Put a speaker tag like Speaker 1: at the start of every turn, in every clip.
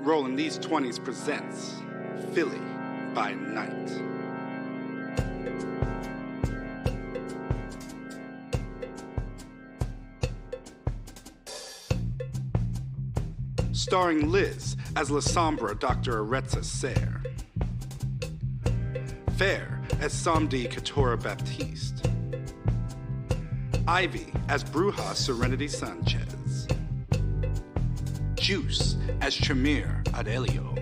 Speaker 1: Rolling These 20's presents Philly by Night. Starring Liz as La Sombra Dr. Aretza Serre, Fair as Samdi Katora Baptiste, Ivy as Bruja Serenity Sanchez, Juice as Tremere Adelio,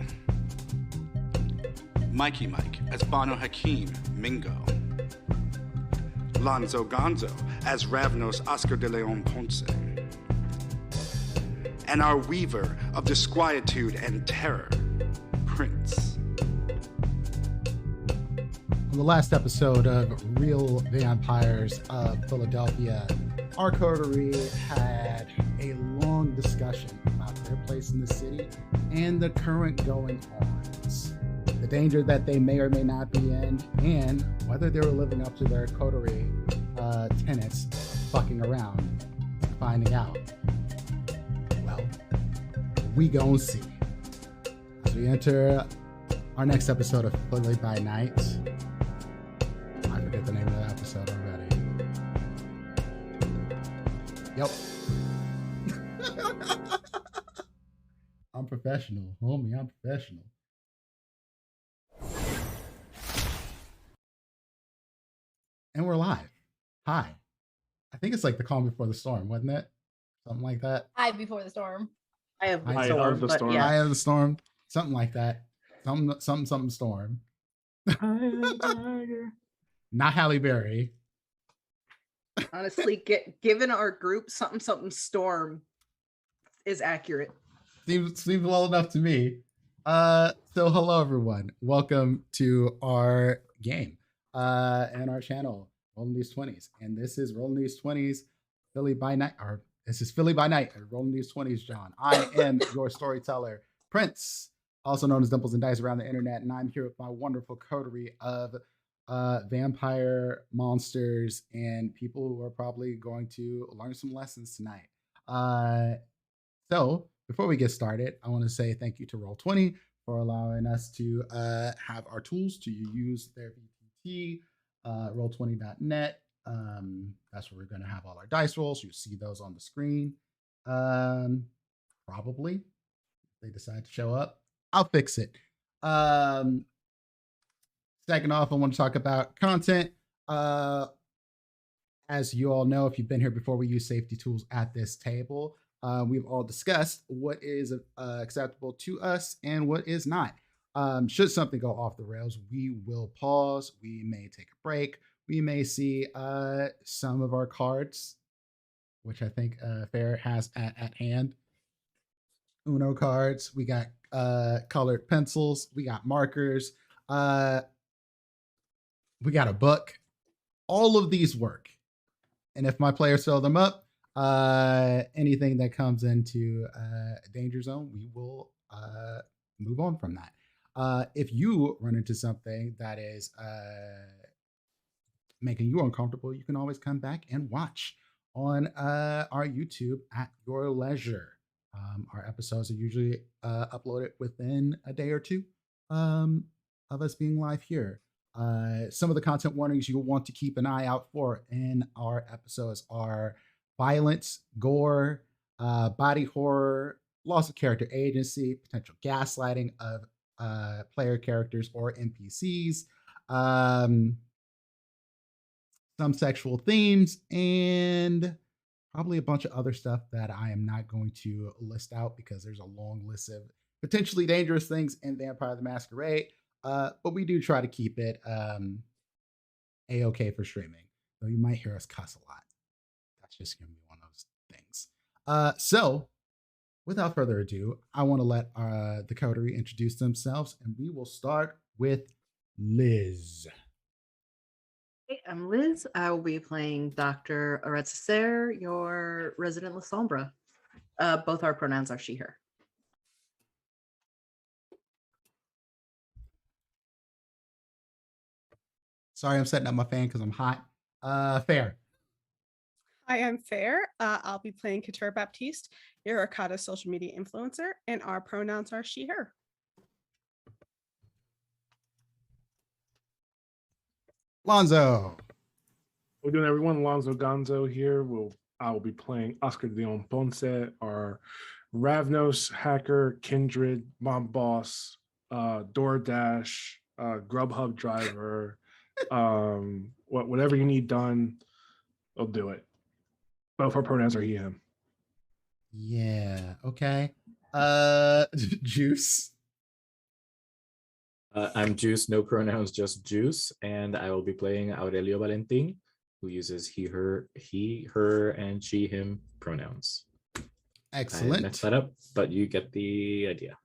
Speaker 1: Mikey Mike as Bano Hakim Mingo, Lonzo Gonzo as Ravnos Oscar de Leon Ponce, and our weaver of disquietude and terror, Prince.
Speaker 2: On the last episode of Real Vampires of Philadelphia, our coterie had a long discussion about their place in the city and the current going-ons, the danger that they may or may not be in, and whether they were living up to their coterie tenets, fucking around and finding out. Well, we gon' see. As we enter our next episode of Philly by Night, I forget the name of the episode already. Yep. I'm professional, homie. I'm professional. And we're live. Hi. I think it's like the calm before the storm, wasn't it? Something like that.
Speaker 3: Hi before the storm.
Speaker 4: I have the
Speaker 2: I
Speaker 4: storm,
Speaker 2: have the
Speaker 4: but
Speaker 2: storm.
Speaker 4: yeah.
Speaker 2: I have the storm. Something like that. Something storm. Not Halle Berry.
Speaker 4: Honestly, given our group, something storm is accurate.
Speaker 2: Seems well enough to me. So hello everyone. Welcome to our game and our channel, Rolling These 20's. And this is Rolling These 20's Philly by Night, or this is Philly by Night and Rolling These 20's, John. I am your storyteller, Prince, also known as Dimples and Dice around the internet, and I'm here with my wonderful coterie of vampire monsters and people who are probably going to learn some lessons tonight. So before we get started, I want to say thank you to Roll20 for allowing us to have our tools to use their VTT, roll20.net. That's where we're going to have all our dice rolls. You see those on the screen. Probably if they decide to show up, I'll fix it. Second off, I want to talk about content. As you all know, if you've been here before, we use safety tools at this table. We've all discussed what is acceptable to us and what is not. Should something go off the rails, we will pause. We may take a break. We may see some of our cards, which I think Fair has at hand. Uno cards. We got colored pencils. We got markers. We got a book. All of these work. And if my players fill them up, anything that comes into a danger zone, we will move on from that. If you run into something that is making you uncomfortable, you can always come back and watch on our YouTube at your leisure. Our episodes are usually uploaded within a day or two of us being live here. Some of the content warnings you'll want to keep an eye out for in our episodes are violence, gore, body horror, loss of character agency, potential gaslighting of player characters or NPCs, some sexual themes, and probably a bunch of other stuff that I am not going to list out because there's a long list of potentially dangerous things in Vampire the Masquerade. But we do try to keep it a-okay for streaming, though you might hear us cuss a lot. That's just gonna be one of those things. So without further ado, I want to let the coterie introduce themselves, and we will start with Liz.
Speaker 4: Hey, I'm Liz. I will be playing Dr. Aretza Serre, your resident La Sombra. Both our pronouns are she, her.
Speaker 2: Sorry, I'm setting up my fan because I'm hot. Fair.
Speaker 3: I am Fair. I'll be playing Couture Baptiste, your Arcata social media influencer, and our pronouns are she, her.
Speaker 2: Lonzo.
Speaker 5: We're doing everyone. Lonzo Gonzo here. I will be playing Oscar de Leon Ponce, our Ravnos hacker, Kindred, mom boss, DoorDash, Grubhub driver. Whatever you need done, I'll do it. Both our pronouns are he, him.
Speaker 2: Yeah. Okay. Juice.
Speaker 6: I'm Juice, no pronouns, just Juice, and I will be playing Aurelio Valentin, who uses he, her, and she, him pronouns.
Speaker 2: Excellent.
Speaker 6: I messed that up, but you get the idea.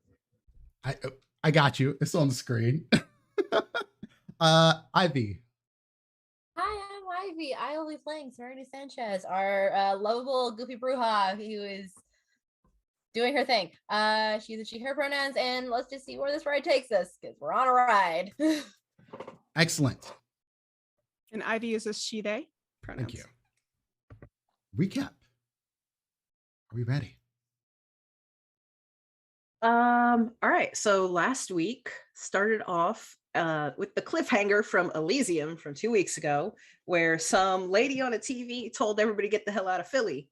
Speaker 2: I got you. It's on the screen. Ivy.
Speaker 7: Hi, I'm Ivy. I will be playing Serenity Sanchez, our lovable goofy bruja who is doing her thing. She uses she, her pronouns, and let's just see where this ride takes us, because we're on a ride.
Speaker 2: Excellent.
Speaker 3: And Ivy uses she, they pronouns.
Speaker 2: Thank you. Recap. Are we ready?
Speaker 4: All right. So last week started off with the cliffhanger from Elysium from 2 weeks ago, where some lady on a TV told everybody to get the hell out of Philly.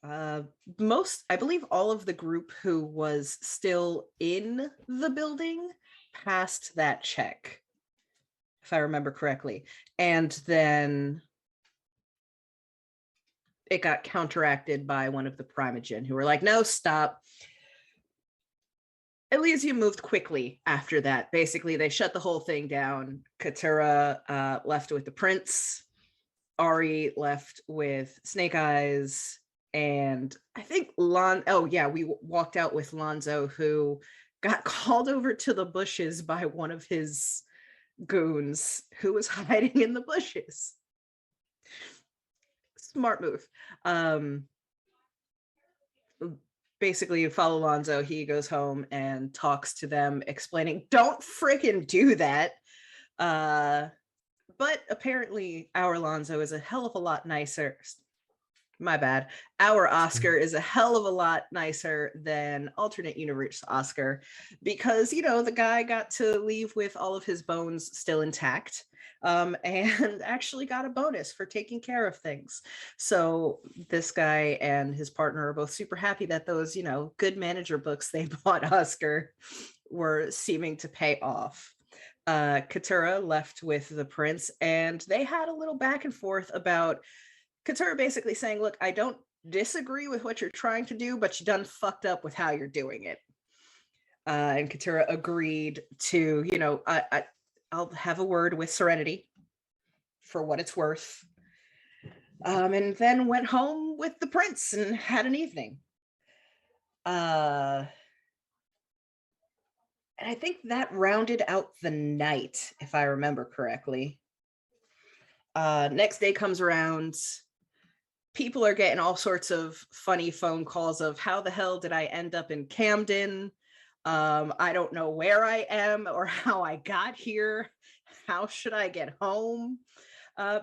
Speaker 4: I believe all of the group who was still in the building passed that check, if I remember correctly. And then it got counteracted by one of the Primogen who were like, no, stop. Elysium moved quickly after that. Basically, they shut the whole thing down. Katura left with the prince. Ari left with Snake Eyes. And I think we walked out with Lonzo, who got called over to the bushes by one of his goons who was hiding in the bushes. Smart move. Basically, you follow Lonzo, he goes home and talks to them, explaining, don't freaking do that. But apparently our Lonzo is a hell of a lot nicer. My bad. Our Oscar is a hell of a lot nicer than alternate universe Oscar, because, the guy got to leave with all of his bones still intact. And actually got a bonus for taking care of things. So this guy and his partner are both super happy that those, good manager books they bought Oscar were seeming to pay off. Katura left with the prince, and they had a little back and forth about Katura basically saying, look, I don't disagree with what you're trying to do, but you done fucked up with how you're doing it. And Katura agreed to, I'll have a word with Serenity for what it's worth. And then went home with the prince and had an evening. And I think that rounded out the night, if I remember correctly. Next day comes around. People are getting all sorts of funny phone calls of, how the hell did I end up in Camden? I don't know where I am or how I got here. How should I get home?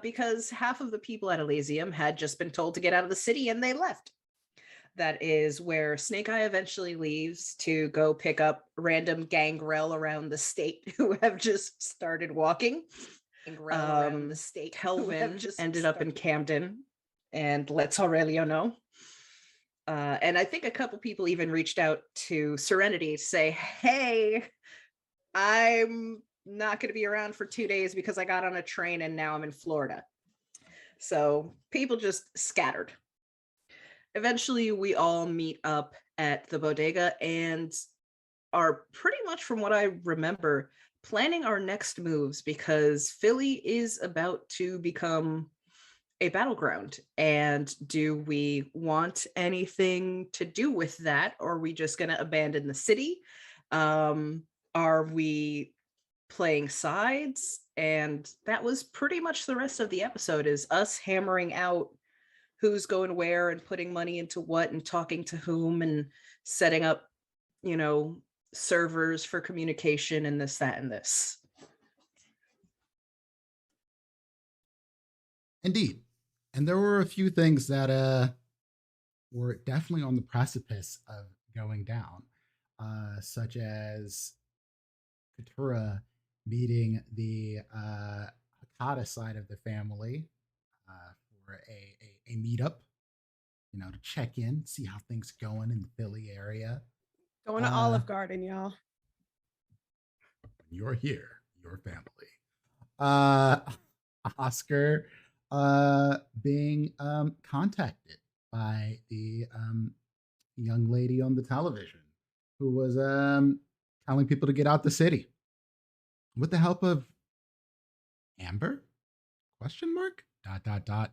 Speaker 4: Because half of the people at Elysium had just been told to get out of the city and they left. That is where Snake Eye eventually leaves to go pick up random gangrel around the state who have just started walking. Kelvin ended up in Camden and lets Aurelio know. And I think a couple people even reached out to Serenity to say, hey, I'm not going to be around for 2 days because I got on a train and now I'm in Florida. So people just scattered. Eventually, we all meet up at the bodega and are pretty much, from what I remember, planning our next moves, because Philly is about to become a battleground. And do we want anything to do with that? Or are we just going to abandon the city? Are we playing sides? And that was pretty much the rest of the episode, is us hammering out who's going where and putting money into what and talking to whom and setting up, servers for communication and this, that, and this.
Speaker 2: Indeed. And there were a few things that were definitely on the precipice of going down, such as Katura meeting the Hakata side of the family for a meetup, to check in, see how things going in the Philly area.
Speaker 3: Going to Olive Garden, y'all.
Speaker 2: You're here, your family. Uh, Oscar being contacted by the young lady on the television who was telling people to get out the city with the help of Amber? Question mark? Dot dot dot.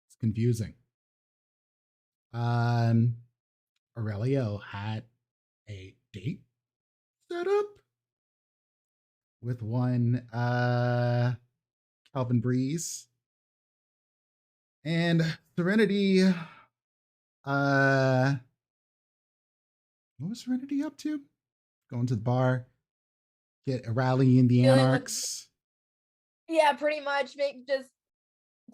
Speaker 2: It's confusing. Aurelio had a date set up with one Calvin Breeze. And Serenity, what was Serenity up to? Going to the bar, rallying the anarchs.
Speaker 7: Yeah, pretty much. Just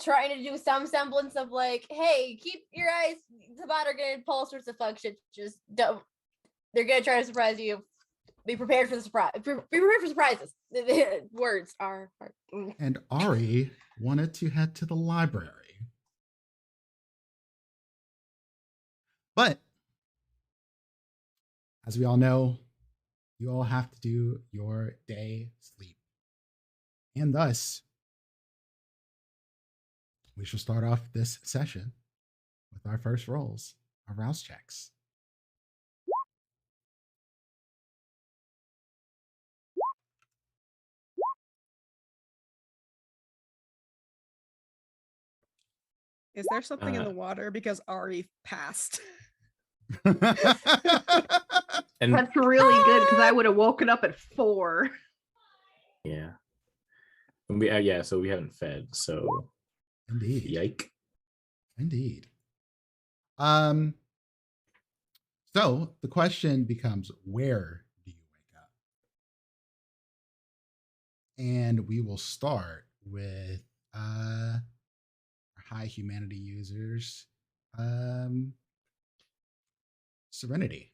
Speaker 7: trying to do some semblance of like, hey, keep your eyes. The bot are gonna pull all sorts of fuck shit. Just don't. They're gonna try to surprise you. Be prepared for the surprise. Be prepared for surprises. Words are.
Speaker 2: And Ari wanted to head to the library. But as we all know, you all have to do your day sleep. And thus, we shall start off this session with our first rolls, our rouse checks.
Speaker 3: Is there something in the water? Because Ari passed.
Speaker 6: And
Speaker 4: That's really good because I would have woken up at 4.
Speaker 6: yeah. And so we haven't fed, so
Speaker 2: Indeed.
Speaker 6: yike.
Speaker 2: Indeed. So the question becomes, where do you wake up? And we will start with our high humanity users. Serenity.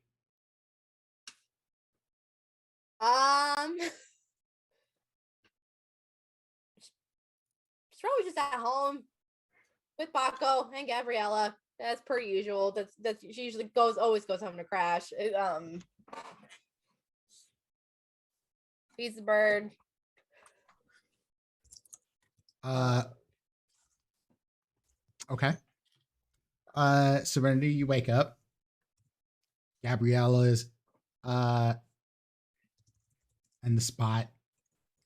Speaker 7: She's probably just at home with Paco and Gabriella, as per usual. That's she usually always goes home to crash. Feeds the bird.
Speaker 2: Okay. Serenity, you wake up. Gabriella is in the spot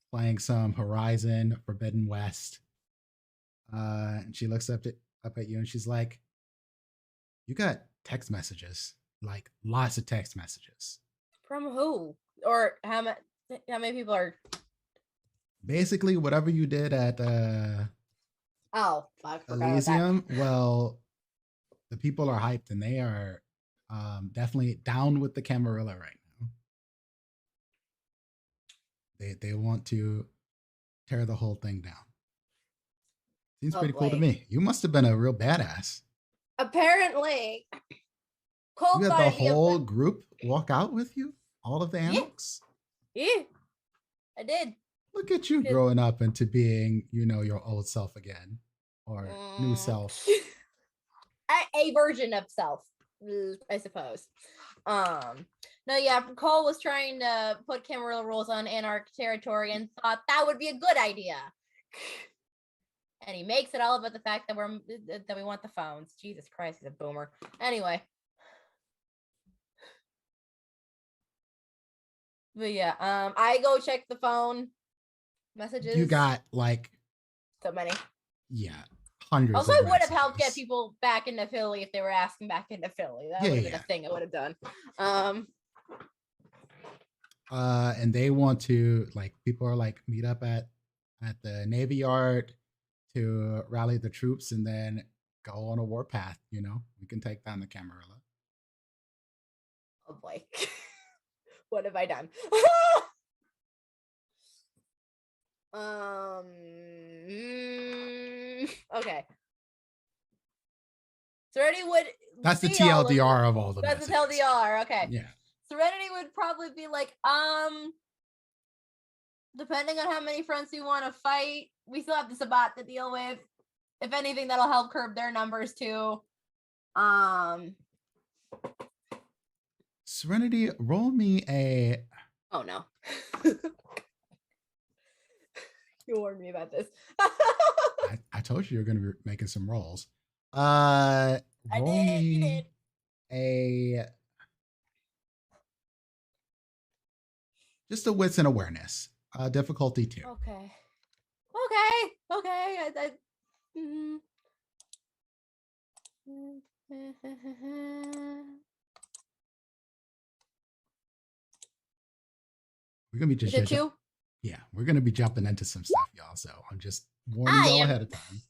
Speaker 2: playing some Horizon Forbidden West. And she looks up at you and she's like, you got text messages, like lots of text messages.
Speaker 7: From who? Or how many people are?
Speaker 2: Basically, whatever you did at Elysium. Well, the people are hyped and they are definitely down with the Camarilla right now. They want to tear the whole thing down. Seems pretty cool to me. You must have been a real badass.
Speaker 7: Apparently,
Speaker 2: Cole, you had the whole group walk out with you, all of the anarchs.
Speaker 7: Yeah, I did.
Speaker 2: Look at you growing up into being, your old self again, or new self.
Speaker 7: A version of self, I suppose. No, yeah, Cole was trying to put Camarilla rules on Anarch territory and thought that would be a good idea. And he makes it all about the fact that we want the phones. Jesus Christ, he's a boomer. Anyway. But yeah, I go check the phone messages.
Speaker 2: You got like
Speaker 7: so many.
Speaker 2: Yeah. Hundreds.
Speaker 7: Also, I would have helped get people back into Philly if they were asking back into Philly. That would have been a thing I would have done.
Speaker 2: And they want to, like, people are like, meet up at the Navy Yard to rally the troops and then go on a warpath. We can take down the Camarilla.
Speaker 7: Oh boy. What have I done? Okay. Serenity would.
Speaker 2: That's the
Speaker 7: see all of
Speaker 2: TLDR of all the
Speaker 7: That's the
Speaker 2: messages.
Speaker 7: TLDR. Okay.
Speaker 2: Yeah.
Speaker 7: Serenity would probably be like, depending on how many fronts we want to fight, we still have the Sabat to deal with. If anything, that'll help curb their numbers too.
Speaker 2: Serenity, roll me a.
Speaker 7: Oh no. You warned me about this.
Speaker 2: I told you were going to be making some rolls. Roll
Speaker 7: I did. You
Speaker 2: me
Speaker 7: did.
Speaker 2: a. Just a wits and awareness. Difficulty 2.
Speaker 7: Okay. Mhm.
Speaker 2: We're gonna be
Speaker 7: Is it 2?
Speaker 2: Yeah, we're gonna be jumping into some stuff, y'all. So I'm just warning y'all ahead of time.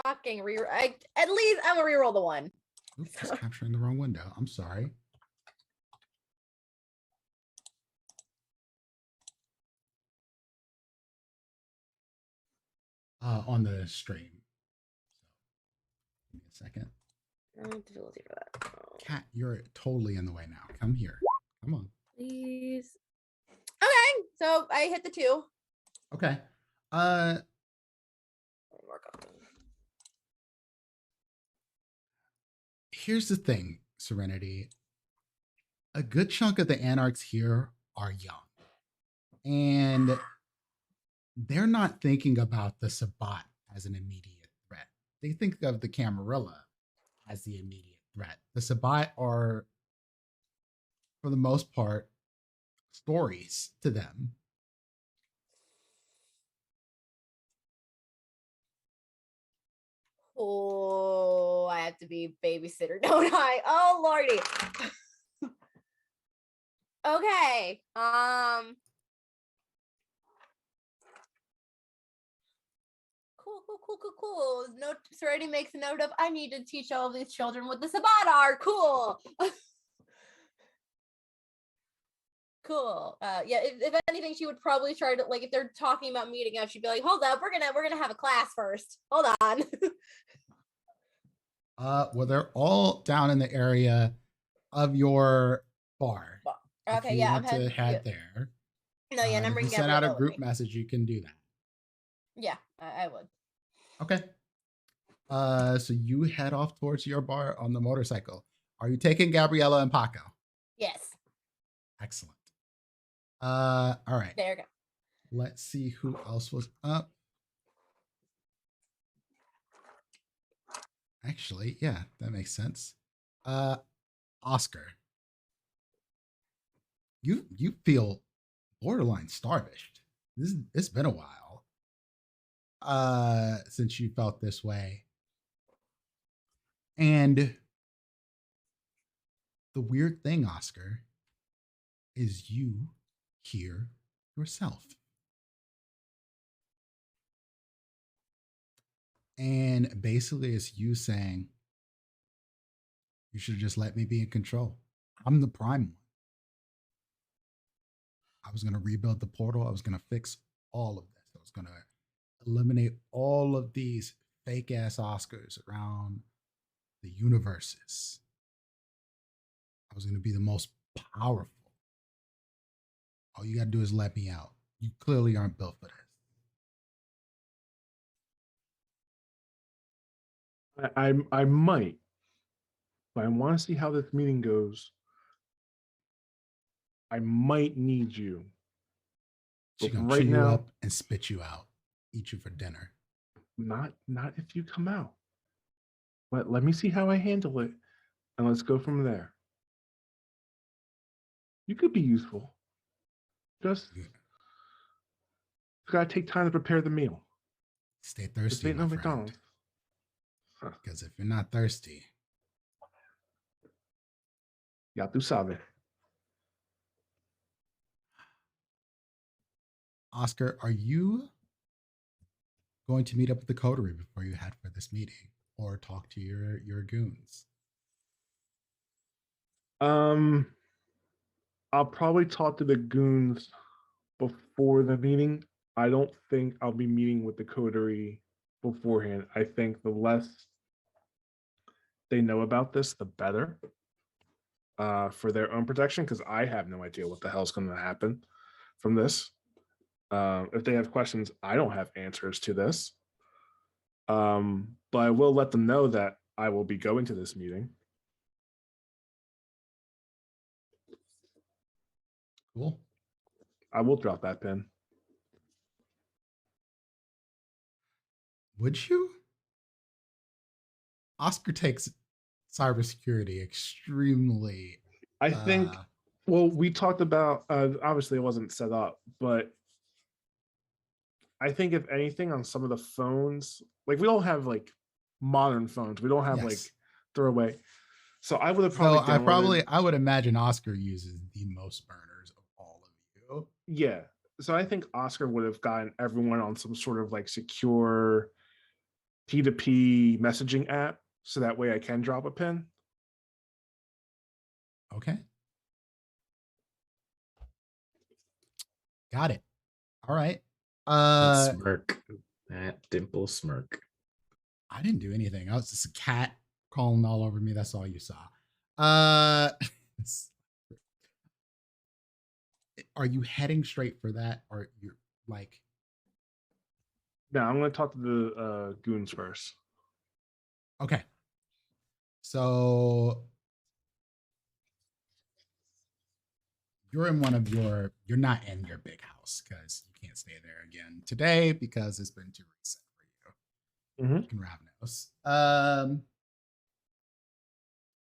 Speaker 7: Fucking at least I'm gonna reroll the 1.
Speaker 2: Oops, just capturing the wrong window. I'm sorry. On the stream. Give me a second.
Speaker 7: Difficulty for that. Oh,
Speaker 2: Cat, you're totally in the way now. Come here. Come on.
Speaker 7: please. Okay, so I hit the 2.
Speaker 2: Okay. Here's the thing, Serenity. A good chunk of the Anarchs here are young. And they're not thinking about the Sabat as an immediate threat. They think of the Camarilla as the immediate threat. The Sabat are, for the most part, stories to them.
Speaker 7: Oh, I have to be babysitter, don't I? Oh lordy. Okay. Cool. Note Serenity makes a note of I need to teach all of these children what the Sabat are. Cool. Cool. Yeah, if anything, she would probably try to, like, if they're talking about meeting up, she'd be like, hold up, we're gonna have a class first. Hold on.
Speaker 2: Well, they're all down in the area of your bar.
Speaker 7: Okay,
Speaker 2: if you
Speaker 7: yeah,
Speaker 2: want to head there.
Speaker 7: No, yeah,
Speaker 2: if you send out a group message, you can do that.
Speaker 7: Yeah, I would.
Speaker 2: Okay. So you head off towards your bar on the motorcycle. Are you taking Gabriella and Paco?
Speaker 7: Yes.
Speaker 2: Excellent. All right.
Speaker 7: There you go.
Speaker 2: Let's see who else was up. Actually, yeah, that makes sense. Oscar. You feel borderline starved. It's been a while since you felt this way. And the weird thing, Oscar, is you hear yourself. And basically it's you saying, you should have just let me be in control. I'm the prime one. I was going to rebuild the portal. I was going to fix all of this. I was going to eliminate all of these fake ass Oscars around the universes. I was going to be the most powerful. All you got to do is let me out. You clearly aren't built for this.
Speaker 5: I might, but I want to see how this meeting goes. I might need you.
Speaker 2: She's gonna chew you up and spit you out, eat you for dinner.
Speaker 5: Not if you come out. But let me see how I handle it, and let's go from there. You could be useful. Just gotta take time to prepare the meal.
Speaker 2: Stay thirsty,
Speaker 5: ain't no McDonald's.
Speaker 2: Because if you're not thirsty,
Speaker 5: ya tú sabes.
Speaker 2: Oscar, are you going to meet up with the coterie before you head for this meeting, or talk to your goons?
Speaker 5: I'll probably talk to the goons before the meeting. I don't think I'll be meeting with the coterie beforehand. I think the less they know about this, the better. For their own protection, because I have no idea what the hell's going to happen from this. If they have questions, I don't have answers to this. But I will let them know that I will be going to this meeting.
Speaker 2: Cool.
Speaker 5: I will drop that pin.
Speaker 2: Would you? Oscar takes cybersecurity extremely.
Speaker 5: I think, well, we talked about, obviously it wasn't set up, but I think if anything on some of the phones, like we don't have like modern phones. We don't have like
Speaker 2: Yes.
Speaker 5: throwaway. So I would have
Speaker 2: So
Speaker 5: probably
Speaker 2: I would imagine Oscar uses the most burners of all of you.
Speaker 5: yeah. So I think Oscar would have gotten everyone on some sort of like secure P2P messaging app, so that way I can drop a pin.
Speaker 2: Okay. Got it. All right.
Speaker 6: That smirk. That dimple smirk.
Speaker 2: I didn't do anything. I was just a cat crawling all over me. That's all you saw. Are you heading straight for that, or you're like?
Speaker 5: No, I'm going to talk to the goons first.
Speaker 2: Okay. So you're in you're not in your big house because you can't stay there again today because it's been too recent for you.
Speaker 5: Mhm.
Speaker 2: In Ravnos.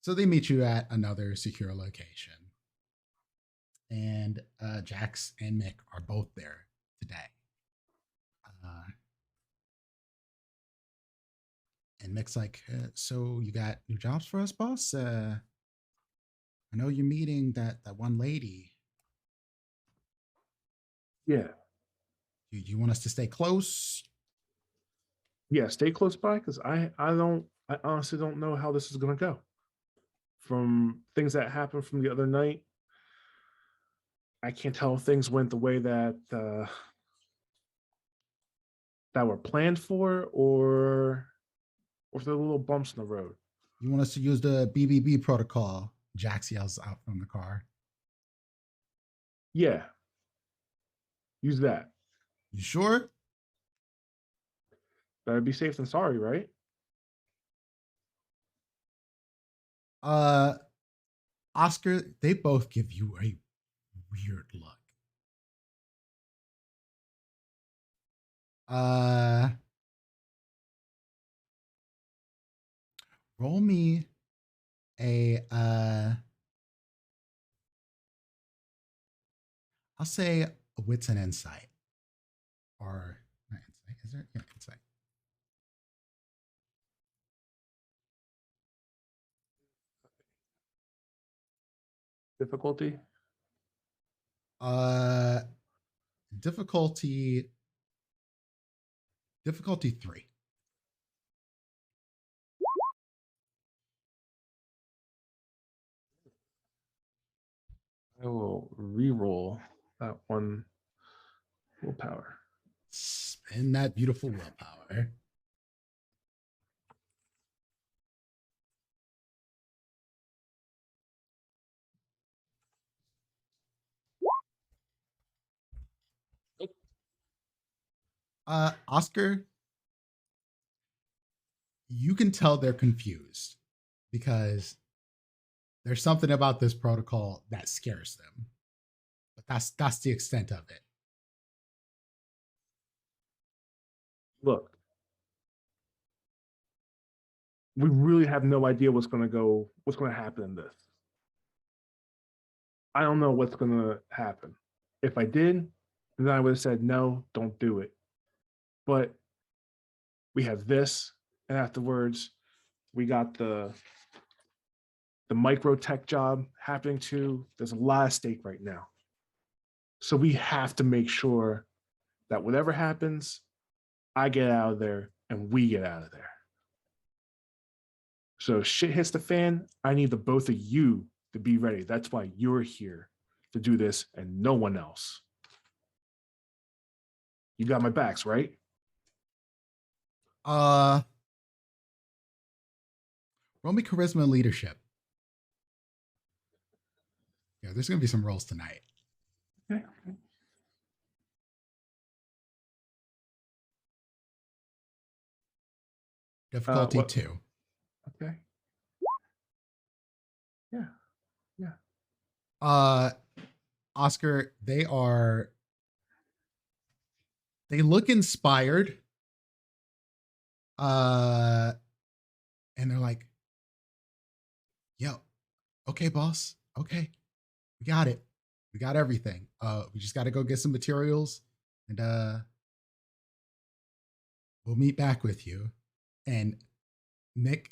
Speaker 2: So they meet you at another secure location. And Jax and Mick are both there today. And Mick's like, so you got new jobs for us, boss? I know you're meeting that one lady.
Speaker 5: Yeah.
Speaker 2: You want us to stay close?
Speaker 5: Yeah, stay close by, because I honestly don't know how this is going to go. From things that happened from the other night, I can't tell if things went the way that that were planned for, or if there are little bumps in the road.
Speaker 2: You want us to use the BBB protocol? Jax yells out from the car.
Speaker 5: Yeah. Use that.
Speaker 2: You sure?
Speaker 5: Better be safe than sorry, right?
Speaker 2: Oscar, they both give you a weird look. Roll me a I'll say a wits and insight. Or not insight, is there? Yeah, insight.
Speaker 5: Difficulty?
Speaker 2: Difficulty 3.
Speaker 5: I will re-roll that one willpower.
Speaker 2: Spend that beautiful willpower. Oscar, you can tell they're confused because there's something about this protocol that scares them. But that's the extent of it.
Speaker 5: Look, we really have no idea what's going to happen in this. I don't know what's going to happen. If I did, then I would have said, no, don't do it. But we have this, and afterwards, we got the micro tech job happening too. There's a lot at stake right now. So we have to make sure that whatever happens, I get out of there and we get out of there. So if shit hits the fan, I need the both of you to be ready. That's why you're here, to do this and no one else. You got my backs, right?
Speaker 2: Roll me charisma and leadership. Yeah, there's gonna be some rolls tonight.
Speaker 5: Okay.
Speaker 2: Difficulty
Speaker 5: what-
Speaker 2: 2.
Speaker 5: Okay. Yeah.
Speaker 2: Oscar, they look inspired. And they're like, yo, okay, boss. Okay. We got it. We got everything. We just gotta go get some materials and we'll meet back with you. And Nick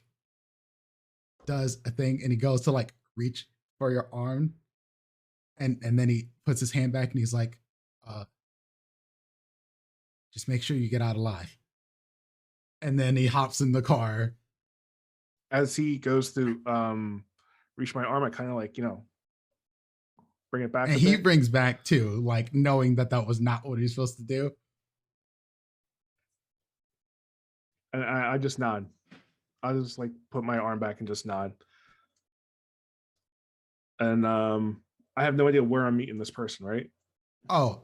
Speaker 2: does a thing and he goes to like reach for your arm and then he puts his hand back and he's like, just make sure you get out alive. And then he hops in the car.
Speaker 5: As he goes to reach my arm, I kind of like, bring it back.
Speaker 2: And he brings back too, like knowing that was not what he's supposed to do.
Speaker 5: And I just nod. I just like put my arm back and just nod. And I have no idea where I'm meeting this person, right?
Speaker 2: Oh,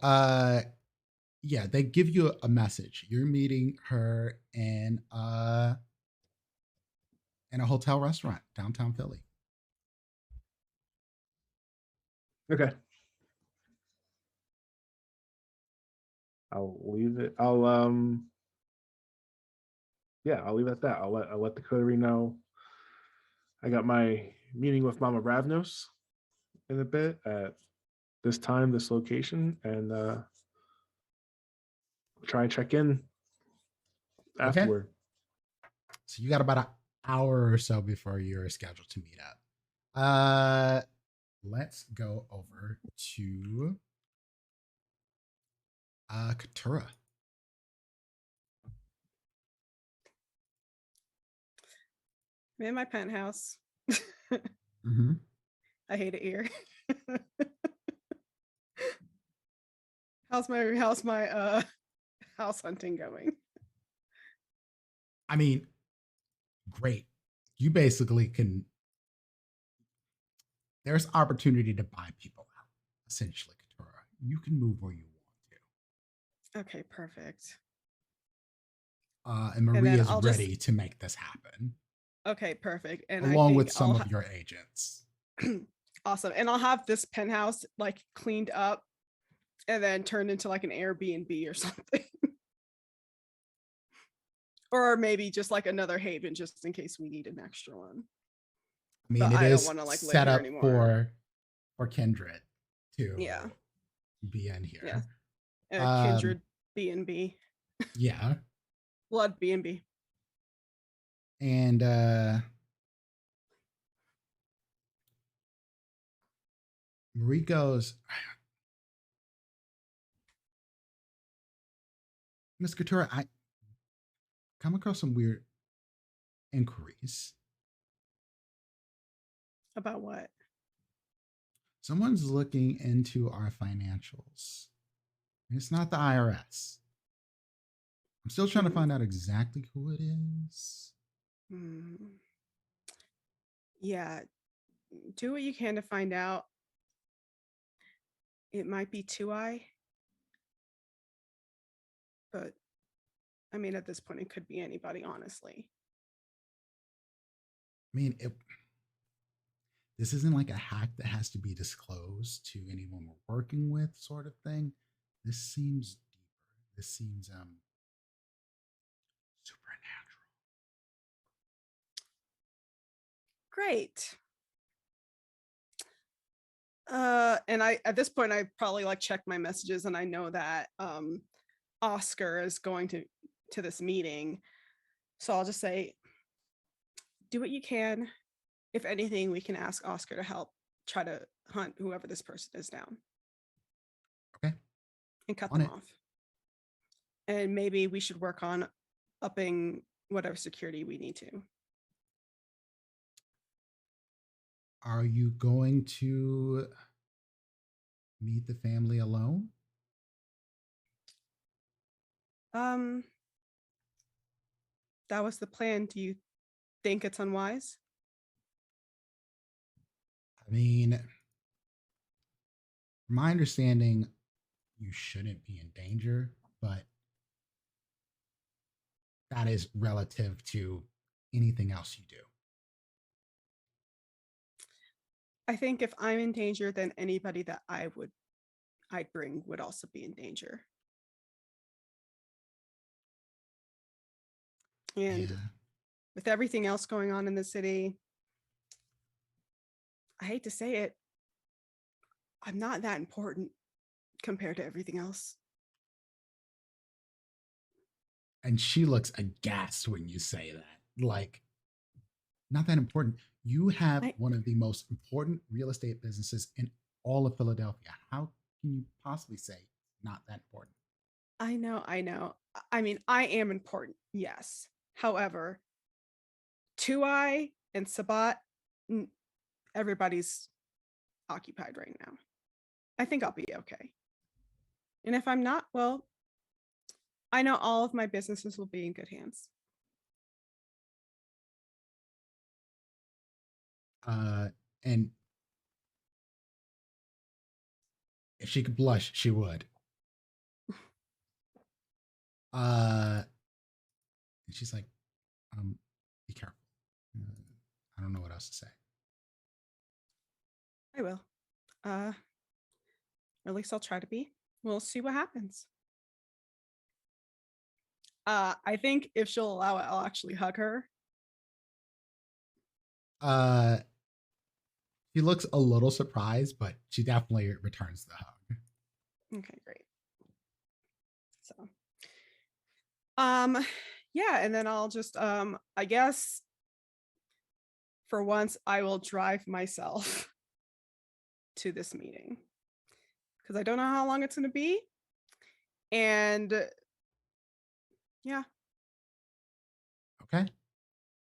Speaker 2: yeah, they give you a message. You're meeting her in a hotel restaurant downtown Philly.
Speaker 5: Okay. I'll leave it. I'll leave it at that. I'll let the coterie know. I got my meeting with Mama Ravnos in a bit at this time, this location, and try and check in afterward.
Speaker 2: So you got about an hour or so before you're scheduled to meet up. Let's go over to Katura.
Speaker 3: I'm in my penthouse.
Speaker 2: Mm-hmm.
Speaker 3: I hate it here. How's my house hunting going?
Speaker 2: I mean, great. You basically can. There's opportunity to buy people out, essentially, Katura. You can move where you want to.
Speaker 3: Okay, perfect.
Speaker 2: And Maria is ready to make this happen.
Speaker 3: Okay, perfect. And
Speaker 2: along with some of your agents.
Speaker 3: Awesome. And I'll have this penthouse like cleaned up and then turned into like an Airbnb or something. Or maybe just like another haven just in case we need an extra one.
Speaker 2: I mean,
Speaker 3: But
Speaker 2: it is
Speaker 3: don't wanna, like, live
Speaker 2: set
Speaker 3: here
Speaker 2: up
Speaker 3: anymore.
Speaker 2: for Kindred to be in here.
Speaker 3: Yeah. Kindred B&B.
Speaker 2: Yeah.
Speaker 3: Blood B&B.
Speaker 2: And Marie goes, Miss Katura, I come across some weird inquiries.
Speaker 3: About what?
Speaker 2: Someone's looking into our financials. It's not the IRS. I'm still trying to find out exactly who it is.
Speaker 3: Yeah. Do what you can to find out. It might be 2i. But I mean, at this point, it could be anybody, honestly.
Speaker 2: I mean, this isn't like a hack that has to be disclosed to anyone we're working with, sort of thing. This seems deeper. This seems supernatural.
Speaker 3: Great. And I at this point I probably like check my messages and I know that Oscar is going to this meeting. So I'll just say, do what you can. If anything, we can ask Oscar to help try to hunt whoever this person is down.
Speaker 2: Okay.
Speaker 3: And cut them off. And maybe we should work on upping whatever security we need to.
Speaker 2: Are you going to meet the family alone?
Speaker 3: That was the plan. Do you think it's unwise?
Speaker 2: mean, from my understanding, you shouldn't be in danger, but that is relative to anything else you do.
Speaker 3: I think if I'm in danger, then anybody that I'd bring would also be in danger. And
Speaker 2: Yeah.
Speaker 3: with everything else going on in the city, I hate to say it, I'm not that important compared to everything else.
Speaker 2: And she looks aghast when you say that. Like, not that important. You have
Speaker 3: I-
Speaker 2: one of the most important real estate businesses in all of Philadelphia. How can you possibly say not that important?
Speaker 3: I know. I mean, I am important, yes. However, Tuai and Sabat, everybody's occupied right now. I think I'll be okay. And if I'm not, well, I know all of my businesses will be in good hands.
Speaker 2: And if she could blush, she would. And she's like, be careful. I don't know what else to say.
Speaker 3: I will. At least I'll try to be. We'll see what happens. I think if she'll allow it, I'll actually hug her.
Speaker 2: She looks a little surprised, but she definitely returns the hug.
Speaker 3: Okay, great. So, yeah, and then I'll just, I guess for once I will drive myself to this meeting because I don't know how long it's going to be. And yeah.
Speaker 2: Okay.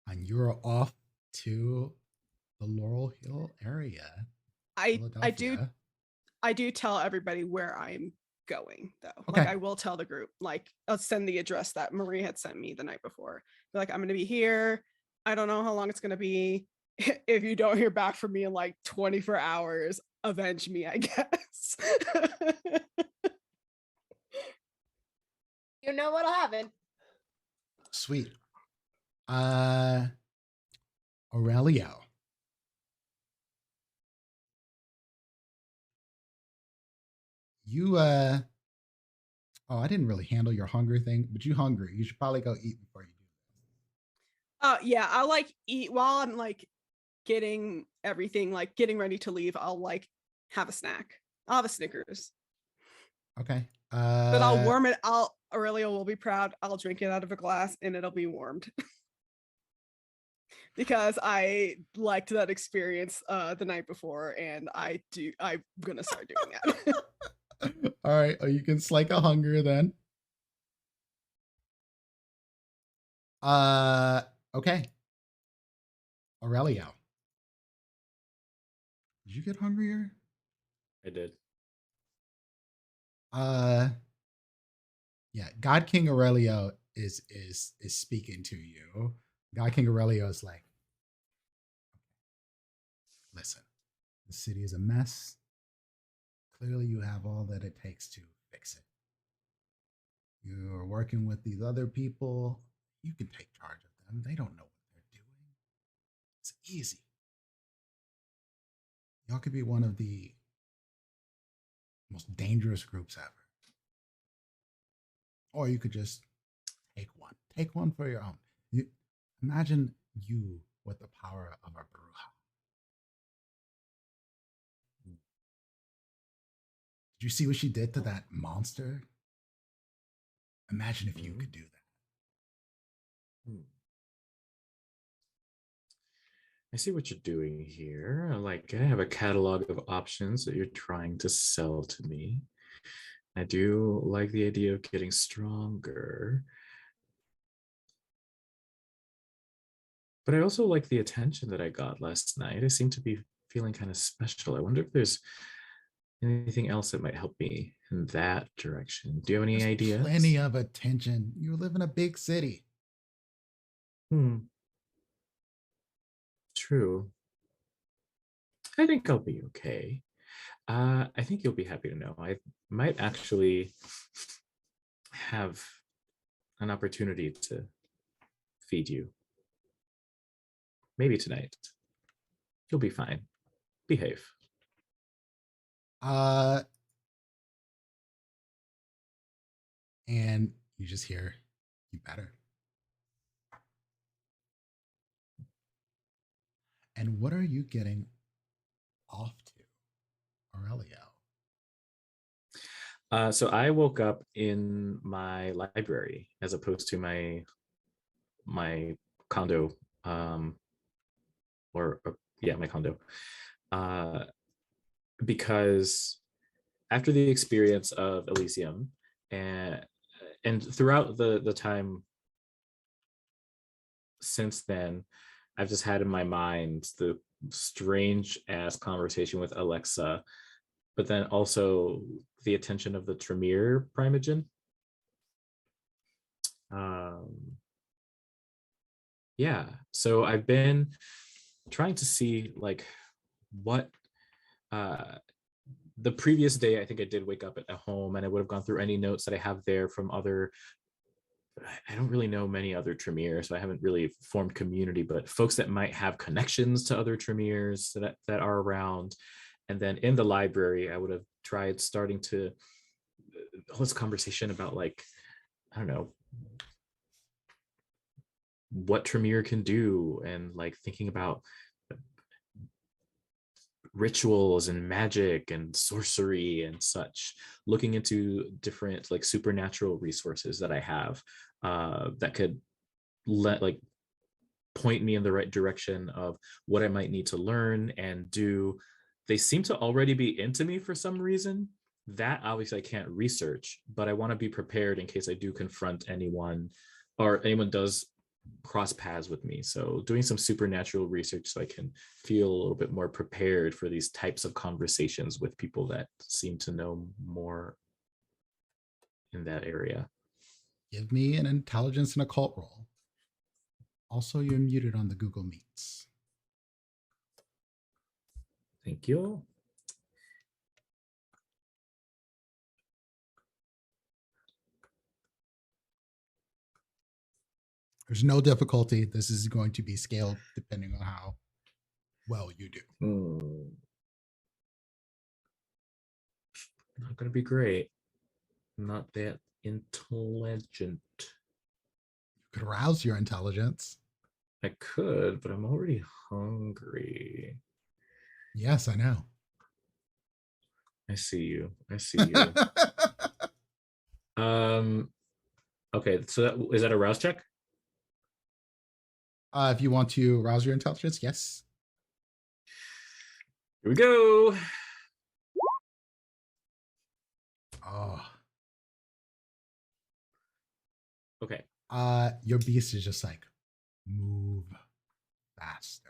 Speaker 2: And you're off to the Laurel Hill area.
Speaker 3: I
Speaker 2: Philadelphia.
Speaker 3: do tell everybody where I'm going though.
Speaker 2: Okay.
Speaker 3: Like I will tell the group, like I'll send the address that Marie had sent me the night before. Be like, I'm going to be here. I don't know how long it's going to be. If you don't hear back from me in like 24 hours, avenge me, I guess.
Speaker 7: You know what'll happen.
Speaker 2: Sweet. Aurelio. You oh, I didn't really handle your hunger thing, but you hungry. You should probably go eat before you do this.
Speaker 3: Yeah, I'll like eat while I'm like getting everything, like getting ready to leave. I'll like have a snack. I'll have a Snickers.
Speaker 2: Okay.
Speaker 3: But I'll warm it. Aurelio will be proud. I'll drink it out of a glass and it'll be warmed. Because I liked that experience the night before, and I'm gonna start doing that.
Speaker 2: All right, you can slake a hunger then. Okay. Aurelio. Did you get hungrier?
Speaker 6: I did.
Speaker 2: Yeah, God King Aurelio is speaking to you. God King Aurelio is like, listen, the city is a mess. Clearly, you have all that it takes to fix it. You're working with these other people. You can take charge of them. They don't know what they're doing. It's easy. Y'all could be one of the most dangerous groups ever. Or you could just take one. Take one for your own. You imagine you with the power of a bruja. Did you see what she did to that monster? Imagine if you could do that.
Speaker 6: I see what you're doing here. Like, I have a catalog of options that you're trying to sell to me. I do like the idea of getting stronger. But I also like the attention that I got last night. I seem to be feeling kind of special. I wonder if there's anything else that might help me in that direction. Do you have any
Speaker 2: There's
Speaker 6: ideas?
Speaker 2: plenty of attention. You live in a big city.
Speaker 6: True. I think I'll be okay. I think you'll be happy to know I might actually have an opportunity to feed you. Maybe tonight. You'll be fine. Behave.
Speaker 2: Uh, and you just hear, "You better." And what are you getting off to, Aurelio?
Speaker 6: So I woke up in my library as opposed to my condo, or yeah, my condo, uh, because after the experience of Elysium, and throughout the time since then, I've just had in my mind the strange ass conversation with Alexa, but then also the attention of the Tremere Primogen. Um, yeah, so I've been trying to see like what uh the previous day. I think I did wake up at home and I would have gone through any notes that I have there from other. I don't really know many other Tremere, so I haven't really formed community, but folks that might have connections to other Tremeres that are around. And then in the library, I would have tried starting to hold this conversation about like, I don't know, what Tremere can do, and like thinking about rituals and magic and sorcery and such, looking into different like supernatural resources that I have that could let like point me in the right direction of what I might need to learn and do. They seem to already be into me for some reason. That obviously I can't research, but I want to be prepared in case I do confront anyone or anyone does cross paths with me. So doing some supernatural research so I can feel a little bit more prepared for these types of conversations with people that seem to know more in that area.
Speaker 2: Give me an intelligence and occult roll. Also, you're muted on the Google Meets.
Speaker 6: Thank you.
Speaker 2: There's no difficulty. This is going to be scaled depending on how well you do.
Speaker 6: Not going to be great. Not that intelligent.
Speaker 2: You could arouse your intelligence.
Speaker 6: I could, but I'm already hungry.
Speaker 2: Yes, I know.
Speaker 6: I see you. I see you. Okay, so is that a rouse check?
Speaker 2: If you want to arouse your intelligence, yes.
Speaker 6: Here we go.
Speaker 2: Oh.
Speaker 6: Okay.
Speaker 2: Your beast is just like, move faster.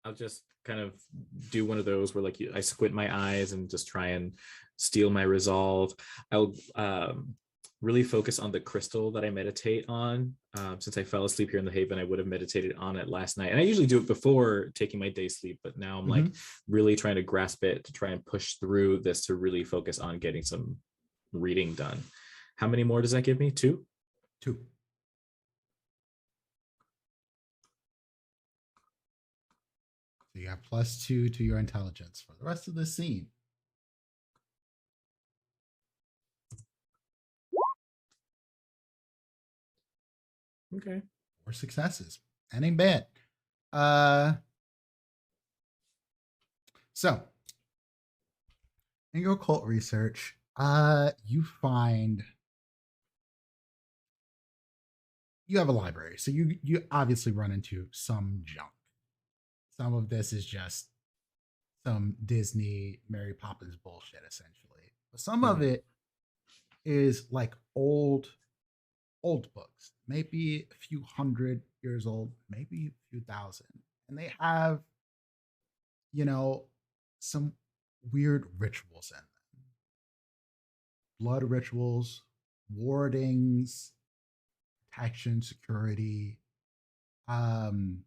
Speaker 6: I'll just kind of do one of those where like I squint my eyes and just try and steel my resolve. I'll really focus on the crystal that I meditate on. Since I fell asleep here in the Haven, I would have meditated on it last night. And I usually do it before taking my day sleep, but now I'm like really trying to grasp it to try and push through this to really focus on getting some reading done. How many more does that give me? 2?
Speaker 2: 2. So you have +2 to your intelligence for the rest of the scene.
Speaker 6: Okay.
Speaker 2: 4 successes. That ain't bad. So in your occult research, you find you have a library. So you obviously run into some junk. Some of this is just some Disney Mary Poppins bullshit, essentially. But some of it is like old books, maybe a few 100 years old, maybe a few thousand. And they have, some weird rituals in them. Blood rituals, wardings, protection, security. Um,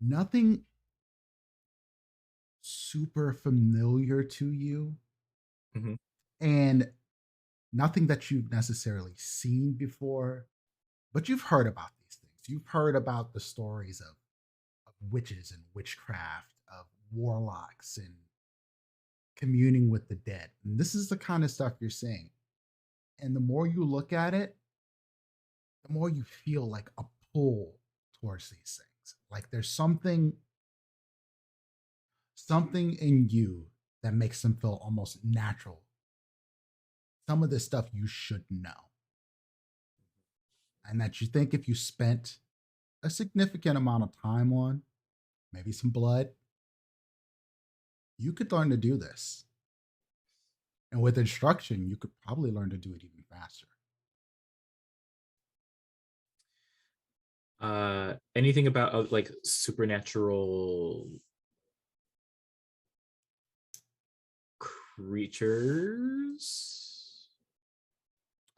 Speaker 2: nothing super familiar to you,
Speaker 6: Mhm.
Speaker 2: and nothing that you've necessarily seen before, but you've heard about these things. You've heard about the stories of witches and witchcraft, of warlocks and communing with the dead. And this is the kind of stuff you're seeing. And the more you look at it, the more you feel like a pull towards these things. Like there's something in you that makes them feel almost natural. Some of this stuff you should know. And that you think if you spent a significant amount of time on, maybe some blood, you could learn to do this. And with instruction, you could probably learn to do it even faster.
Speaker 6: Anything about like supernatural creatures,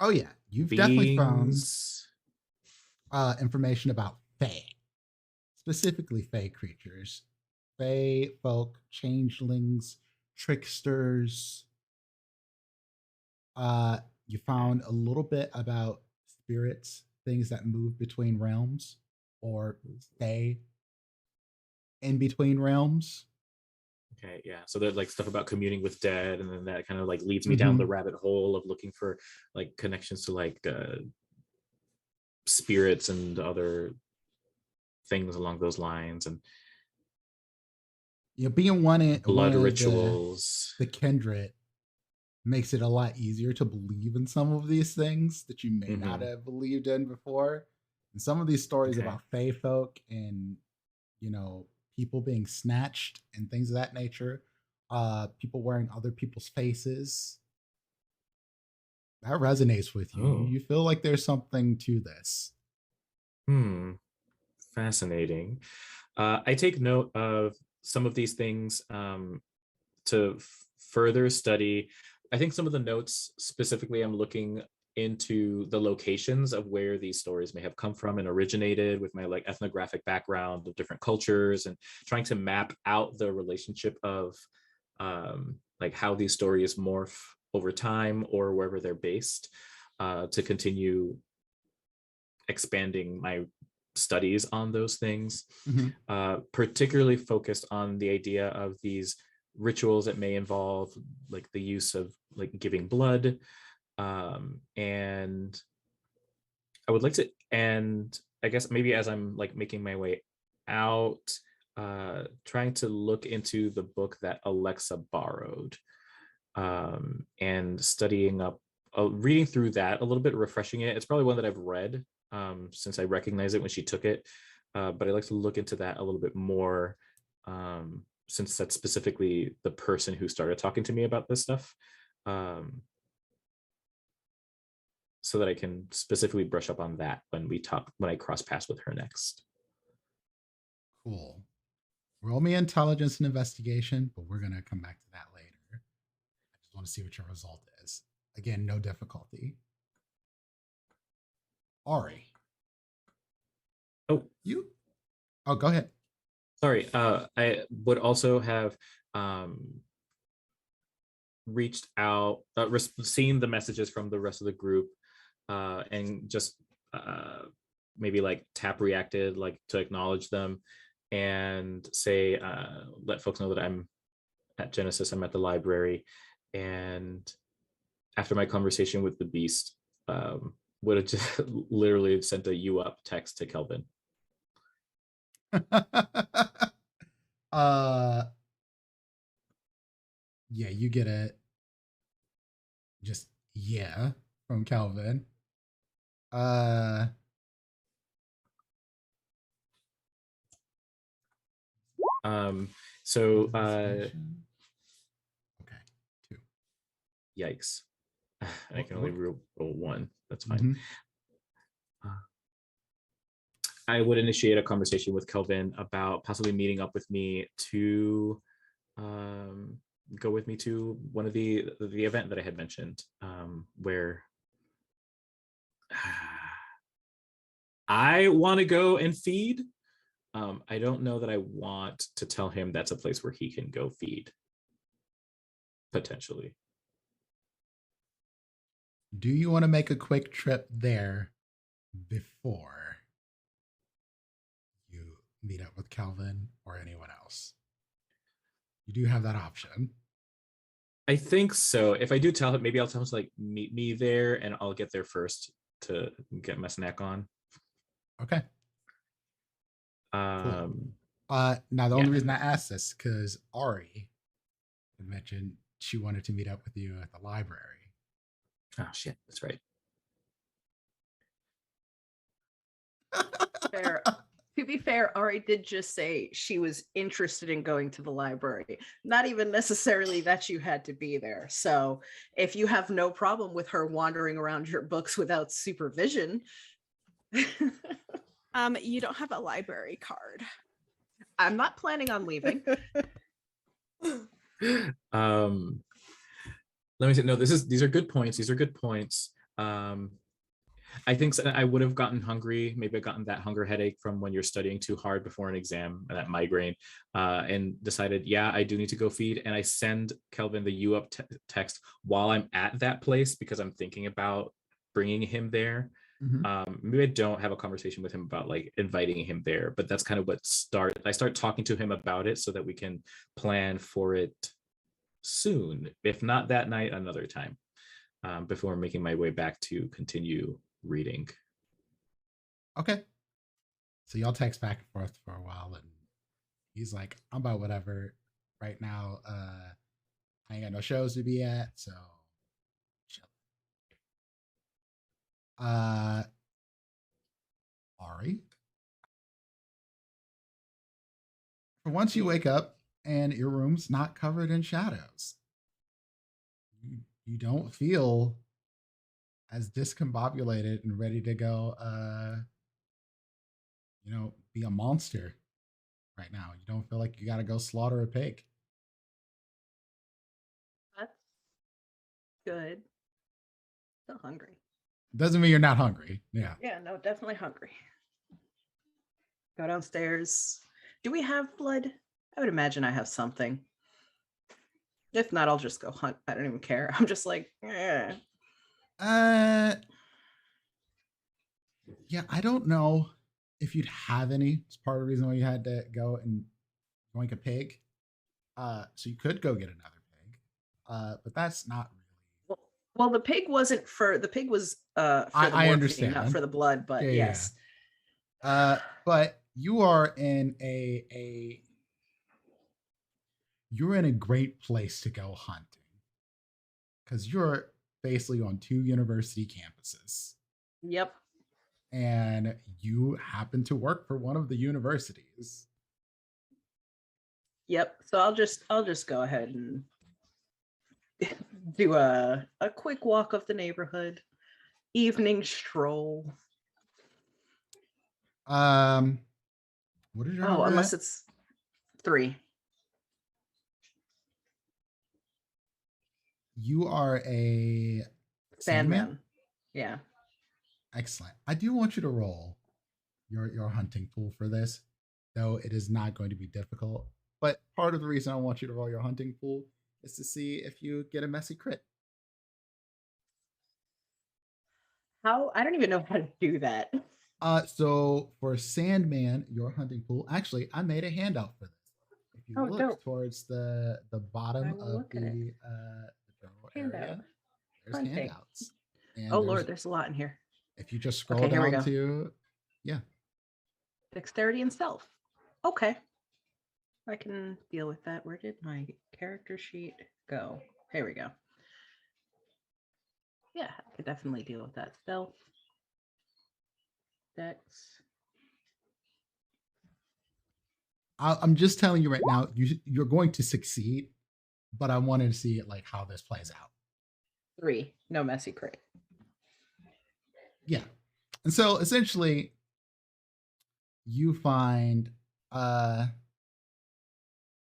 Speaker 2: Oh yeah, you've definitely found
Speaker 6: beings?
Speaker 2: information about fae, specifically fae creatures, fae folk, changelings, tricksters. You found a little bit about spirits, things that move between realms or stay in between realms.
Speaker 6: Okay, yeah. So there's like stuff about communing with dead, and then that kind of like leads me down the
Speaker 2: Mhm.
Speaker 6: rabbit hole of looking for like connections to like spirits and other things along those lines, and
Speaker 2: You know, being one
Speaker 6: blood
Speaker 2: of
Speaker 6: rituals.
Speaker 2: the kindred makes it a lot easier to believe in some of these things that you may not
Speaker 6: Hmm.
Speaker 2: have believed in before. And some of these stories
Speaker 6: Okay.
Speaker 2: about fae folk and, you know, people being snatched and things of that nature, people wearing other people's faces, that resonates with you.
Speaker 6: Oh,
Speaker 2: You feel like there's something to this.
Speaker 6: hmm. Fascinating. I take note of some of these things to further study. I think some of the notes specifically, I'm looking into the locations of where these stories may have come from and originated with my like ethnographic background of different cultures, and trying to map out the relationship of like how these stories morph over time or wherever they're based, to continue expanding my studies on those things,
Speaker 2: Mhm.
Speaker 6: particularly focused on the idea of these rituals that may involve like the use of like giving blood. And I would like to, and I guess maybe as I'm like making my way out, trying to look into the book that Alexa borrowed, and studying up, reading through that a little bit, refreshing it. It's probably one that I've read since I recognized it when she took it, but I like to look into that a little bit more, since that's specifically the person who started talking to me about this stuff, um, so that I can specifically brush up on that when we talk, when I cross paths with her next.
Speaker 2: Cool. Roll me intelligence and investigation, but we're going to come back to that later. I just want to see what your result is. Again, no difficulty. Ari,
Speaker 6: Oh,
Speaker 2: you. Oh, go ahead.
Speaker 6: sorry. I would also have um, reached out, seen the messages from the rest of the group, and just uh, maybe like tap reacted, like to acknowledge them and say, let folks know that I'm at Genesis, I'm at the library. And after my conversation with the beast, would have just literally sent a "you up" text to Kelvin.
Speaker 2: uh yeah, you get it. Just yeah from Calvin. Uh
Speaker 6: Um, so
Speaker 2: investigation. Okay. 2.
Speaker 6: yikes. I
Speaker 2: Well,
Speaker 6: can only roll one. That's fine.
Speaker 2: mm-hmm.
Speaker 6: I would initiate a conversation with Kelvin about possibly meeting up with me to um, go with me to one of the event that I had mentioned, where I want to go and feed. I don't know that I want to tell him that's a place where he can go feed. Potentially.
Speaker 2: Do you want to make a quick trip there before you meet up with Calvin or anyone else? You do have that option.
Speaker 6: I think so. If I do tell him, maybe I'll tell him to like meet me there, and I'll get there first to get my snack on.
Speaker 2: Okay.
Speaker 6: Um,
Speaker 2: Now the
Speaker 6: yeah.
Speaker 2: only reason I asked this because Ari had mentioned she wanted to meet up with you at the library.
Speaker 6: Oh shit, that's right.
Speaker 4: Fair. To be fair, Ari did just say she was interested in going to the library, not even necessarily that you had to be there. So if you have no problem with her wandering around your books without supervision,
Speaker 3: You don't have a library card.
Speaker 4: I'm not planning on leaving.
Speaker 6: Let me say no. These are good points. These are good points. I think I would have gotten hungry. Maybe I've gotten that hunger headache from when you're studying too hard before an exam, that migraine, and decided, yeah, I do need to go feed. And I send Kelvin the you up text while I'm at that place because I'm thinking about bringing him there. Maybe I don't have a conversation with him about like inviting him there, but that's kind of what I start talking to him about it so that we can plan for it soon, if not that night, another time, before making my way back to continue reading.
Speaker 2: Okay. So y'all text back and forth for a while, and he's like, I'm about whatever right now. I ain't got no shows to be at, so chill. Ari. For once you wake up and your room's not covered in shadows. You don't feel as discombobulated and ready to go be a monster right now. You don't feel like you gotta go slaughter a pig.
Speaker 4: That's good. Still hungry.
Speaker 2: Doesn't mean you're not hungry. Yeah.
Speaker 4: Yeah, no, definitely hungry. Go downstairs. Do we have blood? I would imagine I have something. If not, I'll just go hunt. I don't even care. I'm just like, eh.
Speaker 2: Yeah, I don't know if you'd have any. It's part of the reason why you had to go and yoink a pig. So you could go get another pig. But that's not really.
Speaker 4: Well, the pig wasn't for the pig was for the morphine,
Speaker 2: understand.
Speaker 4: not for the blood, but
Speaker 2: Yeah,
Speaker 4: yes.
Speaker 2: Yeah. But you are in you're in a great place to go hunting because you're basically on 2 university campuses.
Speaker 4: Yep.
Speaker 2: And you happen to work for one of the universities.
Speaker 4: Yep. So I'll just go ahead and do a quick walk of the neighborhood, evening stroll.
Speaker 2: What is your
Speaker 4: unless it's 3.
Speaker 2: You are a
Speaker 4: Sandman. Yeah.
Speaker 2: Excellent. I do want you to roll your hunting pool for this, though it is not going to be difficult. But part of the reason I want you to roll your hunting pool is to see if you get a messy crit.
Speaker 4: How? I don't even know how to do that.
Speaker 2: So for Sandman, your hunting pool, actually, I made a handout for this. If you look
Speaker 4: dope.
Speaker 2: towards the bottom of the general area, there's
Speaker 4: Hunting.
Speaker 2: handouts. And
Speaker 4: Lord, there's a lot in here.
Speaker 2: If you just scroll down to,
Speaker 4: dexterity and stealth. Okay. I can deal with that. Where did my character sheet go? Here we go. Yeah, I could definitely deal with that. Stealth. Dex.
Speaker 2: I'm just telling you right now, you're going to succeed, but I wanted to see like how this plays out.
Speaker 4: 3, no messy crit.
Speaker 2: Yeah. And so essentially you find the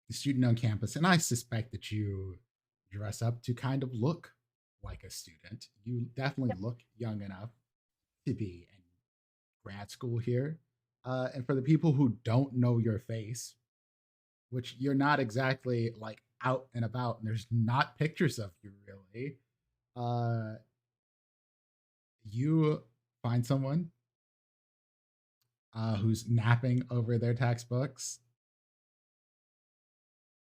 Speaker 2: student on campus, and I suspect that you dress up to kind of look like a student. You definitely look young enough to be an grad school here. And for the people who don't know your face, which you're not exactly like out and about, and there's not pictures of you really, you find someone who's napping over their textbooks.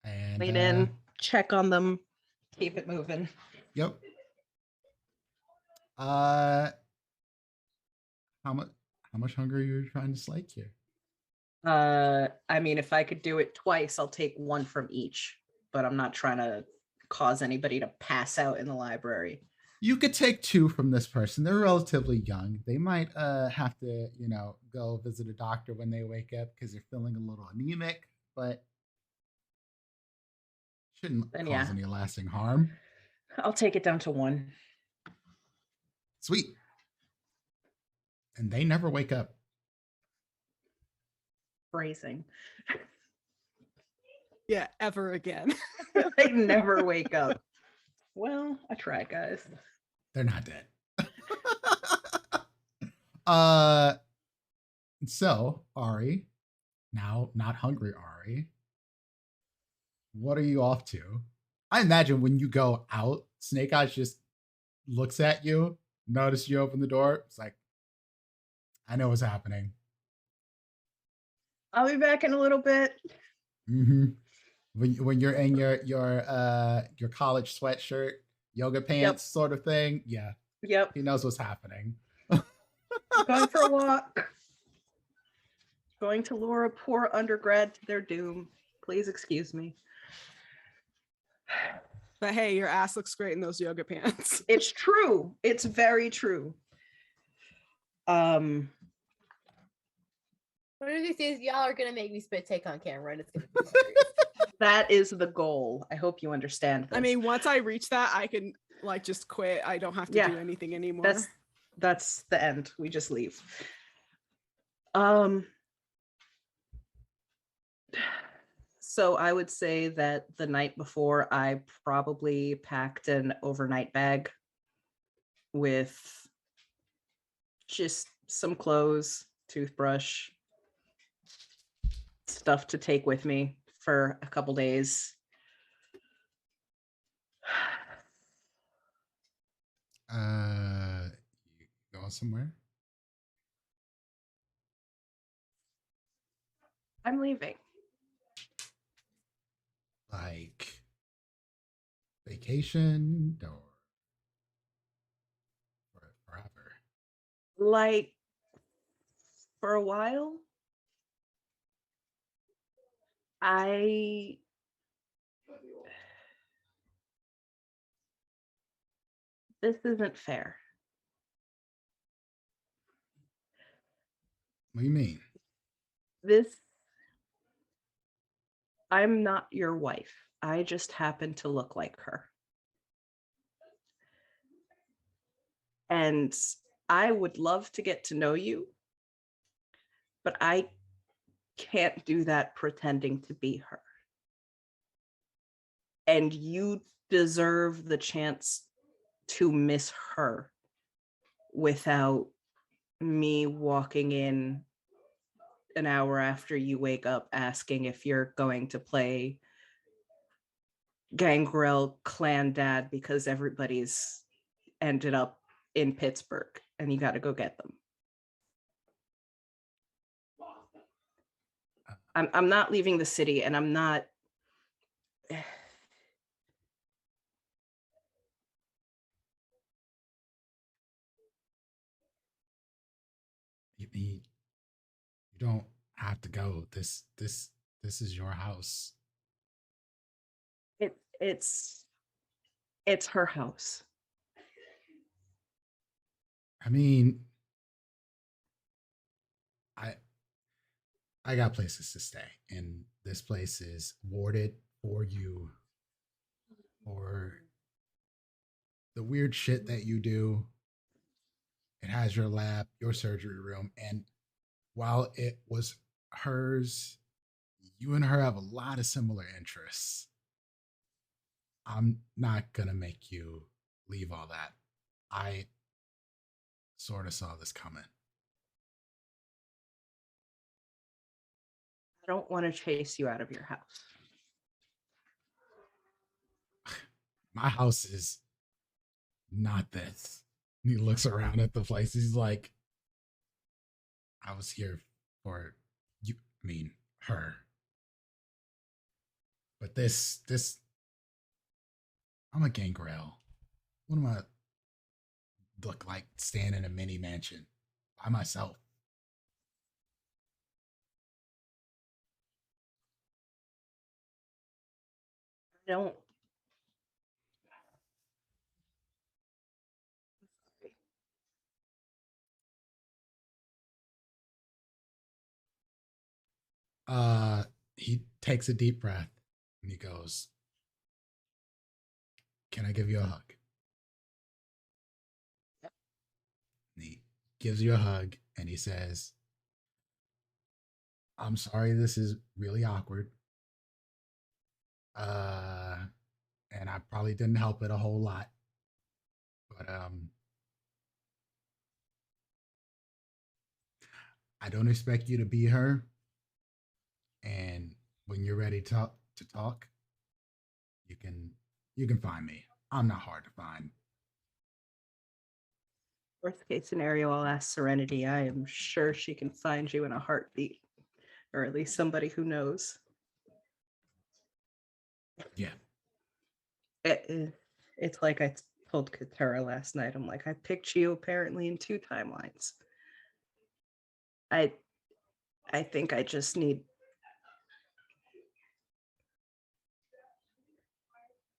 Speaker 2: And
Speaker 4: Lean in, check on them, keep it moving.
Speaker 2: Yep. How much hunger are you trying to slake here?
Speaker 4: I mean, if I could do it twice, I'll take one from each, but I'm not trying to cause anybody to pass out in the library.
Speaker 2: You could take 2 from this person. They're relatively young. They might have to, go visit a doctor when they wake up because they're feeling a little anemic, but shouldn't
Speaker 4: Then,
Speaker 2: cause
Speaker 4: yeah.
Speaker 2: any lasting harm.
Speaker 4: I'll take it down to 1.
Speaker 2: Sweet. And they never wake up.
Speaker 4: Phrasing.
Speaker 3: Yeah, ever again.
Speaker 4: They never wake up. Well, I tried, guys.
Speaker 2: They're not dead. So Ari, now not hungry Ari, what are you off to? I imagine when you go out, Snake Eyes just looks at you, notice you open the door. It's like, I know what's happening.
Speaker 4: I'll be back in a little bit.
Speaker 2: Mm-hmm. When you're in your college sweatshirt, yoga pants sort of thing, yeah.
Speaker 4: Yep.
Speaker 2: He knows what's happening.
Speaker 4: Going for a walk. Going to lure a poor undergrad to their doom. Please excuse me.
Speaker 3: But hey, your ass looks great in those yoga pants.
Speaker 4: It's true. It's very true.
Speaker 7: One of these days, y'all are gonna make me spit take on camera, and it's gonna be hilarious.
Speaker 4: That is the goal. I hope you understand this.
Speaker 3: I mean, once I reach that, I can like just quit. I don't have to do anything anymore.
Speaker 4: That's the end. We just leave. So I would say that the night before, I probably packed an overnight bag with just some clothes, toothbrush, stuff to take with me for a couple days.
Speaker 2: You going somewhere?
Speaker 4: I'm leaving.
Speaker 2: Like vacation or forever?
Speaker 4: Like for a while. This isn't fair.
Speaker 2: What do you mean?
Speaker 4: I'm not your wife. I just happen to look like her. And I would love to get to know you, but I can't do that pretending to be her. And you deserve the chance to miss her without me walking in an hour after you wake up asking if you're going to play Gangrel Clan Dad because everybody's ended up in Pittsburgh and you got to go get them. I'm not leaving the city, and I'm not.
Speaker 2: You don't have to go. This is your house.
Speaker 4: It's her house.
Speaker 2: I mean, I got places to stay, and this place is warded for you for the weird shit that you do. It has your lab, your surgery room, and while it was hers, you and her have a lot of similar interests. I'm not gonna make you leave all that. I sort of saw this coming.
Speaker 4: I don't want to chase you out of your house.
Speaker 2: My house is not this. And he looks around at the place. He's like, I was here for you. I mean, her. But this, I'm a gangrel. What am I look like staying in a mini mansion by myself?
Speaker 4: I don't.
Speaker 2: He takes a deep breath and he goes, "Can I give you a hug?" And he gives you a hug and he says, "I'm sorry this is really awkward. And I probably didn't help it a whole lot. But I don't expect you to be her. And when you're ready to talk, you can find me. I'm not hard to find."
Speaker 4: Worst case scenario, I'll ask Serenity. I am sure she can find you in a heartbeat, or at least somebody who knows.
Speaker 2: Yeah.
Speaker 4: It's like I told Katara last night. I'm like, I picked you apparently in 2 timelines. I think I just need.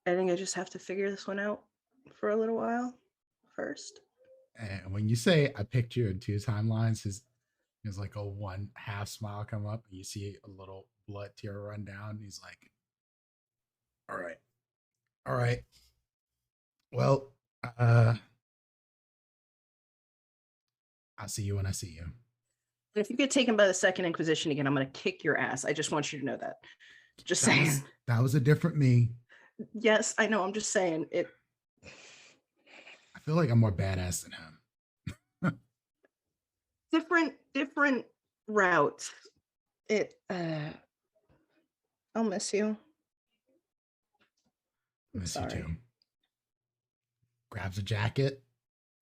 Speaker 4: I think I just have to figure this one out for a little while first.
Speaker 2: And when you say I picked you in 2 timelines, his like a one half smile come up, and you see a little blood tear run down. He's like, all right. Well, I'll see you when I see you.
Speaker 4: And if you get taken by the Second Inquisition again, I'm going to kick your ass. I just want you to know that. Just saying.
Speaker 2: That was a different me.
Speaker 4: Yes, I know. I'm just saying it.
Speaker 2: I feel like I'm more badass than him.
Speaker 4: Different routes. I'll miss you.
Speaker 2: Miss you
Speaker 4: Sorry.
Speaker 2: too. Grabs a jacket,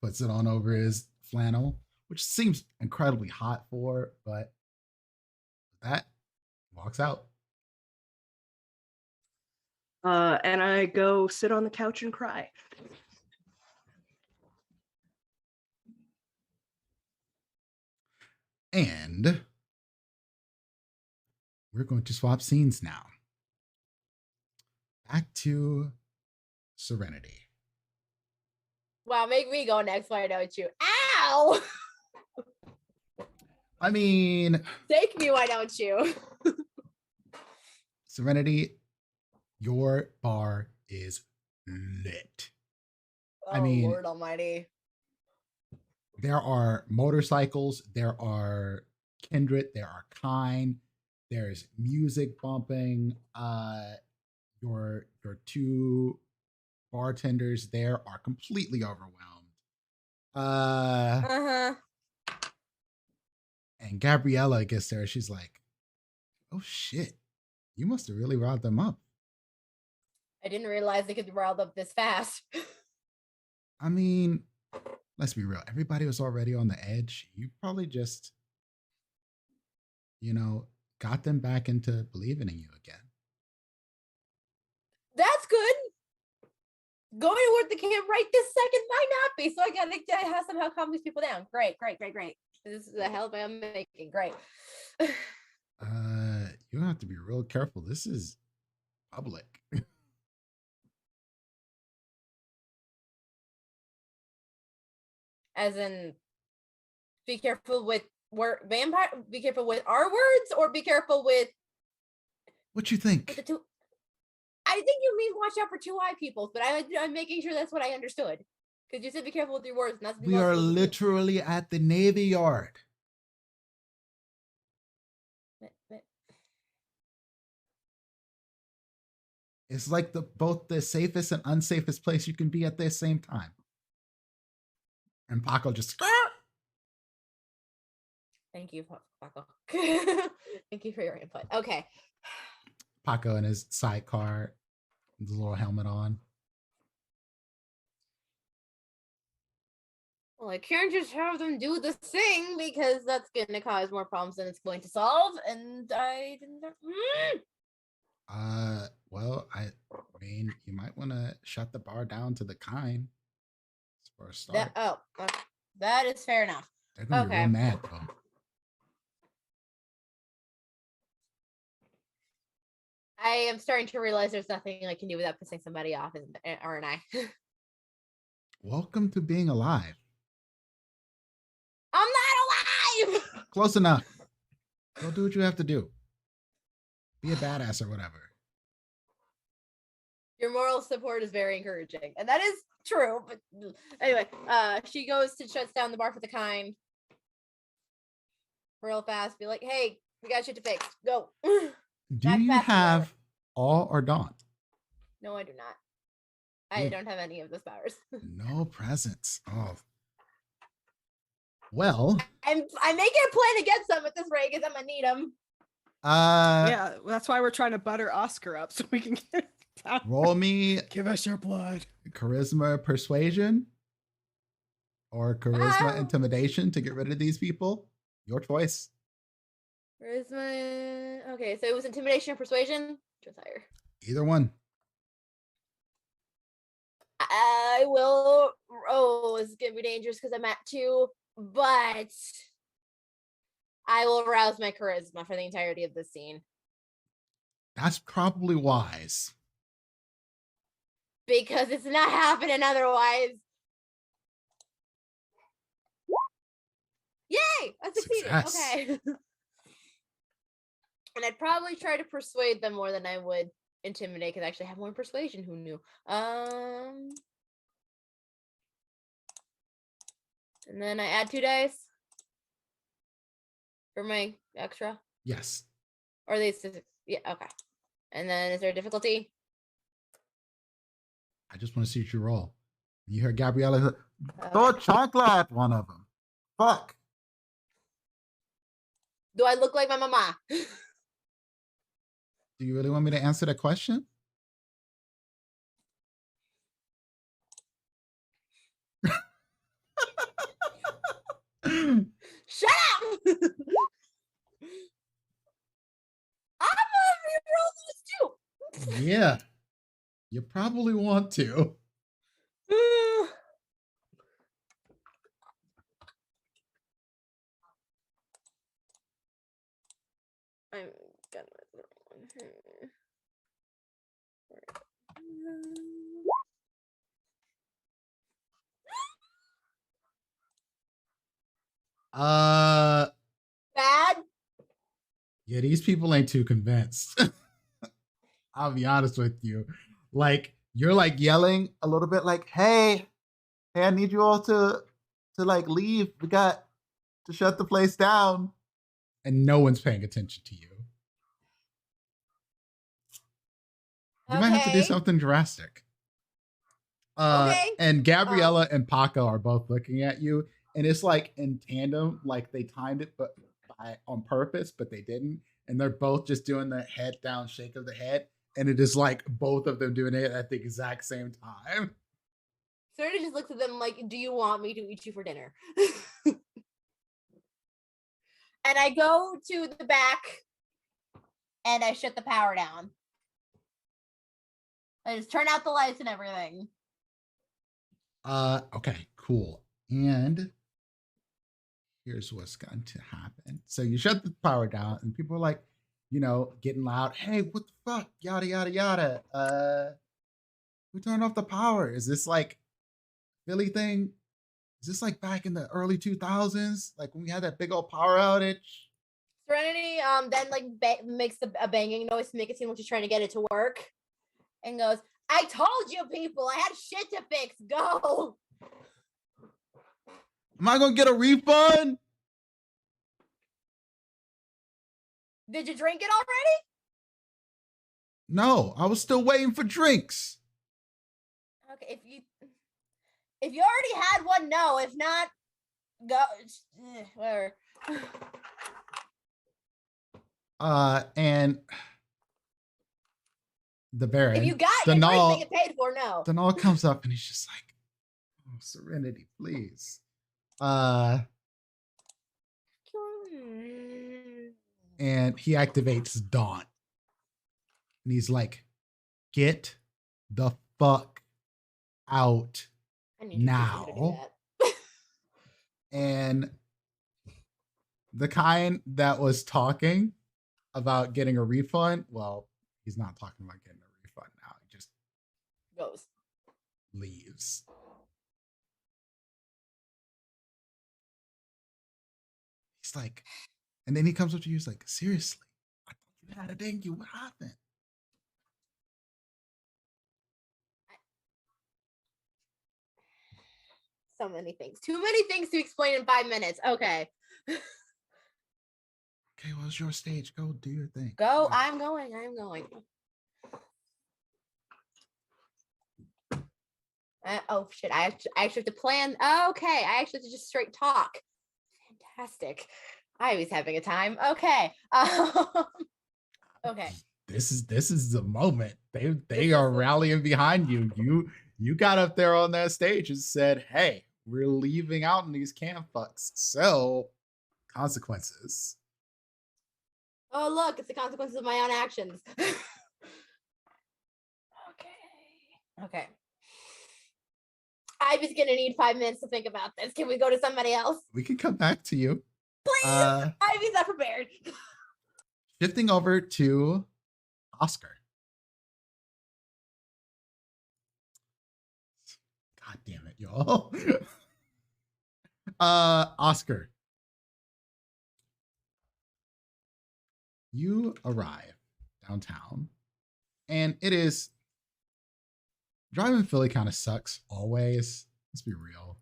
Speaker 2: puts it on over his flannel, which seems incredibly hot for, but that walks out.
Speaker 4: And I go sit on the couch and cry.
Speaker 2: And we're going to swap scenes now. Back to Serenity.
Speaker 7: Wow, make me go next. Why don't you? Ow!
Speaker 2: I mean,
Speaker 7: Take me. Why don't you?
Speaker 2: Serenity, your bar is lit.
Speaker 7: Oh,
Speaker 2: I mean,
Speaker 7: Lord Almighty.
Speaker 2: There are motorcycles, there are kindred, there are kind, there's music bumping. Your 2 bartenders there are completely overwhelmed. And Gabriella gets there. She's like, "Oh shit, you must have really riled them up."
Speaker 7: I didn't realize they could be riled up this fast.
Speaker 2: I mean, let's be real. Everybody was already on the edge. You probably just, got them back into believing in you again.
Speaker 7: That's good. Going to work the camp right this second might not be. So I gotta somehow calm these people down. Great. This is the hell I'm making. Great.
Speaker 2: You have to be real careful. This is public.
Speaker 7: As in, be careful with vampire. Be careful with our words, or be careful with
Speaker 2: What you think?
Speaker 7: the 2. I think you mean watch out for 2 eye peoples, but I'm making sure that's what I understood. Because you said be careful with your words. And that's
Speaker 2: We are literally at the Navy Yard. It's like both the safest and unsafest place you can be at the same time. And Paco just
Speaker 7: Thank you, Paco. Thank you for your input. Okay.
Speaker 2: Paco in his sidecar, with his little helmet on.
Speaker 7: Well, I can't just have them do the thing because that's going to cause more problems than it's going to solve. And I didn't.
Speaker 2: Well, I mean, you might want to shut the bar down to the kind for a start.
Speaker 7: Okay. That is fair enough.
Speaker 2: They're gonna be real mad though.
Speaker 7: I am starting to realize there's nothing I can do without pissing somebody off, aren't I?
Speaker 2: Welcome to being alive.
Speaker 7: I'm not alive!
Speaker 2: Close enough. Go do what you have to do. Be a badass or whatever.
Speaker 7: Your moral support is very encouraging. And that is true. But anyway, she goes to shuts down the bar for the kind. Real fast. Be like, hey, we got shit to fix. Go.
Speaker 2: Do you have all or don't?
Speaker 7: No, I do not. I don't have any of those powers.
Speaker 2: No presents. Oh. Well.
Speaker 7: I'm making a plan to get some at this rate because I'm gonna need them.
Speaker 3: Yeah, that's why we're trying to butter Oscar up so we can get down.
Speaker 2: Roll me.
Speaker 3: Give us your blood.
Speaker 2: Charisma persuasion or charisma intimidation to get rid of these people. Your choice.
Speaker 7: Charisma. Okay, so it was intimidation or persuasion. Just higher.
Speaker 2: Either one.
Speaker 7: I will. Oh, it's gonna be dangerous because I'm at 2, but I will rouse my charisma for the entirety of the scene.
Speaker 2: That's probably wise.
Speaker 7: Because it's not happening otherwise. Yay! I succeeded.
Speaker 2: Success.
Speaker 7: Okay. And I'd probably try to persuade them more than I would intimidate because I actually have more persuasion. Who knew? And then I add 2 dice for my extra.
Speaker 2: Yes.
Speaker 7: Or these 6? Yeah, okay. And then is there a difficulty?
Speaker 2: I just want to see what you roll. You heard Gabriella throw a chocolate at one of them. Fuck.
Speaker 7: Do I look like my mama?
Speaker 2: Do you really want me to answer that question?
Speaker 7: Shut up! I'm gonna reroll those too.
Speaker 2: Yeah. You probably want to.
Speaker 7: I'm gonna. Bad?
Speaker 2: Yeah, these people ain't too convinced. I'll be honest with you. Like, you're like yelling a little bit like, hey, I need you all to like leave. We got to shut the place down. And no one's paying attention to you. You might have to do something drastic. And Gabriella and Paco are both looking at you, and it's like in tandem, like they timed it, but on purpose, but they didn't. And they're both just doing the head down shake of the head, and it is like both of them doing it at the exact same time.
Speaker 7: Serena just looks at them like, "Do you want me to eat you for dinner?" And I go to the back, and I shut the power down. I just turn out the lights and everything.
Speaker 2: Okay, cool. And here's what's going to happen. So you shut the power down, and people are like, you know, getting loud. Hey, what the fuck? Yada, yada, yada. We turned off the power. Is this like Philly thing? Is this like back in the early 2000s? Like when we had that big old power outage?
Speaker 7: Serenity then like makes a banging noise to make it seem like she's trying to get it to work. And goes, I told you people, I had shit to fix. Go.
Speaker 2: Am I gonna get a refund?
Speaker 7: Did you drink it already?
Speaker 2: No, I was still waiting for drinks.
Speaker 7: Okay, if you already had one, no. If not, go. Whatever.
Speaker 2: And the Baron,
Speaker 7: If you got your drinks,
Speaker 2: Denal,
Speaker 7: they get paid for. No.
Speaker 2: Denal comes up and he's just like, "Oh, Serenity, please." And he activates Daunt, and he's like, "Get the fuck out
Speaker 7: I need you to do
Speaker 2: now!"
Speaker 7: that.
Speaker 2: And the kind that was talking about getting a refund, well, he's not talking about getting a refund now. He just
Speaker 7: Goes.
Speaker 2: leaves. He's like, and then he comes up to you. He's like, "Seriously, I thought you had a dengue. What happened?"
Speaker 7: So many things. Too many things to explain in 5 minutes. Okay.
Speaker 2: Okay, well, it's your stage. Go do your thing.
Speaker 7: Go.
Speaker 2: Yeah.
Speaker 7: I'm going. I'm going. Oh shit! I actually have to plan. Okay, I actually have to just straight talk. Fantastic. Ivy's having a time. Okay. Okay.
Speaker 2: This is the moment. They
Speaker 7: This
Speaker 2: are
Speaker 7: is the
Speaker 2: rallying behind you. You got up there on that stage and said, "Hey, we're leaving out in these camp fucks. So consequences."
Speaker 7: Oh look, it's the consequences of my own actions. Okay. Okay. Ivy's gonna need 5 minutes to think about this. Can we go to somebody else?
Speaker 2: We can come back to you.
Speaker 7: Please. Ivy's not prepared.
Speaker 2: Shifting over to Oscar. God damn it, y'all. Oscar. You arrive downtown, and it is driving Philly kind of sucks always. Let's be real.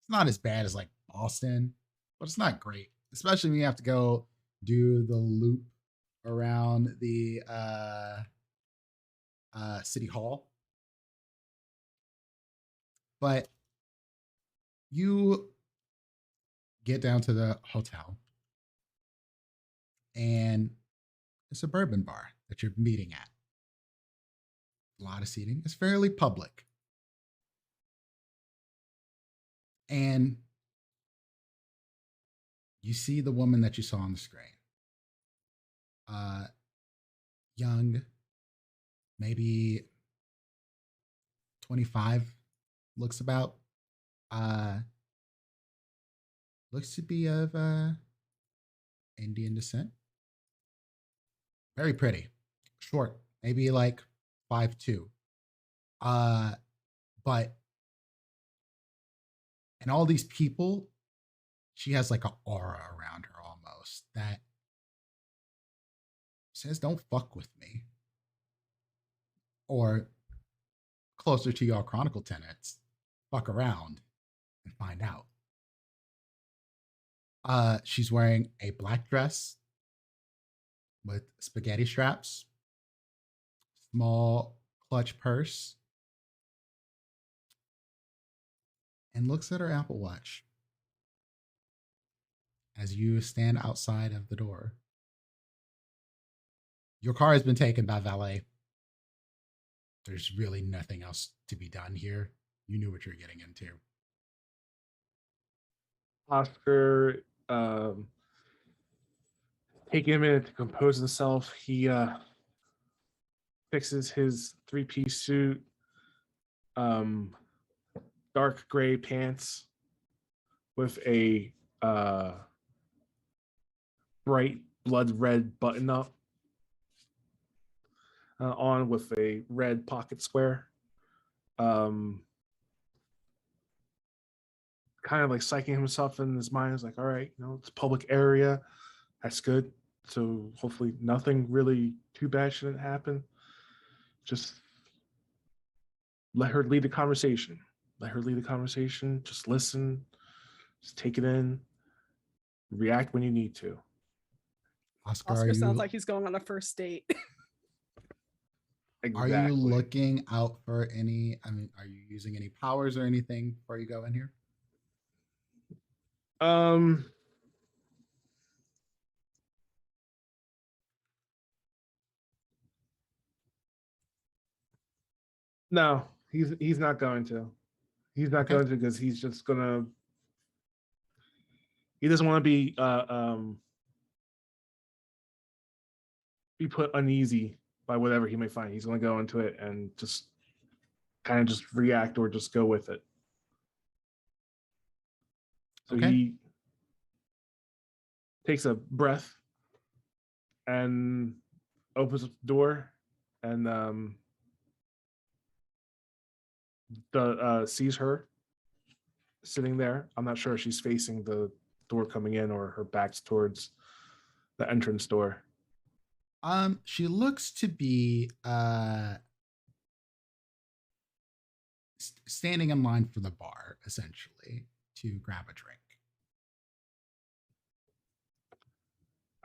Speaker 2: It's not as bad as like Boston, but it's not great, especially when you have to go do the loop around the city hall. But you get down to the hotel, and it's a bourbon bar that you're meeting at. A lot of seating. It's fairly public. And you see the woman that you saw on the screen. Young, maybe 25, looks about. Looks to be of Indian descent. Very pretty. Short, maybe like 5'2". But and all these people, she has like an aura around her almost that says, "Don't fuck with me." Or closer to your Chronicle tenets, fuck around and find out. She's wearing a black dress with spaghetti straps, small clutch purse, and looks at her Apple Watch as you stand outside of the door. Your car has been taken by valet. There's really nothing else to be done here. You knew what you're getting into.
Speaker 5: Oscar, taking a minute to compose himself, he fixes his three-piece suit, dark gray pants with a bright blood red button up on with a red pocket square. Kind of like psyching himself in his mind. Is like, all right, it's a public area. That's good. So hopefully nothing really too bad shouldn't happen. Just let her lead the conversation. Let her lead the conversation. Just listen. Just take it in. React when you need to.
Speaker 3: Oscar sounds like he's going on a first date.
Speaker 5: Exactly.
Speaker 2: Are you looking out for any? I mean, are you using any powers or anything before you go in here?
Speaker 5: No, he's not going to. He's not
Speaker 2: Okay.
Speaker 5: going to because he's just gonna. He doesn't want to be put uneasy by whatever he may find. He's going to go into it and just kind of just react or just go with it. So
Speaker 2: Okay.
Speaker 5: he takes a breath and opens the door and sees her sitting there. I'm not sure if she's facing the door coming in or her back's towards the entrance door.
Speaker 2: She looks to be standing in line for the bar, essentially, to grab a drink.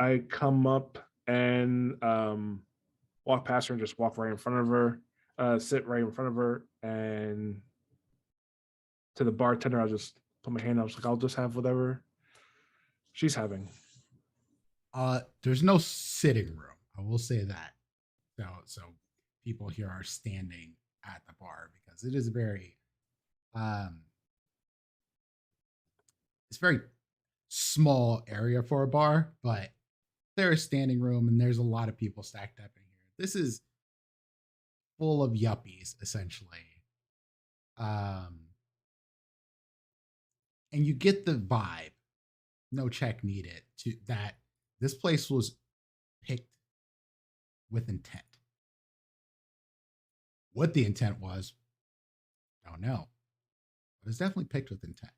Speaker 5: I come up and walk past her and just walk right in front of her, sit right in front of her, and to the bartender, I'll just put my hand up. Like, I'll just have whatever she's having.
Speaker 2: There's no sitting room. I will say that. So people here are standing at the bar because it is very it's very small area for a bar, but there's standing room and there's a lot of people stacked up in here. This is full of yuppies, essentially. And you get the vibe, no check needed, to that this place was picked with intent. What the intent was, don't know. But it's definitely picked with intent.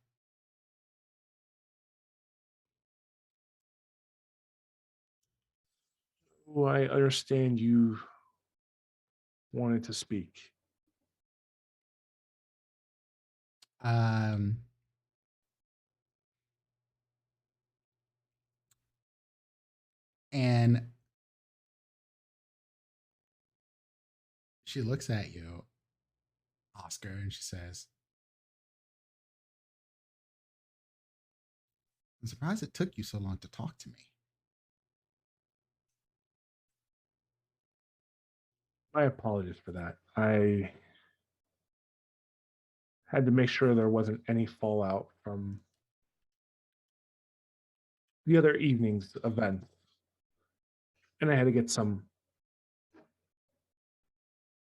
Speaker 5: Well, I understand you wanted to speak.
Speaker 2: Um, and she looks at you, Oscar, and she says, I'm surprised it took you so long to talk to me.
Speaker 5: My apologies for that. I had to make sure there wasn't any fallout from the other evening's event. And I had to get some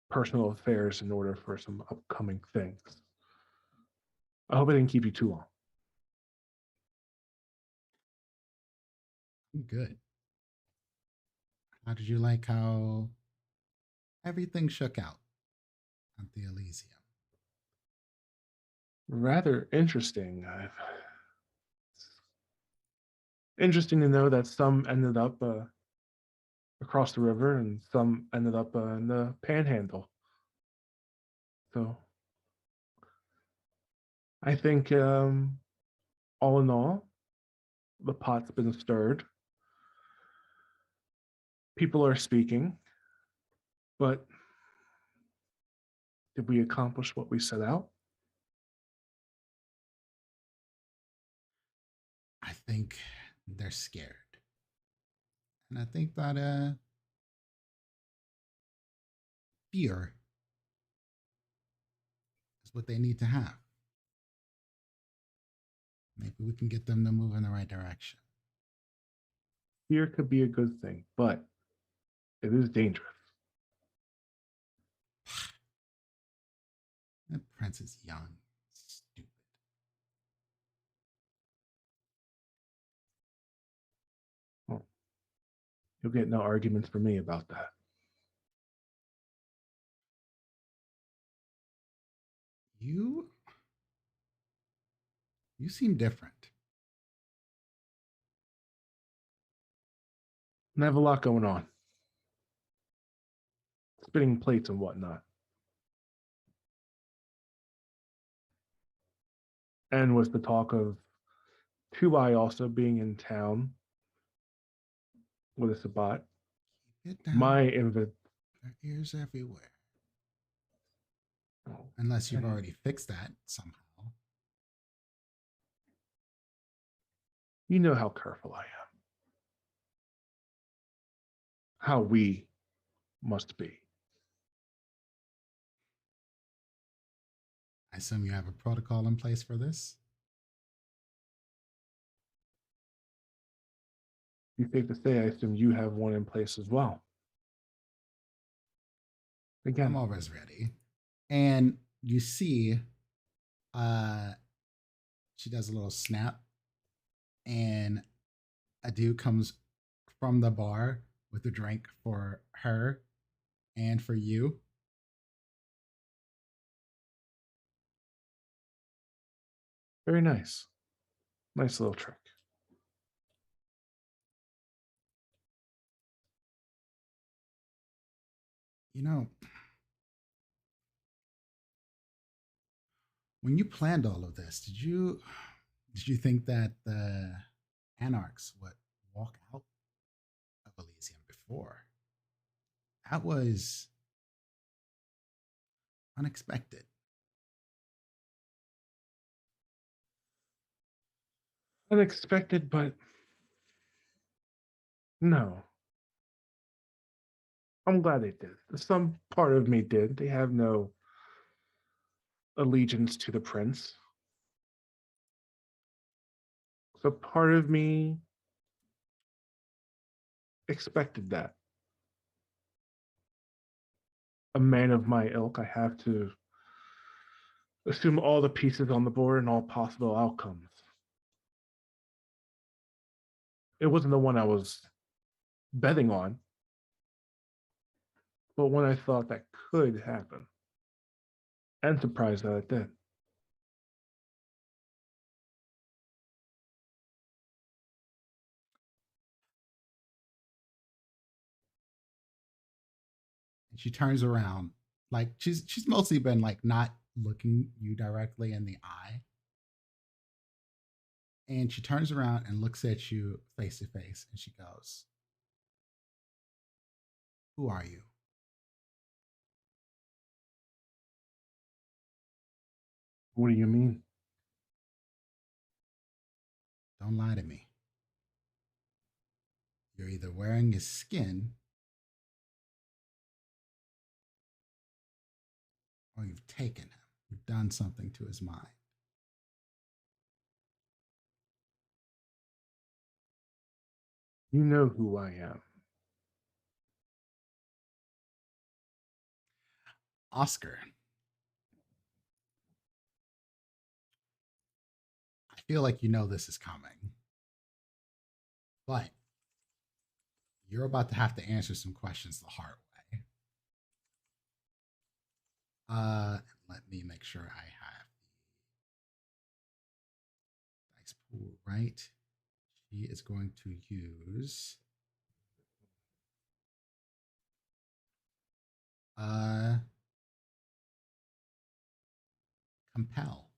Speaker 5: personal affairs in order for some upcoming things. I hope I didn't keep you too long.
Speaker 2: Good. How did you like how everything shook out at the Elysium?
Speaker 5: Rather interesting. Interesting to know that some ended up across the river and some ended up in the panhandle. So I think all in all, the pot's been stirred. People are speaking, but did we accomplish what we set out?
Speaker 2: I think they're scared. And I think that fear is what they need to have. Maybe we can get them to move in the right direction.
Speaker 5: Fear could be a good thing, but it is dangerous.
Speaker 2: That prince is young, stupid.
Speaker 5: Well, you'll get no arguments from me about that.
Speaker 2: You seem different.
Speaker 5: And I have a lot going on. Spinning plates and whatnot. And with the talk of Tubai also being in town with a Sabat,
Speaker 2: Get down.
Speaker 5: my invite.
Speaker 2: Their ears everywhere. Unless you've already fixed that somehow.
Speaker 5: You know how careful I am. How we must be.
Speaker 2: I assume you have a protocol in place for this.
Speaker 5: You safe to say, I assume you have one in place as well. Again,
Speaker 2: I'm always ready. And you see, uh, she does a little snap, and a dude comes from the bar with a drink for her and for you.
Speaker 5: very nice. Nice little trick.
Speaker 2: You know, when you planned all of this, did you think that the anarchs would walk out of Elysium before? That was unexpected.
Speaker 5: Unexpected, but no. I'm glad they did. Some part of me did. They have no allegiance to the prince. So part of me expected that. A man of my ilk, I have to assume all the pieces on the board and all possible outcomes. It wasn't the one I was betting on, but one I thought that could happen. And surprised that it did.
Speaker 2: And she turns around, like she's mostly been like not looking you directly in the eye. And she turns around and looks at you face to face, and she goes, "Who are you?"
Speaker 5: What do you mean?
Speaker 2: Don't lie to me. You're either wearing his skin or you've taken him. You've done something to his mind.
Speaker 5: You know who I am.
Speaker 2: Oscar, I feel like you know this is coming, but you're about to have to answer some questions the hard way. Let me make sure I have the dice pool right. She is going to use compel.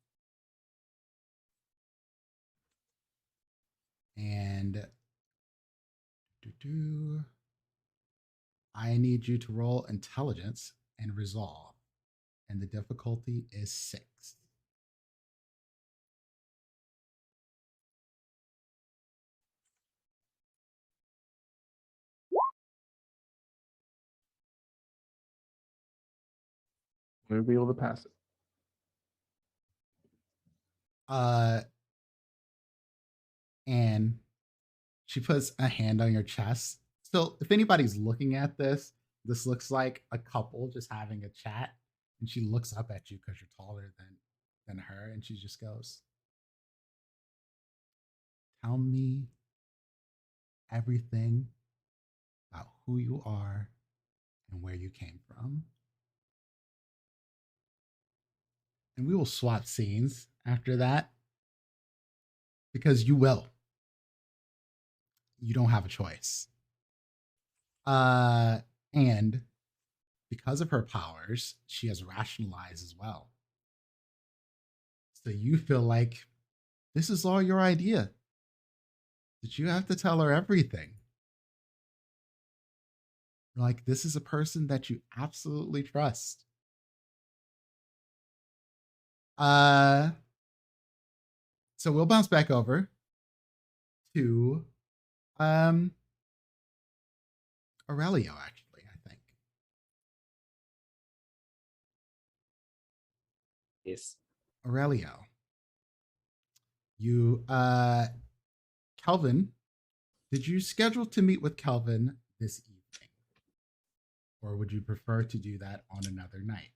Speaker 2: And I need you to roll intelligence and resolve. And the difficulty is 6.
Speaker 5: I'm going to be able to pass it.
Speaker 2: And she puts a hand on your chest. So if anybody's looking at this, this looks like a couple just having a chat. And she looks up at you because you're taller than her, and she just goes, "Tell me everything about who you are and where you came from." And we will swap scenes after that because you will. You don't have a choice. And because of her powers, she has rationalized as well. So you feel like this is all your idea. That you have to tell her everything. Like, this is a person that you absolutely trust. So we'll bounce back over to Aurelio, actually, I think.
Speaker 6: Yes.
Speaker 2: Aurelio, you Kelvin, did you schedule to meet with Kelvin this evening? Or would you prefer to do that on another night?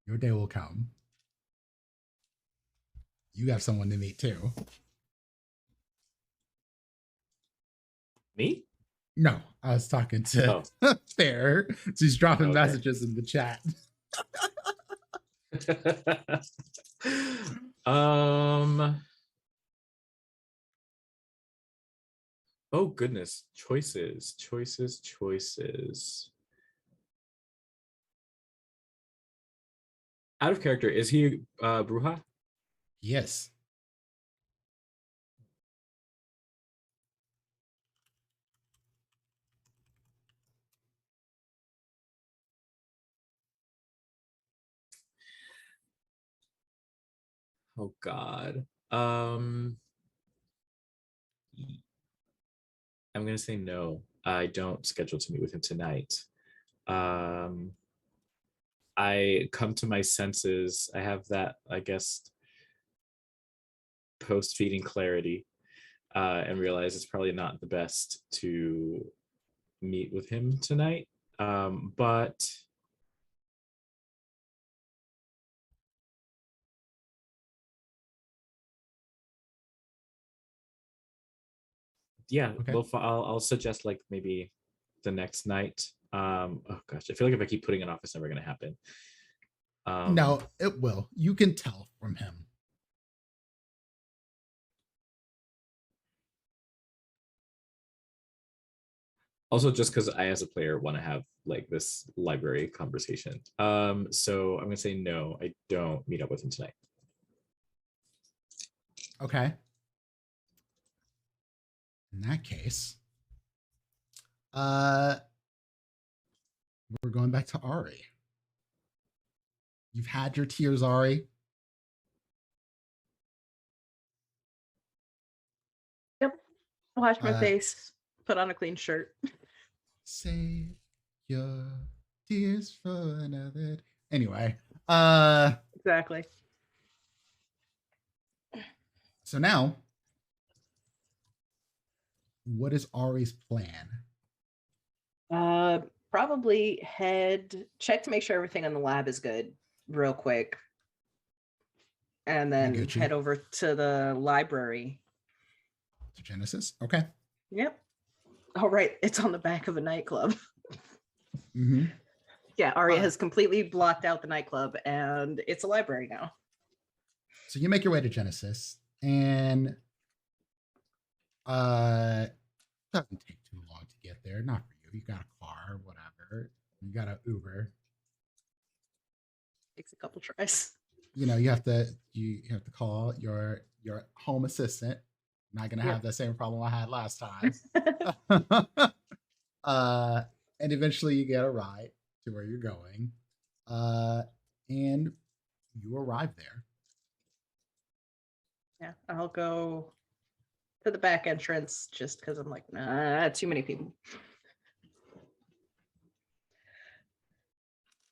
Speaker 2: Your day will come. You have someone to meet too.
Speaker 6: Me?
Speaker 2: No, I was talking to Fair. She's dropping
Speaker 6: Okay.
Speaker 2: messages in the chat.
Speaker 6: um. Oh goodness, choices. Out of character, is he Bruja?
Speaker 2: Yes.
Speaker 6: Oh God. I'm gonna say no. I don't schedule to meet with him tonight. Um, I come to my senses. I have that, I guess, post-feeding clarity, and realize it's probably not the best to meet with him tonight. But yeah,
Speaker 2: Okay.
Speaker 6: well, I'll suggest like maybe the next night. Oh gosh, I feel like if I keep putting it off, it's never gonna happen.
Speaker 2: No, it will. You can tell from him.
Speaker 6: Also, just because I, as a player, want to have like this library conversation. So I'm gonna say no, I don't meet up with him tonight.
Speaker 2: Okay. In that case, we're going back to Ari. You've had your tears, Ari.
Speaker 4: Yep. Wash my
Speaker 2: Uh,
Speaker 4: face. Put on a clean shirt.
Speaker 2: Save your tears for another. Anyway,
Speaker 4: Exactly.
Speaker 2: so now, what is Ari's plan?
Speaker 4: Probably check to make sure everything in the lab is good real quick. And then
Speaker 2: Noguchi.
Speaker 4: head over to the library.
Speaker 2: To Genesis. Okay.
Speaker 4: Yep. Oh, right. It's on the back of a nightclub.
Speaker 2: Mm-hmm.
Speaker 4: Yeah, Arya has completely blocked out the nightclub and it's a library now.
Speaker 2: So you make your way to Genesis, and doesn't take too long to get there. Not for you. You got a car, whatever. You got an Uber.
Speaker 4: Takes a couple tries.
Speaker 2: You know, you have to call your home assistant. Not gonna have the same problem I had last time. And eventually you get a ride to where you're going. And you arrive there.
Speaker 4: Yeah, I'll go to the back entrance just because I'm like, nah, too many people.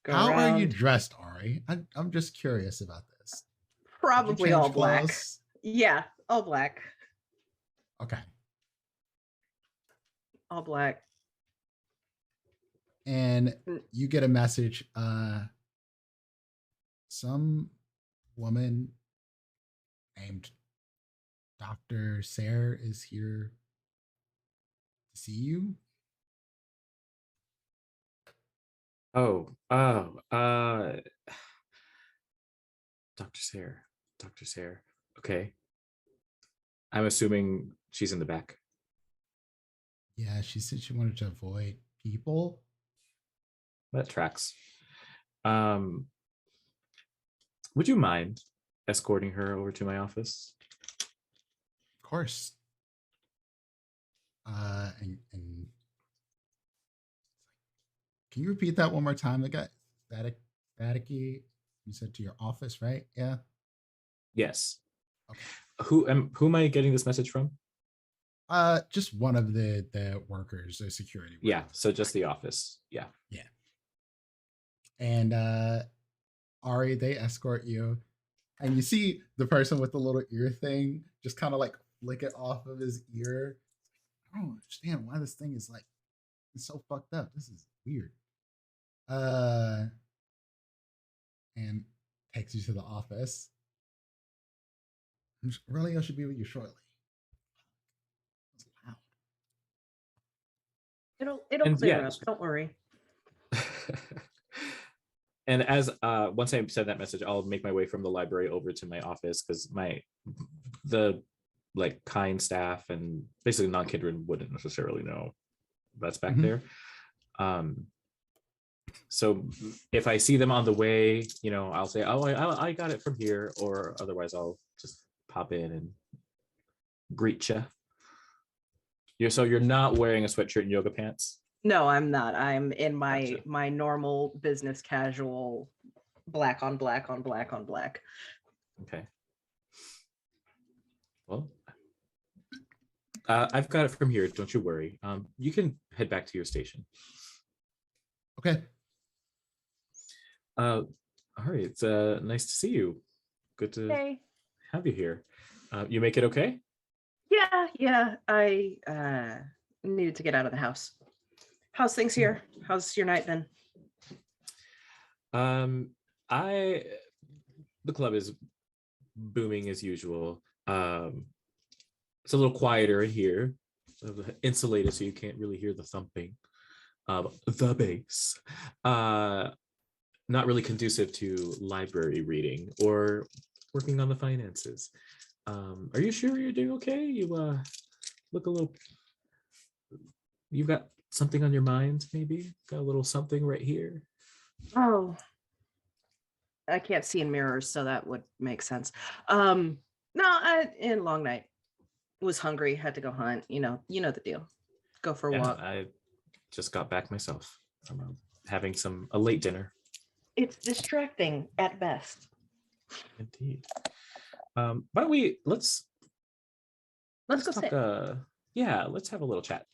Speaker 4: Go
Speaker 2: How
Speaker 4: around.
Speaker 2: are you dressed, Ari? I'm just curious about this.
Speaker 4: Probably all black.
Speaker 2: Clothes?
Speaker 4: Yeah, all black.
Speaker 2: Okay.
Speaker 4: All black.
Speaker 2: And you get a message. Some woman named Dr. Sayre is here to see you.
Speaker 6: Dr. Sayre. Okay. I'm assuming she's in the back.
Speaker 2: Yeah, she said she wanted to avoid people.
Speaker 6: That tracks. Would you mind escorting her over to my office?
Speaker 2: Of course. And can you repeat that one more time? The guy staticky. You said to your office, right? Yeah.
Speaker 6: Yes.
Speaker 2: Okay.
Speaker 6: Who am I getting this message from?
Speaker 2: Just one of the workers, the security workers.
Speaker 6: Yeah, so just the office. Yeah.
Speaker 2: Yeah. And Ari, they escort you, and you see the person with the little ear thing just kind of like flick it off of his ear. I don't understand why this thing is like it's so fucked up. This is weird. And takes you to the office. Aurelio should be with you shortly. That's loud.
Speaker 4: It'll
Speaker 6: And
Speaker 4: clear
Speaker 6: yeah,
Speaker 4: up. Don't worry.
Speaker 6: And as once I send that message, I'll make my way from the library over to my office because the like kind staff and basically non-kindred wouldn't necessarily know that's back there. So if I see them on the way, I'll say, oh, I got it from here, or otherwise I'll just pop in and greet you. So you're not wearing a sweatshirt and yoga pants?
Speaker 4: No, I'm not. I'm in my
Speaker 6: Gotcha.
Speaker 4: my normal business casual, black on black on black on black.
Speaker 6: Okay. Well, I've got it from here. Don't you worry. You can head back to your station.
Speaker 2: Okay.
Speaker 6: All right. It's nice to see you. Good to
Speaker 4: Hey.
Speaker 6: have you here. You make it okay?
Speaker 4: Yeah. I needed to get out of the house. How's things here? How's your night been?
Speaker 6: The club is booming as usual. It's a little quieter in here, insulated so you can't really hear the thumping of the bass. Not really conducive to library reading or working on the finances. Are you sure you're doing okay? You look a little. You've got something on your mind, maybe? Got a little something right here.
Speaker 4: Oh, I can't see in mirrors, so that would make sense. No, in long night. Was hungry, had to go hunt. You know the deal. Go for a walk.
Speaker 6: I just got back myself from having a late dinner.
Speaker 4: It's distracting at best.
Speaker 6: Indeed. Why don't we let's
Speaker 4: go
Speaker 6: talk,
Speaker 4: sit.
Speaker 6: let's have a little chat.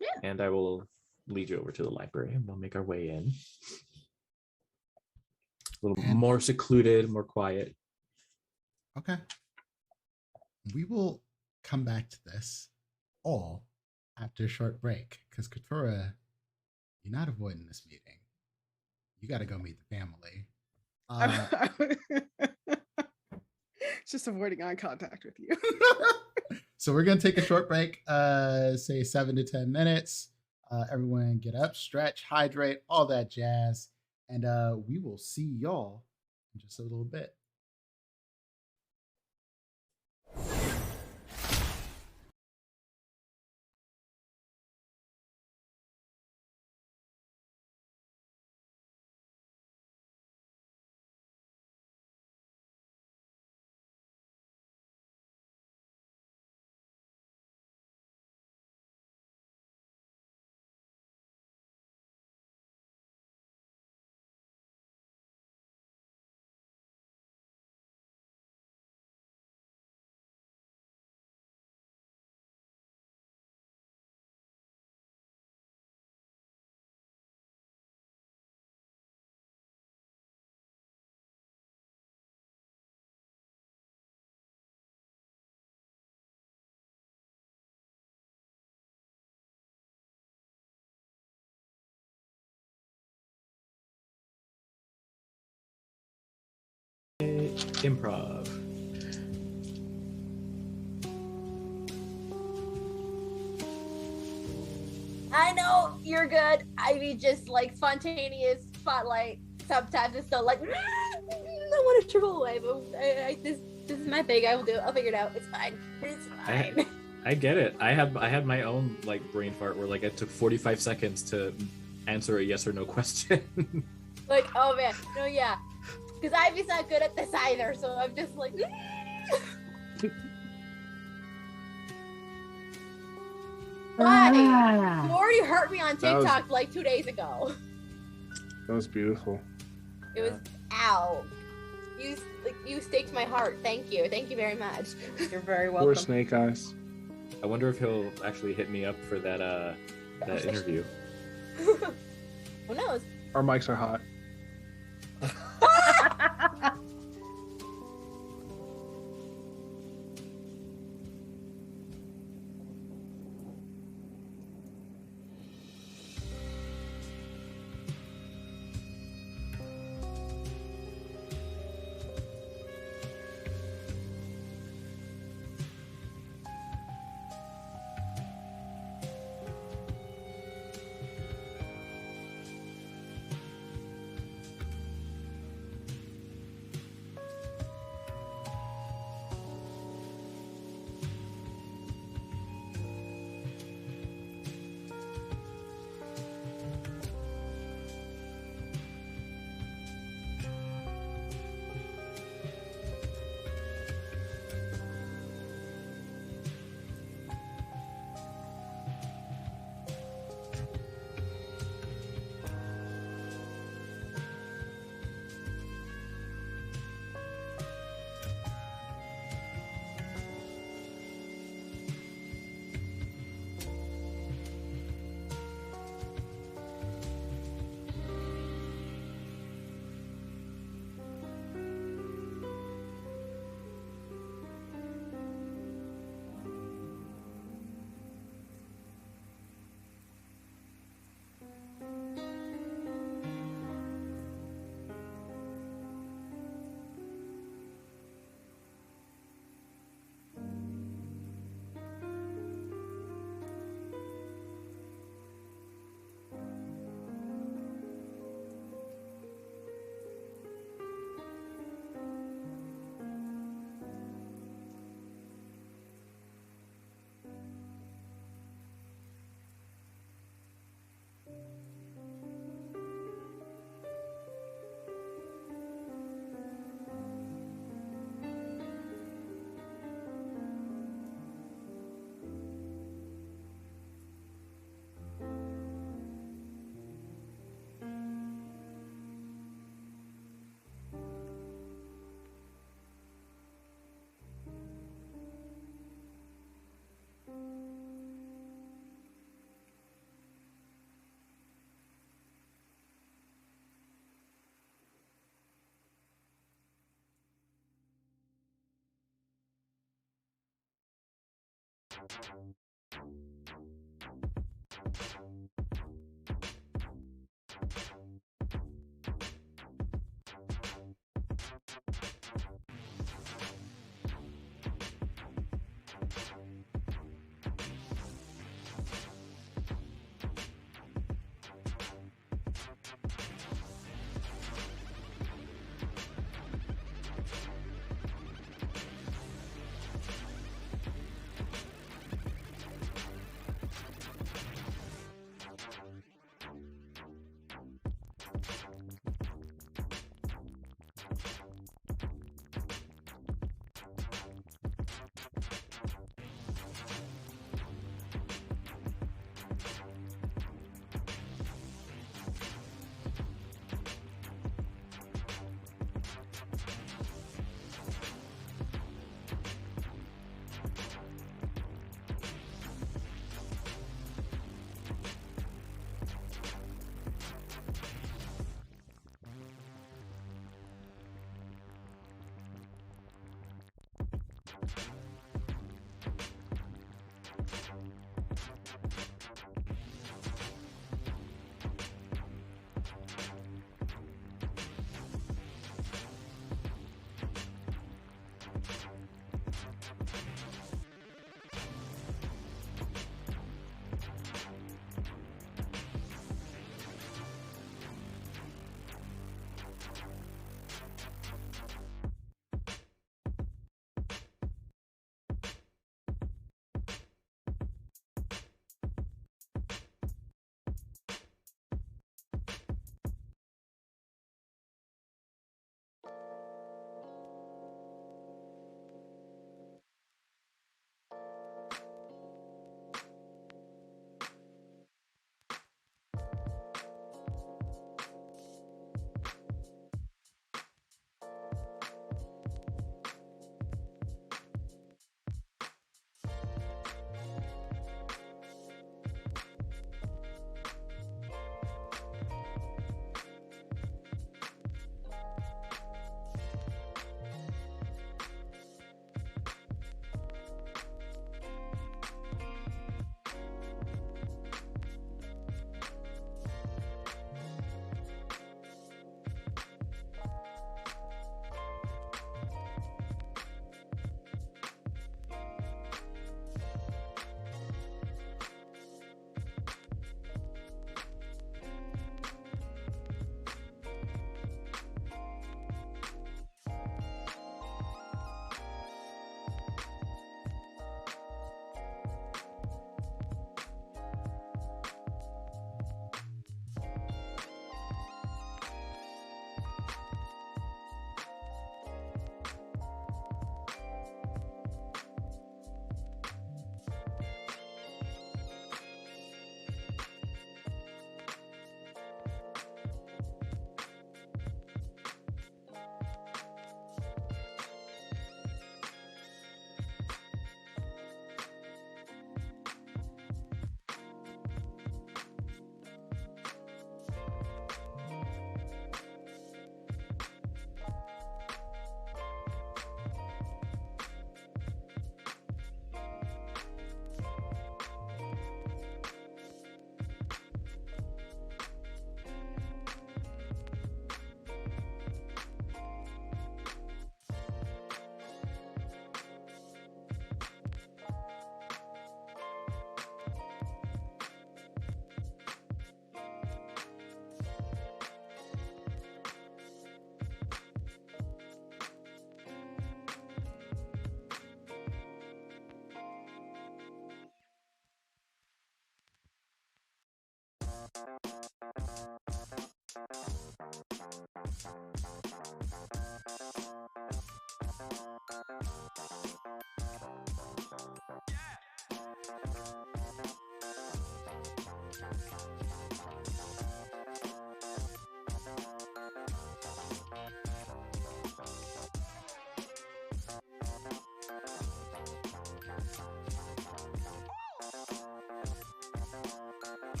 Speaker 4: Yeah.
Speaker 6: And I will lead you over to the library and we'll make our way in. A little more secluded, more quiet.
Speaker 2: Okay. We will come back to this all after a short break because Katura, you're not avoiding this meeting. You got to go meet the family.
Speaker 3: Just avoiding eye contact with you.
Speaker 2: So we're going to take a short break, say 7 to 10 minutes. Everyone get up, stretch, hydrate, all that jazz. And we will see y'all in just a little bit.
Speaker 6: Improv.
Speaker 7: I know you're good. I mean, just like spontaneous spotlight. Sometimes it's still like, I want to dribble away, but this is my thing. I will do it. I'll figure it out. It's fine. It's fine.
Speaker 6: I get it. I had my own like brain fart where like it took 45 seconds to answer a yes or no question.
Speaker 7: Like, oh man, no, yeah, because Ivy's not good at this either. So I'm just like. Why? You already hurt me on TikTok like 2 days ago.
Speaker 5: That was beautiful.
Speaker 7: It was ow. You staked my heart. Thank you very much.
Speaker 4: You're very
Speaker 5: Poor
Speaker 4: welcome.
Speaker 5: Snake Eyes.
Speaker 6: I wonder if he'll actually hit me up for that interview.
Speaker 7: Who knows?
Speaker 5: Our mics are hot.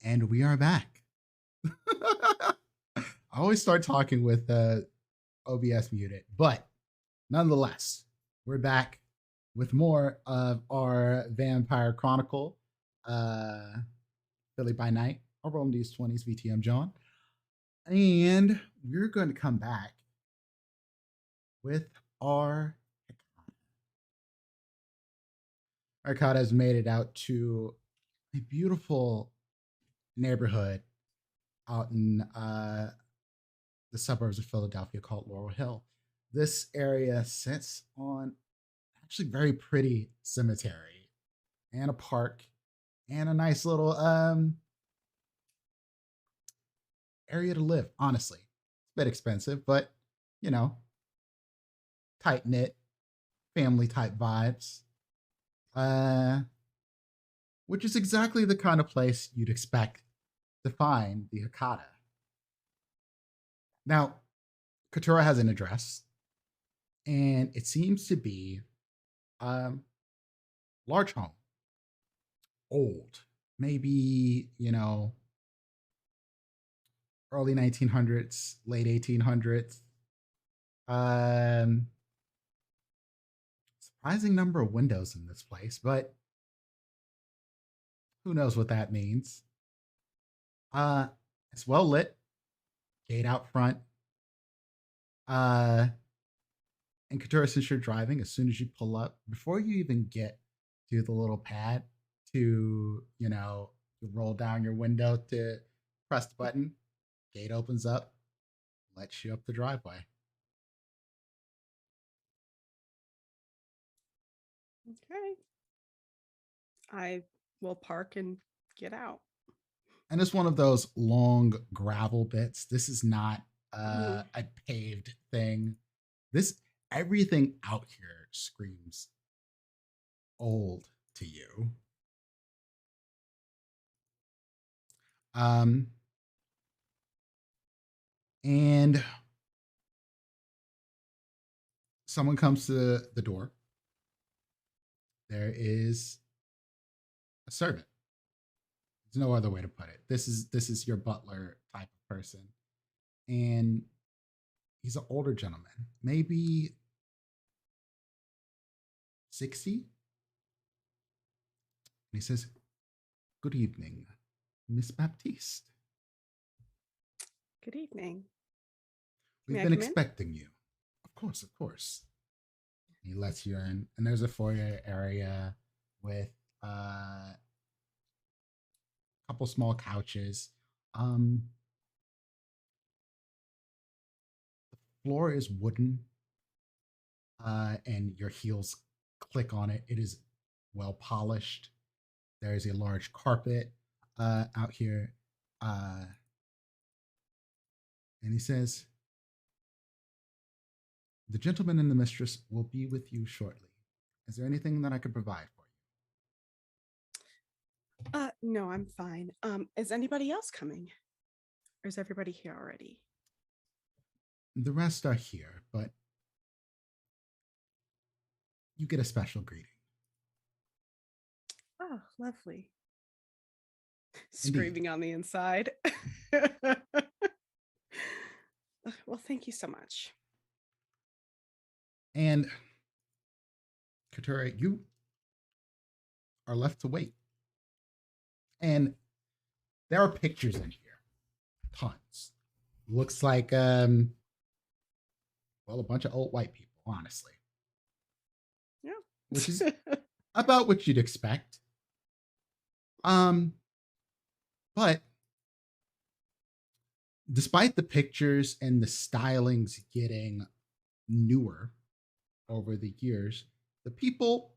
Speaker 2: And we are back. I always start talking with OBS muted, but nonetheless, we're back with more of our Vampire Chronicle, Philly by Night, our Rolling Deez 20's VTM John. And we're going to come back with our Arcada has made it out to a beautiful neighborhood out in the suburbs of Philadelphia called Laurel Hill. This area sits on actually very pretty cemetery and a park and a nice little area to live. Honestly, it's a bit expensive, but you know, tight knit, family type vibes. Which is exactly the kind of place you'd expect to find the Hakata. Now, Katura has an address, and it seems to be large home, old, maybe, early 1900s, late 1800s. Surprising number of windows in this place, but who knows what that means. It's well lit, gate out front. And Katura, since you're driving, as soon as you pull up, before you even get to the little pad to, roll down your window to press the button, gate opens up, lets you up the driveway.
Speaker 3: Okay. I will park and get out.
Speaker 2: And it's one of those long gravel bits. This is not a paved thing. Everything out here screams old to you. And someone comes to the door. There is a servant. There's no other way to put it. This is your butler type of person. And he's an older gentleman, maybe 60. And he says, "Good evening, Miss Baptiste.
Speaker 3: Good evening.
Speaker 2: We've been expecting you." Of course, of course. He lets you in, and there's a foyer area with a couple small couches. The floor is wooden, and your heels click on it. It is well polished. There is a large carpet out here. And he says, "The gentleman and the mistress will be with you shortly. Is there anything that I could provide for you?"
Speaker 3: No, I'm fine. Is anybody else coming? Or is everybody here already?
Speaker 2: The rest are here, but you get a special greeting.
Speaker 3: Oh, lovely. Screaming on the inside. Well, thank you so much.
Speaker 2: And Katura, you are left to wait. And there are pictures in here. Tons. Looks like a bunch of old white people, honestly.
Speaker 3: Yeah.
Speaker 2: Which is about what you'd expect. But despite the pictures and the stylings getting newer over the years, the people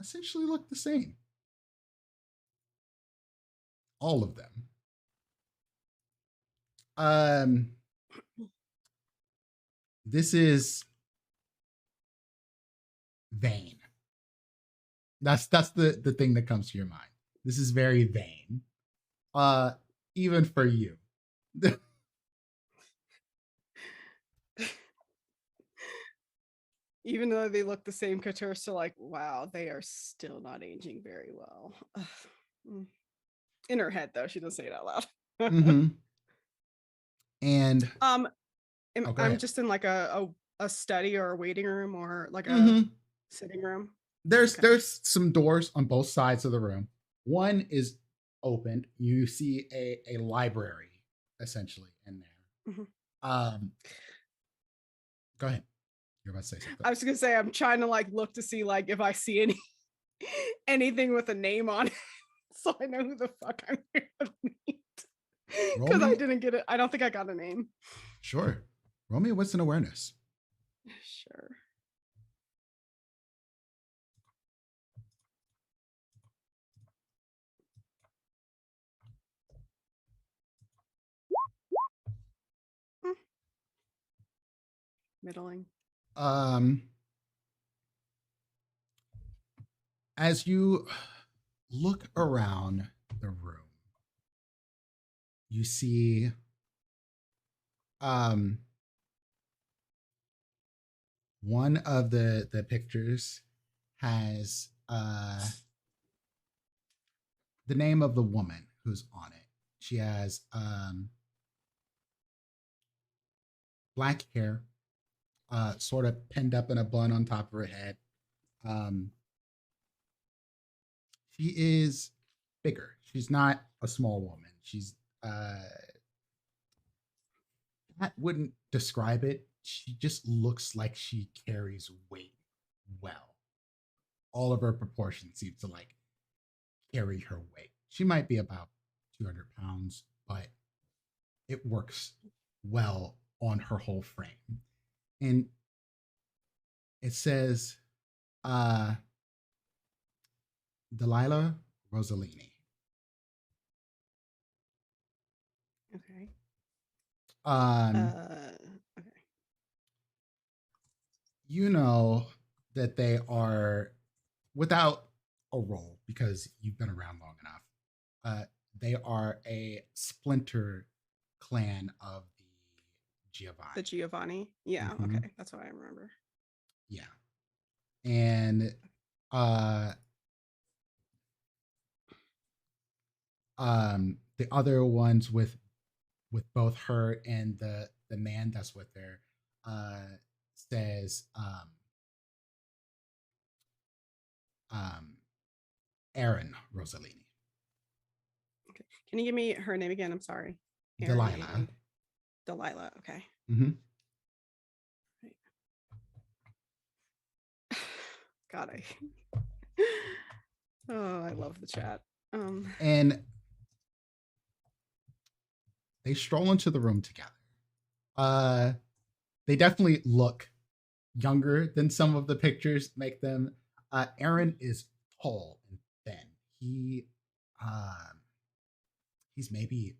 Speaker 2: essentially look the same. All of them. This is vain. That's the thing that comes to your mind. This is very vain. Even for you.
Speaker 3: Even though they look the same, Katur's still like, wow, they are still not aging very well. In her head, though, she doesn't say it out loud.
Speaker 2: Mm-hmm. And
Speaker 3: I'm
Speaker 2: ahead.
Speaker 3: just in like a study or a waiting room or like a sitting room.
Speaker 2: There's some doors on both sides of the room. One is opened. You see a library essentially in there. Go ahead. You're about to say something.
Speaker 3: I was gonna say I'm trying to like look to see like if I see anything with a name on it, so I know who the fuck I'm here to meet.
Speaker 2: Roll
Speaker 3: Because I
Speaker 2: me.
Speaker 3: didn't get it. I don't think I got a name.
Speaker 2: Sure. Roll me wisdom awareness.
Speaker 3: Sure. Middling.
Speaker 2: As you look around the room, you see one of the pictures has the name of the woman who's on it. She has black hair, sort of pinned up in a bun on top of her head. She is bigger. She's not a small woman. She's that wouldn't describe it. She just looks like she carries weight well. All of her proportions seem to like carry her weight. She might be about 200 pounds, but it works well on her whole frame. And it says, Delilah Rossellini.
Speaker 3: Okay. Okay.
Speaker 2: You know that they are, without a role, because you've been around long enough, they are a splinter clan of the Giovanni.
Speaker 3: The Giovanni. Yeah.
Speaker 2: Mhm.
Speaker 3: Okay. That's what I remember.
Speaker 2: Yeah. And the other ones with both her and the man that's with her says Aaron Rossellini.
Speaker 3: Okay. Can you give me her name again? I'm sorry.
Speaker 2: Delilah.
Speaker 3: And Delilah. Okay.
Speaker 2: Mm-hmm.
Speaker 3: God, I love the chat.
Speaker 2: And they stroll into the room together. They definitely look younger than some of the pictures make them. Aaron is tall and thin. He's maybe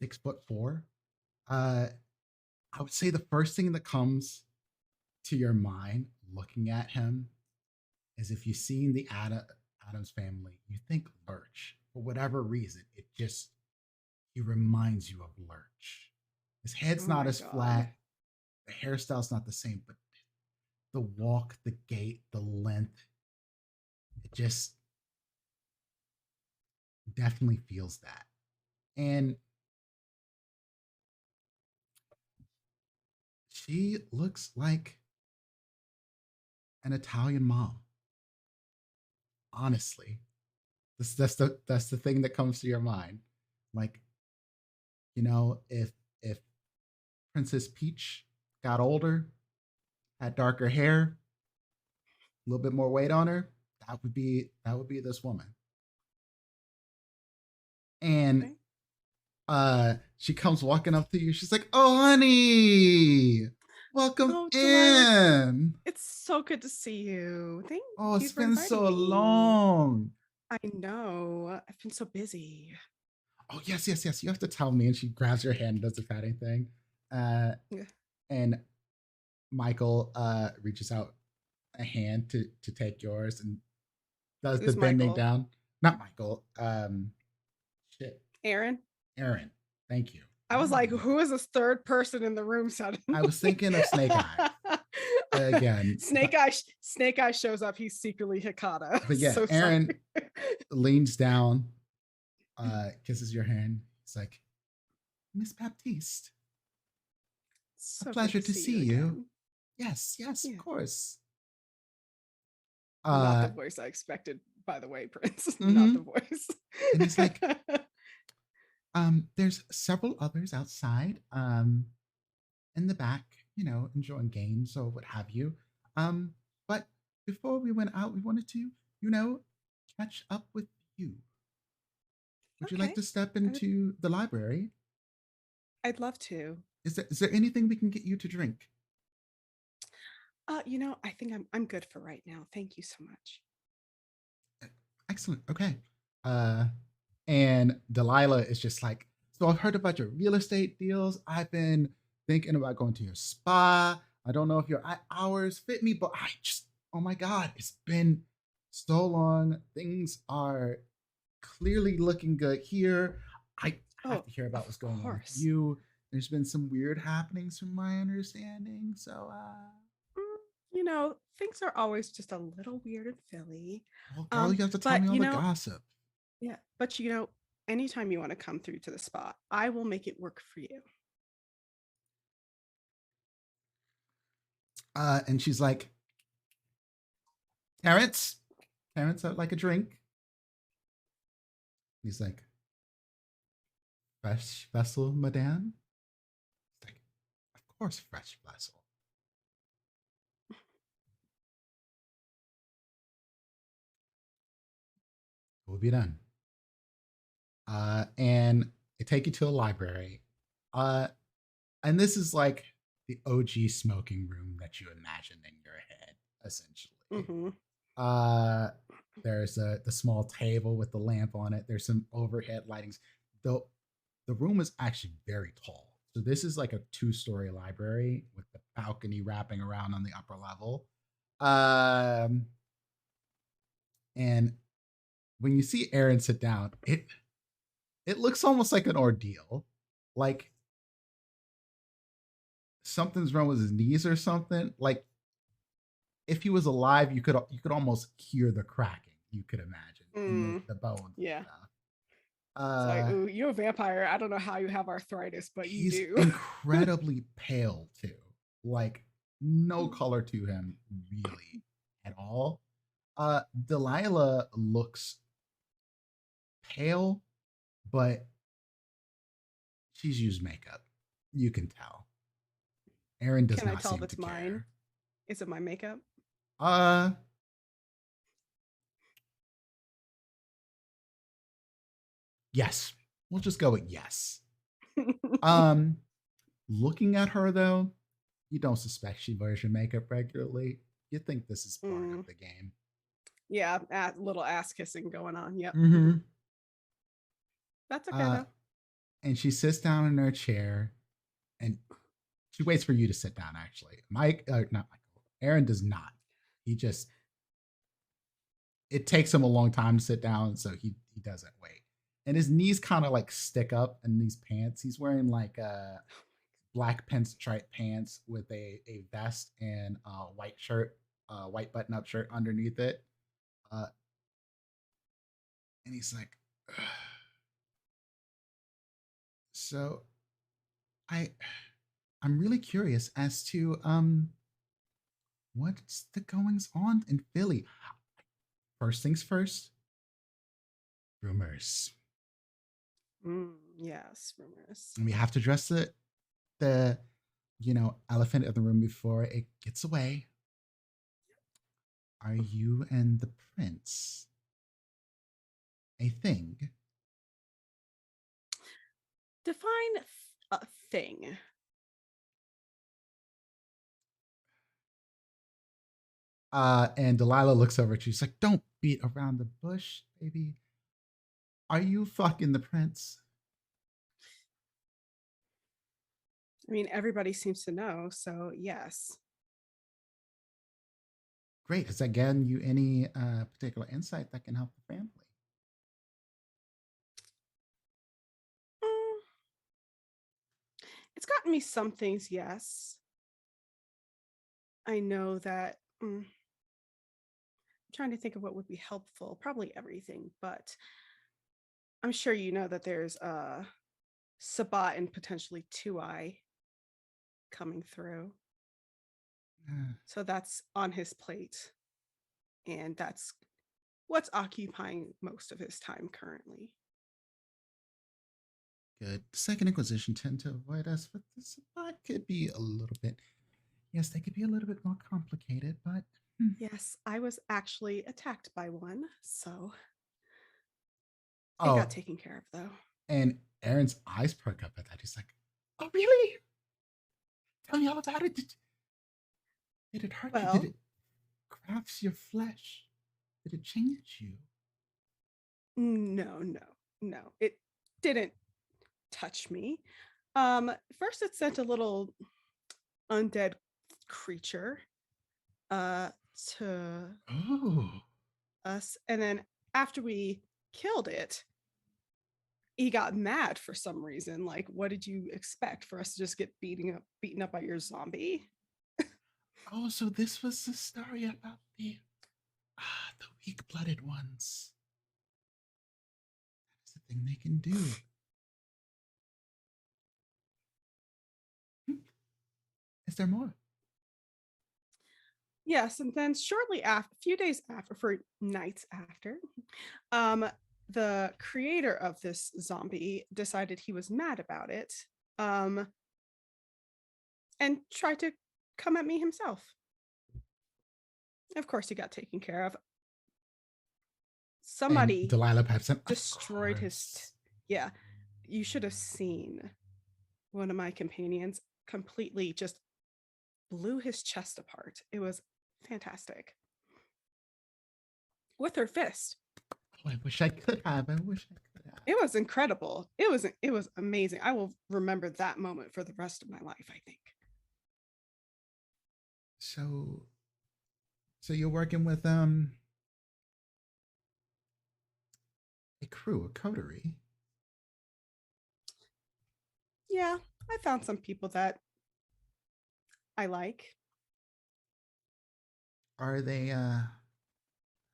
Speaker 2: 6'4". I would say the first thing that comes to your mind looking at him is if you've seen the Adams Family, you think Lurch. For whatever reason, he reminds you of Lurch. His head's not as flat, the hairstyle's not the same, but the walk, the gait, the length, it just definitely feels that. And she looks like an Italian mom. Honestly, that's the thing that comes to your mind. Like, if Princess Peach got older, had darker hair, a little bit more weight on her, that would be this woman. And she comes walking up to you. She's like, "Oh, honey, welcome in.
Speaker 3: It's so good to see you. Thank you.
Speaker 2: Oh, it's been so long.
Speaker 3: I know. I've been so busy.
Speaker 2: Oh, yes. You have to tell me." And she grabs your hand and does the patting thing. And Michael reaches out a hand to take yours and does the bending down. Not Michael.
Speaker 3: Aaron.
Speaker 2: Thank you.
Speaker 3: I was like, who is this third person in the room suddenly?
Speaker 2: I was thinking of Snake Eye. Again.
Speaker 3: Snake Eye shows up. He's secretly Hikata.
Speaker 2: But yeah, so Aaron leans down, kisses your hand. He's like, "Miss Baptiste, so a pleasure to see you. Yes, of course."
Speaker 3: Not the voice I expected, by the way, Prince. Mm-hmm. Not the voice.
Speaker 2: And he's like, "There's several others outside, in the back, enjoying games or what have you. But before we went out, we wanted to, catch up with you. Would you like
Speaker 3: Okay,
Speaker 2: to step
Speaker 3: would-
Speaker 2: into the library?
Speaker 3: I'd love to.
Speaker 2: Is there anything we can get you to drink?
Speaker 3: I think I'm good for right now. Thank you so much.
Speaker 2: Excellent. Okay. Uh, and Delilah is just like, so I've heard about your real estate deals. I've been thinking about going to your spa. I don't know if your hours fit me, but I just, oh my God, it's been so long. Things are clearly looking good here. I have
Speaker 3: Oh,
Speaker 2: to hear about
Speaker 3: of
Speaker 2: what's going on with
Speaker 3: course.
Speaker 2: you. There's been some weird happenings from my understanding. So,
Speaker 3: Things are always just a little weird in Philly.
Speaker 2: well, girl, you have to tell
Speaker 3: But
Speaker 2: me all the gossip.
Speaker 3: yeah, but anytime you want to come through to the spa, I will make it work for you.
Speaker 2: And she's like, Terrence, I'd like a drink. He's like, fresh vessel, madame? It's like, of course, fresh vessel. We'll be done. And they take you to a library. And this is like the OG smoking room that you imagine in your head, essentially.
Speaker 3: Mm-hmm.
Speaker 2: There's the small table with the lamp on it. There's some overhead lightings. The room is actually very tall. So this is like a 2-story library with the balcony wrapping around on the upper level. And when you see Aaron sit down, it looks almost like an ordeal. Like something's wrong with his knees or something. Like if he was alive, you could almost hear the cracking. You could imagine in the bones.
Speaker 3: Yeah.
Speaker 2: And stuff.
Speaker 3: It's like, ooh, you're a vampire. I don't know how you have arthritis, but you
Speaker 2: He's
Speaker 3: do.
Speaker 2: incredibly pale too. Like no color to him really at all. Delilah looks pale, but she's used makeup. You can tell. Aaron does
Speaker 3: Can I
Speaker 2: not
Speaker 3: tell
Speaker 2: seem
Speaker 3: that's
Speaker 2: to
Speaker 3: mine?
Speaker 2: care.
Speaker 3: Is it my makeup?
Speaker 2: Yes. We'll just go with yes. Looking at her though, you don't suspect she wears your makeup regularly. You think this is part of the game.
Speaker 3: Yeah, little ass kissing going on. Yep.
Speaker 2: Mm-hmm.
Speaker 3: That's okay though.
Speaker 2: And she sits down in her chair and she waits for you to sit down, actually. Not Michael. Aaron does not. It takes him a long time to sit down, so he doesn't wait. And his knees kind of like stick up in these pants. He's wearing like black pinstripe pants with a vest and a white shirt, white button up shirt underneath it. And he's like, ugh. So I'm really curious as to what's the goings on in Philly. First things first, rumors.
Speaker 3: Yes, rumors.
Speaker 2: And we have to address the elephant in the room before it gets away. Are you and the prince a thing?
Speaker 3: Define a thing.
Speaker 2: And Delilah looks over at you. She's like, don't beat around the bush, baby. Are you fucking the prince?
Speaker 3: I mean, everybody seems to know, so yes.
Speaker 2: Great. Has that given you any particular insight that can help the family?
Speaker 3: It's gotten me some things, yes. I know that. I'm trying to think of what would be helpful. Probably everything, but I'm sure you know that there's Sabat and potentially 2i coming through. So that's on his plate. And that's what's occupying most of his time currently.
Speaker 2: Good. The Second Inquisition tend to avoid us, but the Sabat could be a little bit. Yes, they could be a little bit more complicated, but.
Speaker 3: Yes, I was actually attacked by one, so. It
Speaker 2: Oh,
Speaker 3: got taken care of though.
Speaker 2: and Aaron's eyes perk up at that. He's like, "Oh, really? Tell me all about it. Did it hurt you? Did
Speaker 3: Well,
Speaker 2: it grabs your flesh? Did it change you?"
Speaker 3: no, no, no. It didn't touch me. First it sent a little undead creature uh to
Speaker 2: Oh,
Speaker 3: us, and then after we killed it, he got mad for some reason. Like, what did you expect for us to just get beaten up by your zombie?
Speaker 2: oh, so this was the story about the weak-blooded ones. That's the thing they can do. Hmm. Is there more?
Speaker 3: Yes, and then shortly after, a few days after, for nights after, um, the creator of this zombie decided he was mad about it, um, and tried to come at me himself. Of course, he got taken care of.
Speaker 2: And
Speaker 3: Somebody
Speaker 2: Delilah pipes in. Of
Speaker 3: destroyed
Speaker 2: course.
Speaker 3: yeah, you should have seen one of my companions completely just blew his chest apart. It was fantastic with her fist.
Speaker 2: Oh, I wish I could have. I wish I could have.
Speaker 3: It was incredible. It was amazing. I will remember that moment for the rest of my life, I think.
Speaker 2: So, so you're working with a crew, a coterie.
Speaker 3: Yeah, I found some people that I like.
Speaker 2: Are they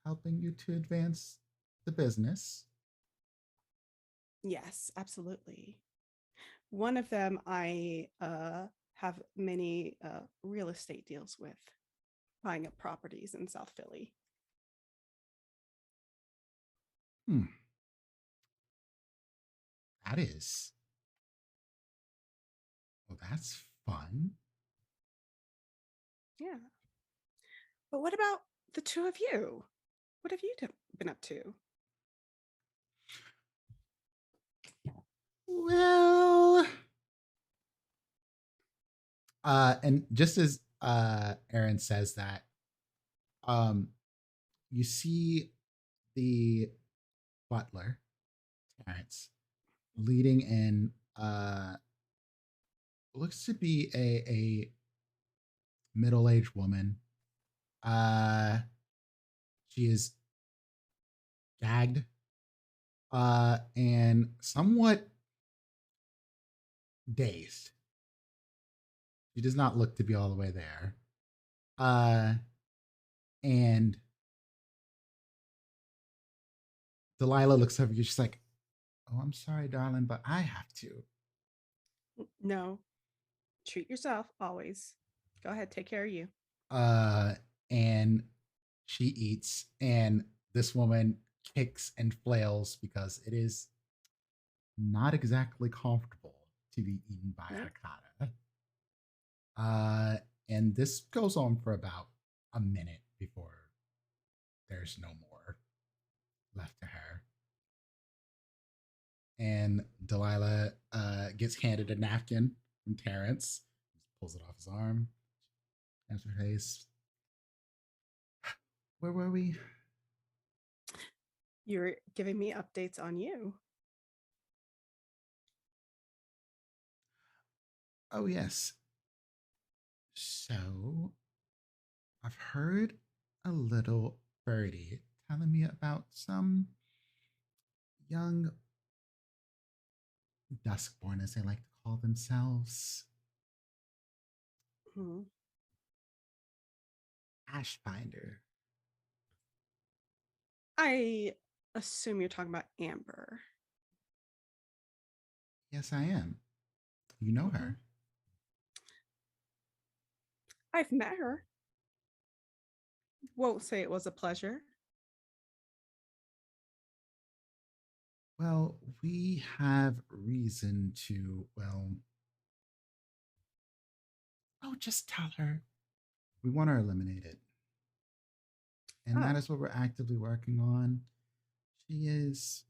Speaker 2: helping you to advance the business?
Speaker 3: Yes, absolutely. One of them I have many real estate deals with, buying up properties in South Philly.
Speaker 2: Hmm. That is. Well, that's fun.
Speaker 3: Yeah. But what about the two of you? What have you been up to?
Speaker 2: Well, and just as Aaron says that, um, you see the butler, Terrence, leading in looks to be a middle-aged woman. Uh, she is gagged and somewhat dazed. She does not look to be all the way there. Uh, and Delilah looks over you. She's like, "Oh, I'm sorry, darling, but I have to."
Speaker 3: No, treat yourself always. Go ahead, take care of you.
Speaker 2: Uh, and she eats, and this woman kicks and flails because it is not exactly comfortable to be eaten by
Speaker 3: No.
Speaker 2: Hakata. And this goes on for about a minute before there's no more left to her. And Delilah gets handed a napkin from Terrence, pulls it off his arm, hands her face. Where were we?
Speaker 3: You're giving me updates on you.
Speaker 2: Oh, yes. So I've heard a little birdie telling me about some young Duskborn, as they like to call themselves,
Speaker 3: Hmm.
Speaker 2: Ashfinder.
Speaker 3: I assume you're talking about Amber.
Speaker 2: Yes, I am. You know
Speaker 3: Mhm.
Speaker 2: her.
Speaker 3: I've met her. Won't say it was a pleasure.
Speaker 2: Well, we have reason to, well, oh, just tell her. We want her eliminated. And that
Speaker 3: Oh,
Speaker 2: is what we're actively working on. She is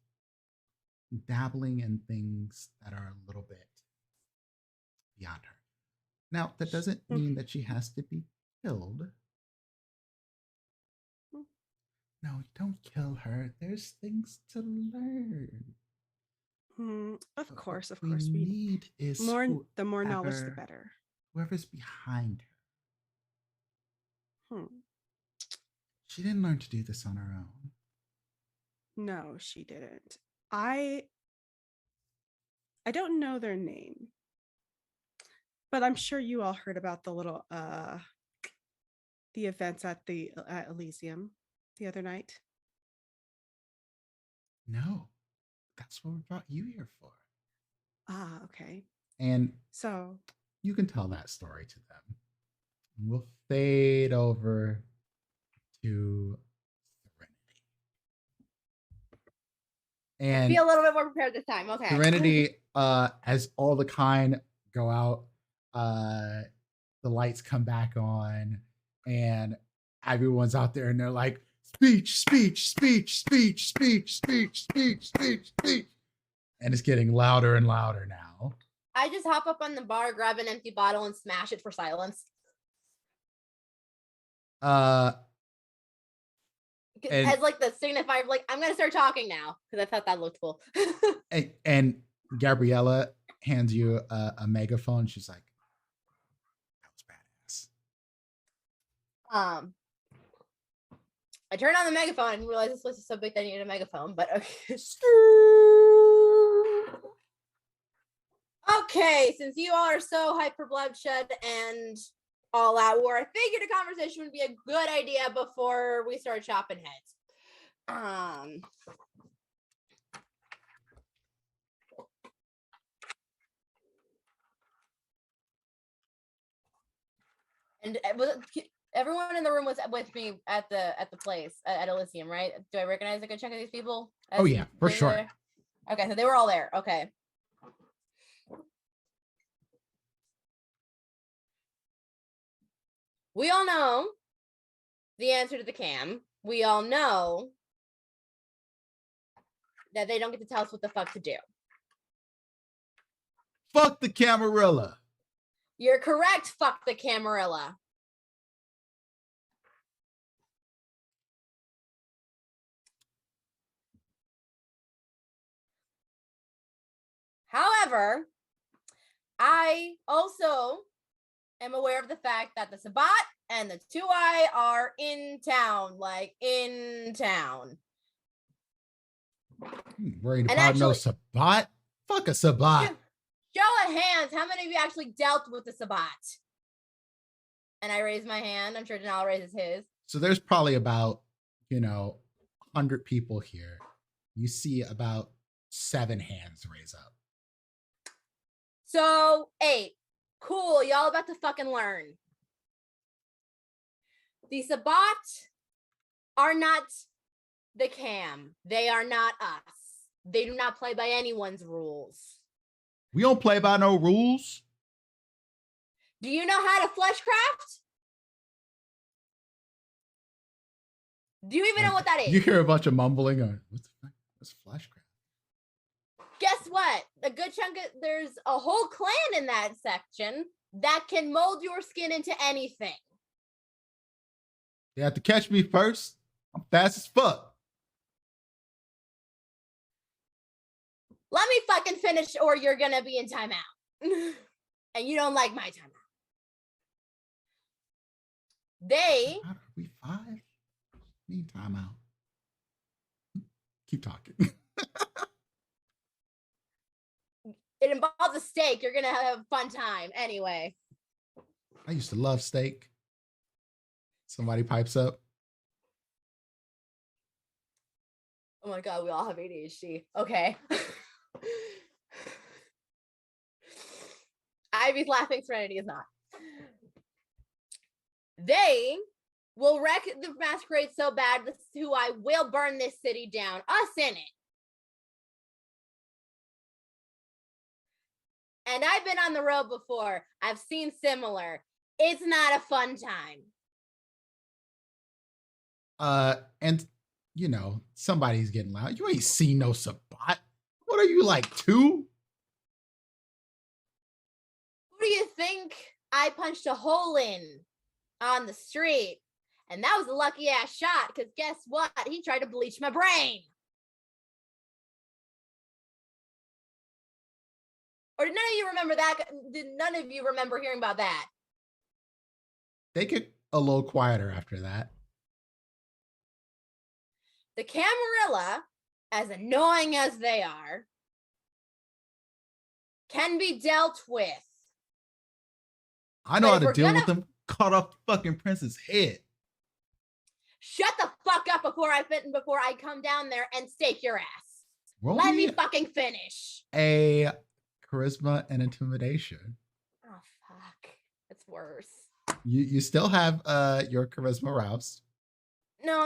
Speaker 2: dabbling in things that are a little bit beyond her. Now, that doesn't mean that she has to be killed. No, don't kill her. There's things to learn.
Speaker 3: Of course,
Speaker 2: What we need is
Speaker 3: the more knowledge, the better.
Speaker 2: Whoever's behind her.
Speaker 3: Hmm.
Speaker 2: She didn't learn to do this on her own.
Speaker 3: No, she didn't. I don't know their name, but I'm sure you all heard about the little the events at the Elysium the other night.
Speaker 2: No, that's what we brought you here for.
Speaker 3: Ah, okay.
Speaker 2: And
Speaker 3: so
Speaker 2: you can tell that story to them. We'll fade over to Serenity. And
Speaker 7: be a little bit more prepared this time. Okay.
Speaker 2: Serenity, as all the kind go out, the lights come back on, and everyone's out there, and they're like, speech, speech, speech, speech, speech, speech, speech, speech, speech. And it's getting louder and louder now.
Speaker 7: I just hop up on the bar, grab an empty bottle, and smash it for silence.
Speaker 2: And,
Speaker 7: as like the signifier of like, I'm gonna start talking now because I thought that looked cool.
Speaker 2: and Gabriella hands you a megaphone. She's like, that was badass.
Speaker 7: I turned on the megaphone and realized this list is so big that I needed a megaphone, but okay. Okay, since you all are so hyper bloodshed and all out war, I figured a conversation would be a good idea before we start chopping heads. And everyone in the room was with me at the place at Elysium, right? Do I recognize a good chunk of these people?
Speaker 2: Oh yeah, for sure.
Speaker 7: There? Okay, so they were all there. Okay. We all know the answer to the cam. We all know that they don't get to tell us what the fuck to do.
Speaker 2: Fuck the Camarilla.
Speaker 7: You're correct, fuck the Camarilla. However, I also am aware of the fact that the Sabbat and the 2i are in town, like in town.
Speaker 2: Worried about no Sabbat? Fuck a Sabbat.
Speaker 7: Show of hands, how many of you actually dealt with the Sabbat? And I raise my hand. I'm sure Denal raises his.
Speaker 2: So there's probably about, 100 people here. You see about 7 hands raise up.
Speaker 7: So 8. Cool, y'all about to fucking learn. The Sabbat are not the cam. They are not us. They do not play by anyone's rules.
Speaker 2: We don't play by no rules.
Speaker 7: Do you know how to fleshcraft? Do you even know what that is?
Speaker 2: You hear a bunch of mumbling on what's fleshcraft?
Speaker 7: Guess what? A good chunk of there's a whole clan in that section that can mold your skin into anything.
Speaker 2: You have to catch me first. I'm fast as fuck.
Speaker 7: Let me fucking finish or you're gonna be in timeout. And you don't like my timeout. They
Speaker 2: Are we 5? Need timeout. Keep talking.
Speaker 7: it involves a steak. You're gonna have a fun time. Anyway.
Speaker 2: I used to love steak. Somebody pipes up.
Speaker 7: Oh my god, we all have ADHD. Okay. Ivy's laughing, Serenity is not. They will wreck the Masquerade so bad, this is who I will burn this city down. Us in it. And I've been on the road before. I've seen similar. It's not a fun time.
Speaker 2: And somebody's getting loud. You ain't seen no Sabbat. What are you, like 2?
Speaker 7: Who do you think I punched a hole in on the street? And that was a lucky ass shot, because guess what? He tried to bleach my brain. Or did none of you remember that? Did none of you remember hearing about that?
Speaker 2: They get a little quieter after that.
Speaker 7: The Camarilla, as annoying as they are, can be dealt with.
Speaker 2: I know
Speaker 7: But
Speaker 2: how
Speaker 7: if
Speaker 2: to
Speaker 7: we're
Speaker 2: deal with
Speaker 7: gonna-
Speaker 2: them. Cut off fucking Prince's head.
Speaker 7: Shut the fuck up before I come down there and stake your ass.
Speaker 2: Roll
Speaker 7: Let me
Speaker 2: me
Speaker 7: fucking finish.
Speaker 2: a charisma and intimidation.
Speaker 7: Oh fuck. That's worse.
Speaker 2: You still have your charisma roused.
Speaker 7: No,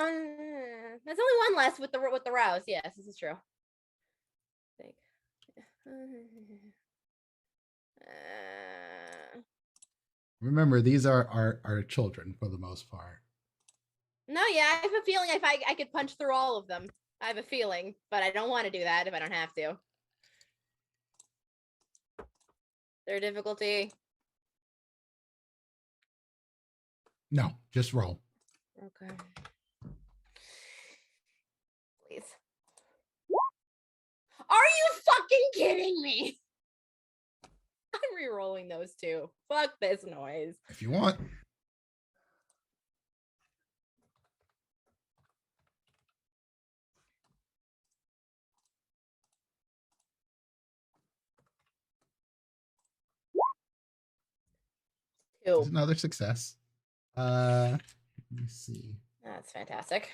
Speaker 7: there's only one less with the rouse. Yes, this is true. Think.
Speaker 2: Remember, these are our children for the most part.
Speaker 7: No, yeah, I have a feeling if I could punch through all of them. I have a feeling, but I don't want to do that if I don't have to. Their difficulty.
Speaker 2: No, just roll.
Speaker 7: Okay. Please. Are you fucking kidding me? I'm re-rolling those two. Fuck this noise.
Speaker 2: If you want.
Speaker 7: Two.
Speaker 2: It's another success. Let me see.
Speaker 7: That's fantastic.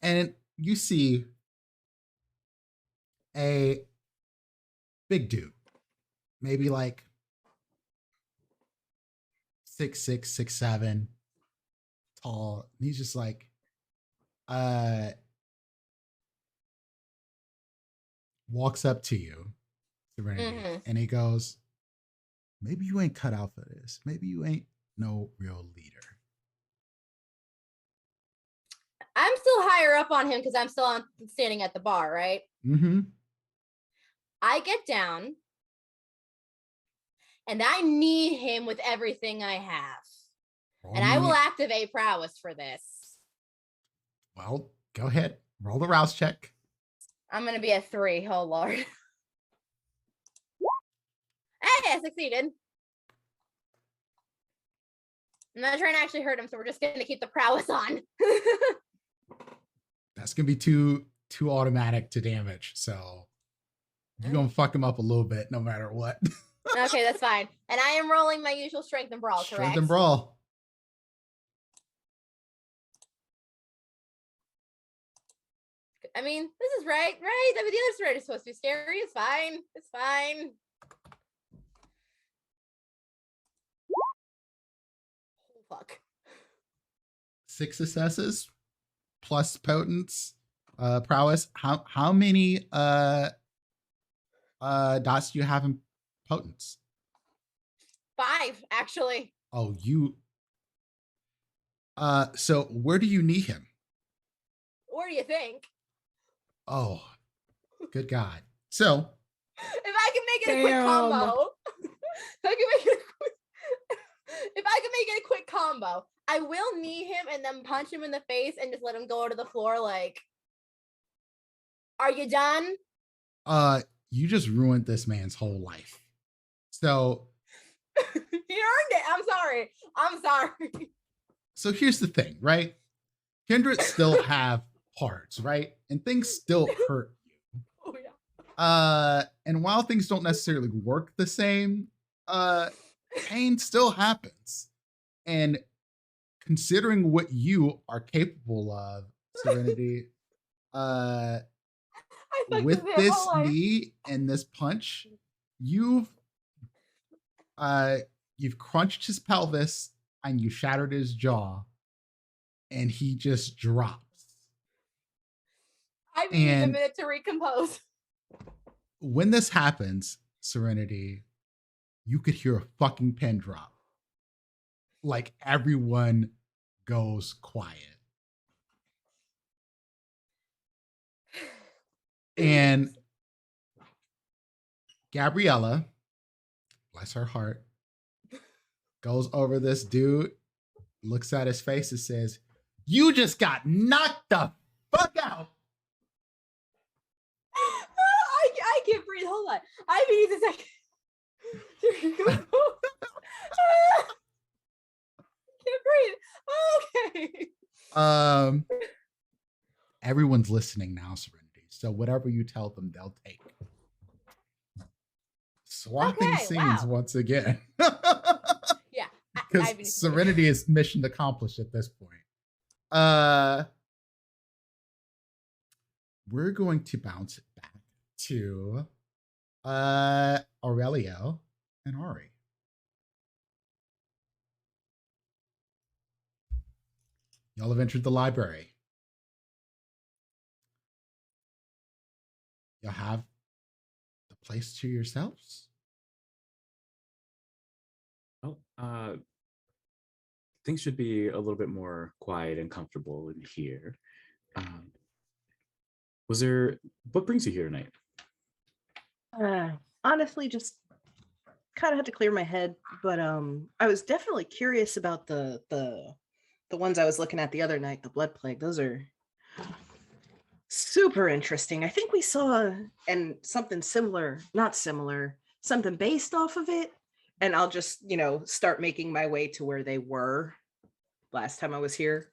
Speaker 2: And you see a big dude, maybe like 6'6", 6'7", tall. And he's just like, walks up to you, Serenity, and he goes, maybe you ain't cut out for this. Maybe you ain't no real leader.
Speaker 7: I'm still higher up on him because I'm still standing at the bar, right?
Speaker 2: Mm-hmm.
Speaker 7: I get down and I knee him with everything I have. And I will activate prowess for this.
Speaker 2: Well, go ahead. Roll the rouse check.
Speaker 7: I'm going to be a 3. Oh, Lord. Hey, I succeeded. I'm not trying to actually hurt him, so we're just going to keep the prowess on.
Speaker 2: That's going to be too automatic to damage. So you're going to fuck him up a little bit no matter what.
Speaker 7: Okay, that's fine. And I am rolling my usual strength and brawl, correct?
Speaker 2: Strength and brawl.
Speaker 7: I mean, this is right? I mean, the other side is supposed to be scary. It's fine. It's fine. Oh, fuck.
Speaker 2: 6 successes plus potence, prowess. How many dots do you have in potence?
Speaker 7: 5, actually.
Speaker 2: Oh, you. So where do you knee him?
Speaker 7: Where do you think?
Speaker 2: Oh, good God. So
Speaker 7: If I can make it a quick combo, if I can make it a quick combo, I will knee him and then punch him in the face and just let him go to the floor like, are you done?
Speaker 2: You just ruined this man's whole life. So
Speaker 7: He earned it. I'm sorry.
Speaker 2: So here's the thing, right? Kindred still have parts, right? And things still hurt you.
Speaker 7: Oh, yeah.
Speaker 2: And while things don't necessarily work the same, pain still happens. And considering what you are capable of, Serenity, with this knee and this punch, you've crunched his pelvis and you shattered his jaw, and he just drops.
Speaker 7: I need a minute to recompose.
Speaker 2: When this happens, Serenity, you could hear a fucking pin drop. Like everyone goes quiet. And Gabriella, bless her heart, goes over this dude, looks at his face and says, "You just got knocked the fuck out."
Speaker 7: I can't breathe. Hold on. I need a second. Can't breathe. Okay.
Speaker 2: Everyone's listening now, Serenity. So whatever you tell them, they'll take. Swapping
Speaker 7: Okay,
Speaker 2: scenes
Speaker 7: wow.
Speaker 2: once again.
Speaker 7: Yeah.
Speaker 2: Because Serenity is mission accomplished at this point. We're going to bounce it back to Aurelio and Ari. Y'all have entered the library. Y'all have the place to yourselves.
Speaker 6: Well, things should be a little bit more quiet and comfortable in here. What brings you here tonight?
Speaker 4: Honestly, just kind of had to clear my head, but I was definitely curious about the ones I was looking at the other night, the blood plague. Those are super interesting. I think we saw something similar, not similar, something based off of it. And I'll just, start making my way to where they were last time I was here.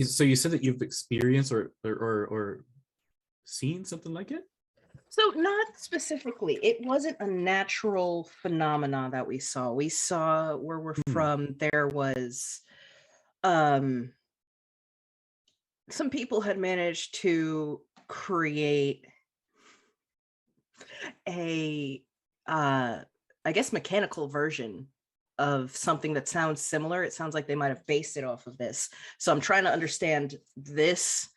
Speaker 6: So you said that you've experienced or seen something like it?
Speaker 4: So not specifically. It wasn't a natural phenomenon that we saw. We saw where we're from, there was some people had managed to create a I guess mechanical version of something that sounds similar. It sounds like they might have based it off of this. So I'm trying to understand this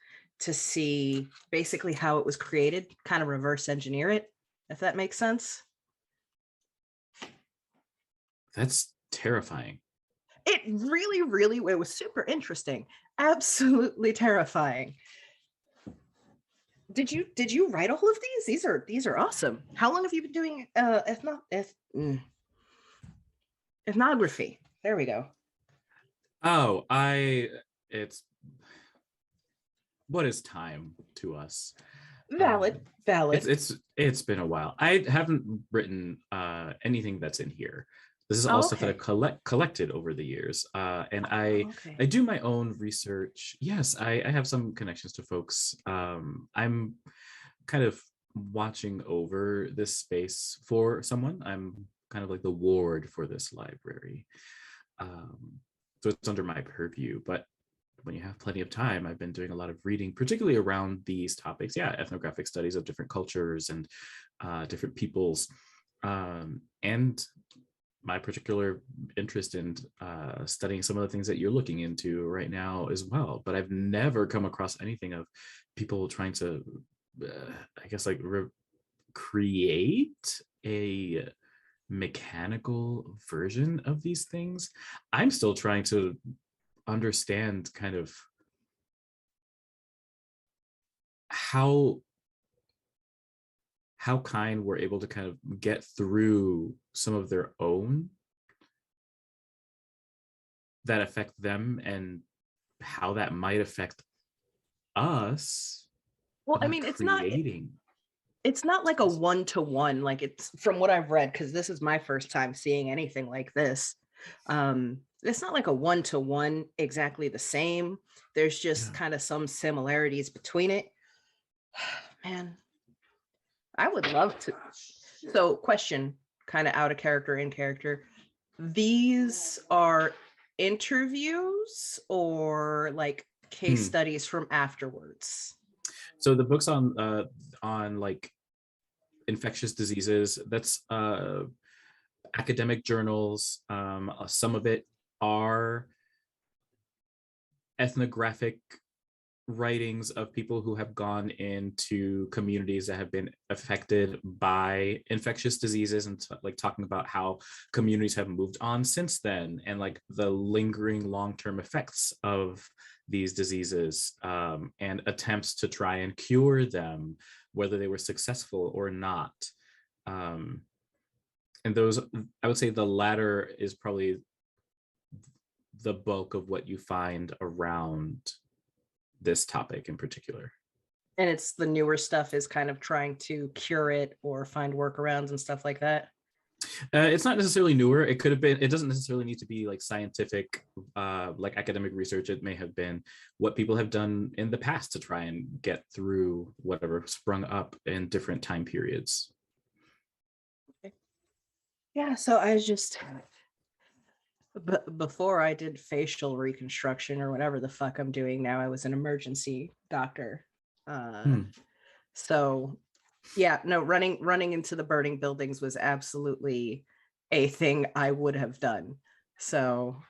Speaker 4: to see basically how it was created, kind of reverse engineer it, if that makes sense.
Speaker 6: That's terrifying.
Speaker 4: It really, really, it was super interesting. Absolutely terrifying. Did you write all of these? These are awesome. How long have you been doing ethnography? There we go.
Speaker 6: Oh, what is time to us?
Speaker 4: Valid.
Speaker 6: It's been a while. I haven't written anything that's in here. This is all stuff that I've collected over the years, and I do my own research. Yes, I have some connections to folks. I'm kind of watching over this space for someone. I'm kind of like the ward for this library, so it's under my purview. But when you have plenty of time, I've been doing a lot of reading, particularly around these topics. Yeah, ethnographic studies of different cultures and different peoples, and my particular interest in studying some of the things that you're looking into right now as well. But I've never come across anything of people trying to, I guess, like create a mechanical version of these things. I'm still trying to understand kind of how kind were able to kind of get through some of their own that affect them and how that might affect us.
Speaker 4: Well, I mean, it's not like a one-to-one, like it's from what I've read, because this is my first time seeing anything like this. It's not like a one-to-one exactly the same. There's just kind of some similarities between it. Man, I would love to. So question, kind of out of character, in character. These are interviews or like case studies from afterwards?
Speaker 6: So the books on like infectious diseases, that's academic journals. Some of it are ethnographic writings of people who have gone into communities that have been affected by infectious diseases and like talking about how communities have moved on since then, and like the lingering long-term effects of these diseases, and attempts to try and cure them, whether they were successful or not. And those, I would say the latter is probably the bulk of what you find around this topic in particular.
Speaker 4: And it's the newer stuff is kind of trying to cure it or find workarounds and stuff like that.
Speaker 6: It's not necessarily newer. It could have been, it doesn't necessarily need to be like scientific, like academic research. It may have been what people have done in the past to try and get through whatever sprung up in different time periods.
Speaker 4: Yeah, so I was just, before I did facial reconstruction or whatever the fuck I'm doing now, I was an emergency doctor. So yeah, no, running into the burning buildings was absolutely a thing I would have done. So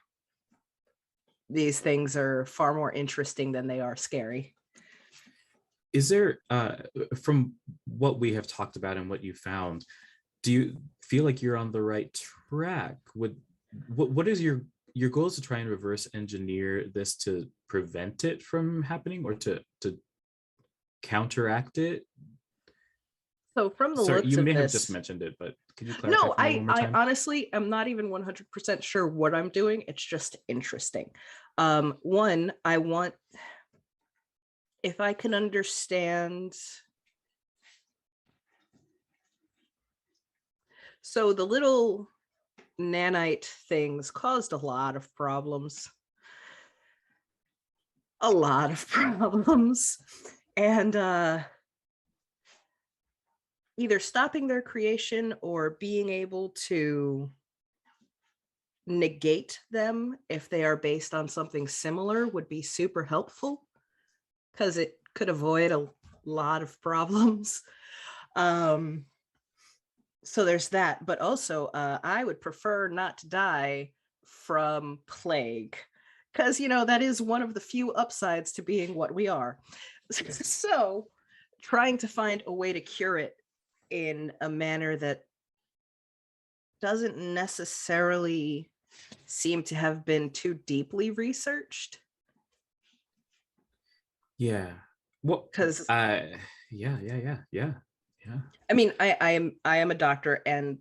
Speaker 4: these things are far more interesting than they are scary.
Speaker 6: Is there, from what we have talked about and what you found, do you feel like you're on the right track? What is your goal, is to try and reverse engineer this to prevent it from happening, or to counteract it?
Speaker 4: So from the
Speaker 6: Sorry,
Speaker 4: looks
Speaker 6: you
Speaker 4: of
Speaker 6: may have
Speaker 4: this,
Speaker 6: just mentioned it, but could you clarify?
Speaker 4: no,
Speaker 6: for me one more
Speaker 4: I
Speaker 6: time?
Speaker 4: honestly am not even 100% sure what I'm doing. It's just interesting. One, I want, if I can understand. So the little nanite things caused a lot of problems. A lot of problems. And either stopping their creation or being able to negate them if they are based on something similar would be super helpful, because it could avoid a lot of problems. So there's that, but also I would prefer not to die from plague, because, you know, that is one of the few upsides to being what we are. So trying to find a way to cure it in a manner that doesn't necessarily seem to have been too deeply researched.
Speaker 6: Yeah. Well,
Speaker 4: Because
Speaker 6: yeah.
Speaker 4: I mean, I am a doctor, and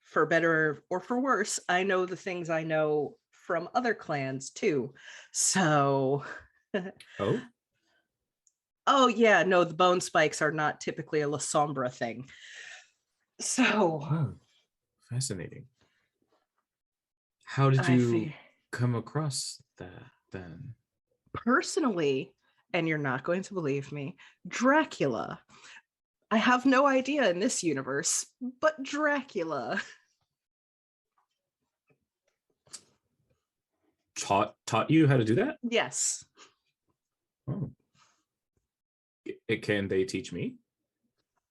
Speaker 4: for better or for worse, I know the things I know from other clans too. So oh yeah, no, the bone spikes are not typically a La Sombra thing. So
Speaker 6: fascinating. How did you come across that then?
Speaker 4: Personally, and you're not going to believe me, Dracula. I have no idea in this universe, but Dracula.
Speaker 6: Taught you how to do that?
Speaker 4: Yes.
Speaker 6: Oh. Can they teach me?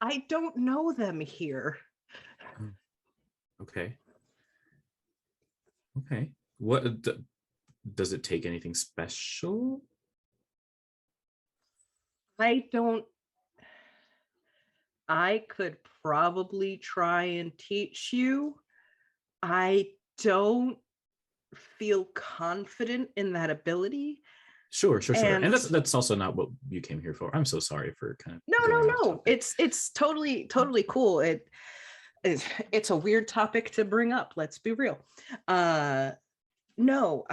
Speaker 4: I don't know them here.
Speaker 6: Okay. What does it take anything special?
Speaker 4: I could probably try and teach you. I don't feel confident in that ability.
Speaker 6: Sure. And that's also not what you came here for. I'm so sorry for kind of
Speaker 4: No. It's totally cool. It's a weird topic to bring up. Let's be real. No,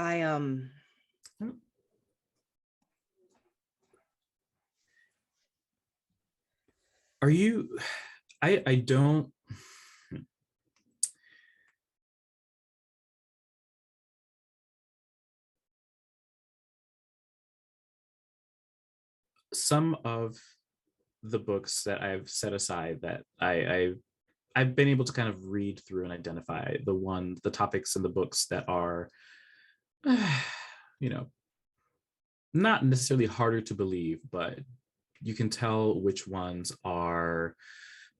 Speaker 6: Are you? I don't. Some of the books that I've set aside that I've been able to kind of read through and identify the topics in the books that are, not necessarily harder to believe, but you can tell which ones are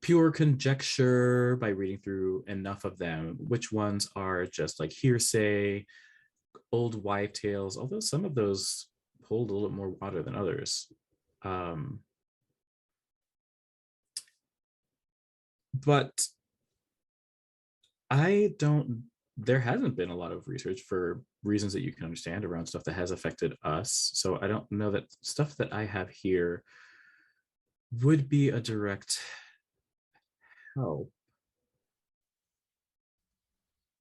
Speaker 6: pure conjecture by reading through enough of them, which ones are just like hearsay, old wives' tales, although some of those hold a little more water than others. But there hasn't been a lot of research for reasons that you can understand around stuff that has affected us. So I don't know that stuff that I have here would be a direct help.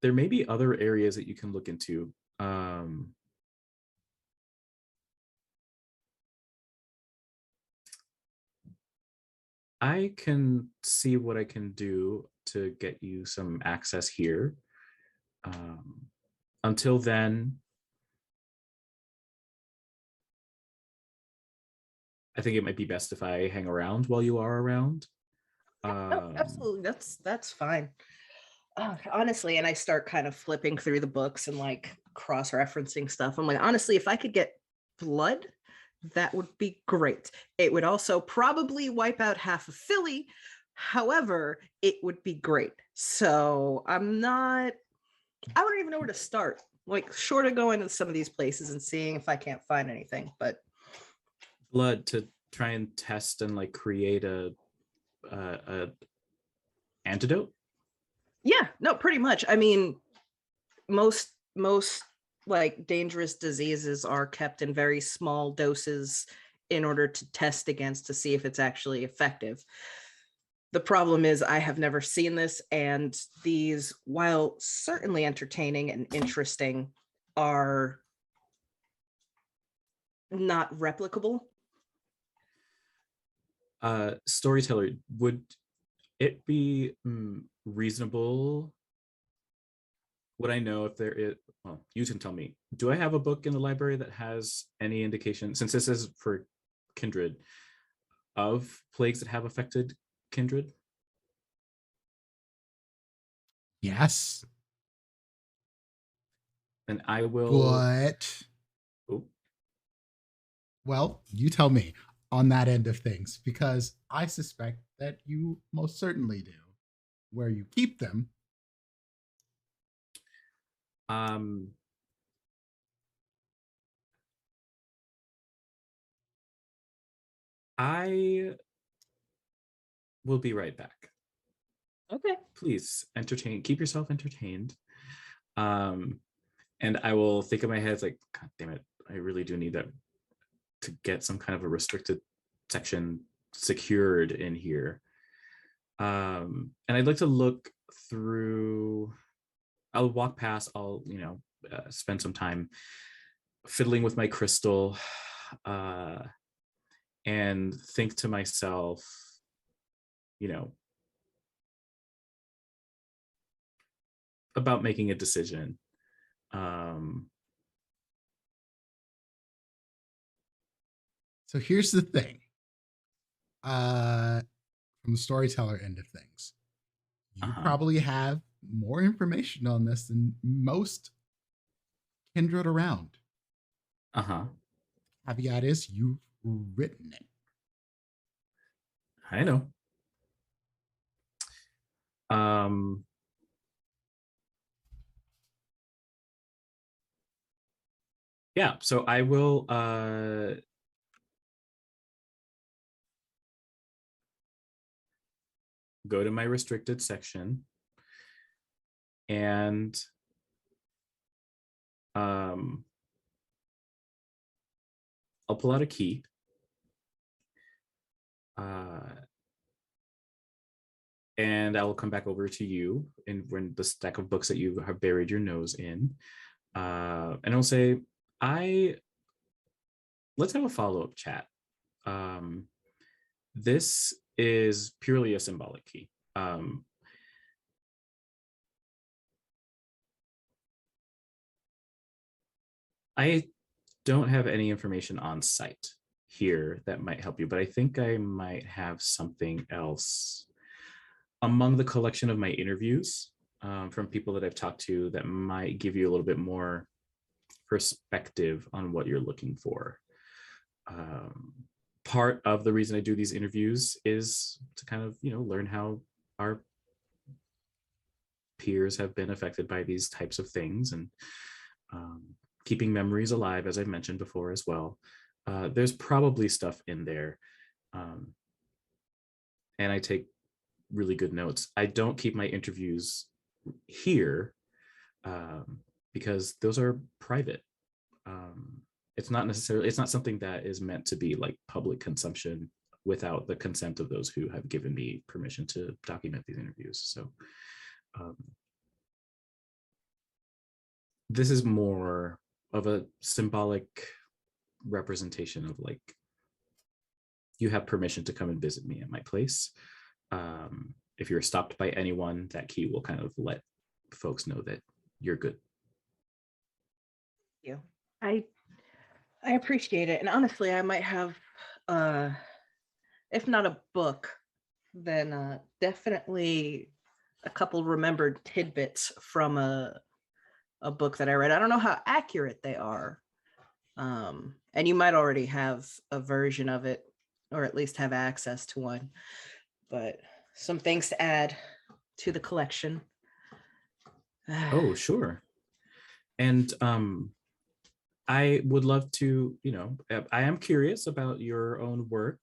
Speaker 6: There may be other areas that you can look into. I can see what I can do to get you some access here. Until then, I think it might be best if I hang around while you are around.
Speaker 4: No, absolutely. That's fine. Honestly, and I start kind of flipping through the books and like cross-referencing stuff. I'm like, honestly, if I could get blood, that would be great. It would also probably wipe out half of Philly. However, it would be great. So I don't even know where to start. Like, short of going to some of these places and seeing if I can't find anything, but
Speaker 6: blood to try and test and like create a antidote.
Speaker 4: yeah, no, pretty much. I mean, most like dangerous diseases are kept in very small doses in order to test against to see if it's actually effective. The problem is I have never seen this, and these, while certainly entertaining and interesting, are not replicable.
Speaker 6: Storyteller, would it be reasonable? Would I know if there is, well, you can tell me, do I have a book in the library that has any indication, since this is for kindred, of plagues that have affected kindred?
Speaker 2: Yes.
Speaker 6: And I will.
Speaker 2: But,
Speaker 6: oh,
Speaker 2: well, you tell me on that end of things, because I suspect that you most certainly do. Where you keep them.
Speaker 6: I will be right back.
Speaker 4: Okay.
Speaker 6: Please keep yourself entertained. And I will think in my head, like, God damn it, I really do need that to get some kind of a restricted section secured in here. And I'd like to look through, I'll walk past, I'll, spend some time fiddling with my crystal, and think to myself, about making a decision.
Speaker 2: So here's the thing. From the storyteller end of things, you probably have more information on this than most kindred around. Caveat is you've written it.
Speaker 6: I know. Yeah, so I will go to my restricted section and I'll pull out a key. And I will come back over to you and when the stack of books that you have buried your nose in. And I'll say, let's have a follow-up chat. This is purely a symbolic key. I don't have any information on site here that might help you, but I think I might have something else among the collection of my interviews from people that I've talked to that might give you a little bit more perspective on what you're looking for. Part of the reason I do these interviews is to kind of, learn how our peers have been affected by these types of things and keeping memories alive, as I mentioned before as well. There's probably stuff in there. And I take really good notes. I don't keep my interviews here because those are private. It's not something that is meant to be like public consumption without the consent of those who have given me permission to document these interviews. So this is more of a symbolic representation of like, you have permission to come and visit me at my place. If you're stopped by anyone, that key will kind of let folks know that you're good.
Speaker 4: You. I appreciate it. And honestly, I might have, if not a book, then definitely a couple remembered tidbits from a book that I read. I don't know how accurate they are. And you might already have a version of it, or at least have access to one. But some things to add to the collection.
Speaker 6: Oh, sure. And I would love to, I am curious about your own work.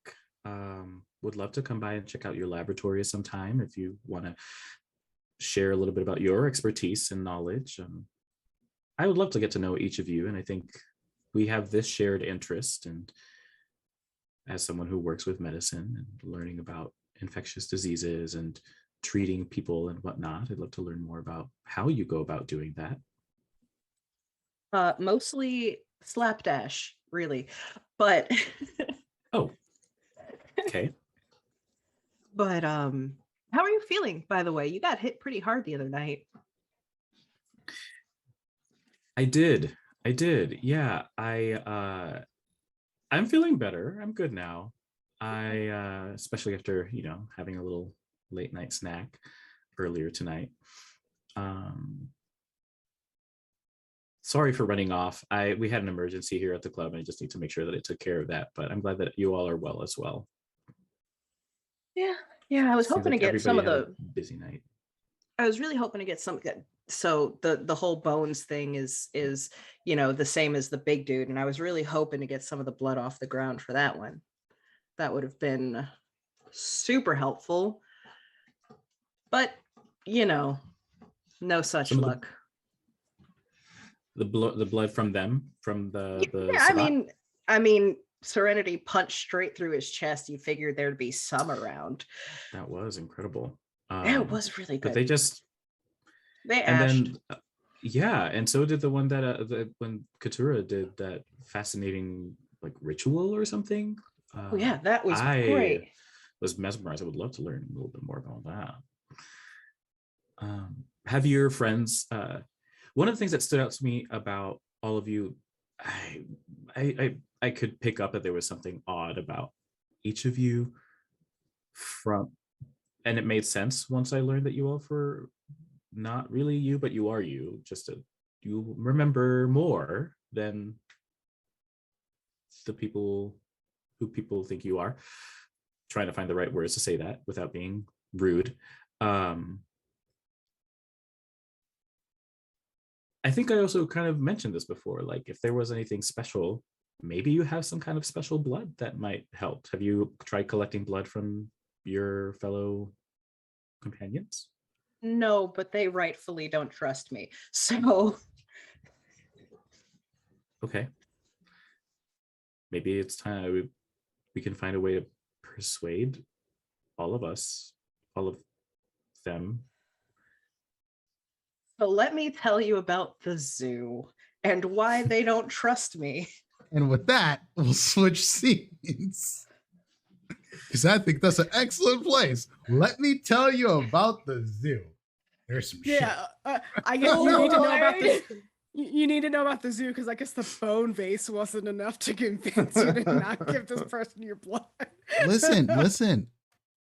Speaker 6: Would love to come by and check out your laboratory sometime if you want to share a little bit about your expertise and knowledge. I would love to get to know each of you. And I think we have this shared interest. And as someone who works with medicine and learning about infectious diseases and treating people and whatnot, I'd love to learn more about how you go about doing that.
Speaker 4: Mostly slapdash, really, but
Speaker 6: oh, okay.
Speaker 4: But how are you feeling, by the way? You got hit pretty hard the other night.
Speaker 6: I did. Yeah, I'm feeling better. I'm good now. I especially after, having a little late night snack earlier tonight. Sorry for running off. We had an emergency here at the club, and I just need to make sure that I took care of that. But I'm glad that you all are well as well.
Speaker 4: Yeah. I was hoping to get some of the
Speaker 6: busy night.
Speaker 4: I was really hoping to get some. So the whole bones thing is the same as the big dude, and I was really hoping to get some of the blood off the ground for that one. That would have been super helpful. But no such luck.
Speaker 6: The blood from them, from the
Speaker 4: yeah, I mean Serenity punched straight through his chest. You figured there'd be some around.
Speaker 6: That was incredible.
Speaker 4: It was really good.
Speaker 6: But they ashed. Then and so did the one that when Katura did that fascinating like ritual or something.
Speaker 4: That was great.
Speaker 6: Was mesmerized. I would love to learn a little bit more about that. Have your friends? One of the things that stood out to me about all of you, I could pick up that there was something odd about each of you and it made sense once I learned that you all were not really you, but you are you. You remember more than the people who people think you are. Trying to find the right words to say that without being rude. I think I also kind of mentioned this before, like if there was anything special, maybe you have some kind of special blood that might help. Have you tried collecting blood from your fellow companions?
Speaker 4: No, but they rightfully don't trust me. So.
Speaker 6: Okay. Maybe it's time we can find a way to persuade all of them.
Speaker 4: So let me tell you about the zoo and why they don't trust me.
Speaker 2: And with that, we'll switch scenes. Because I think that's an excellent place. Let me tell you about the zoo. There's some shit.
Speaker 3: I guess you need to know about this. You need to know about the zoo because I guess the bone vase wasn't enough to convince you to not give this person your blood.
Speaker 2: Listen.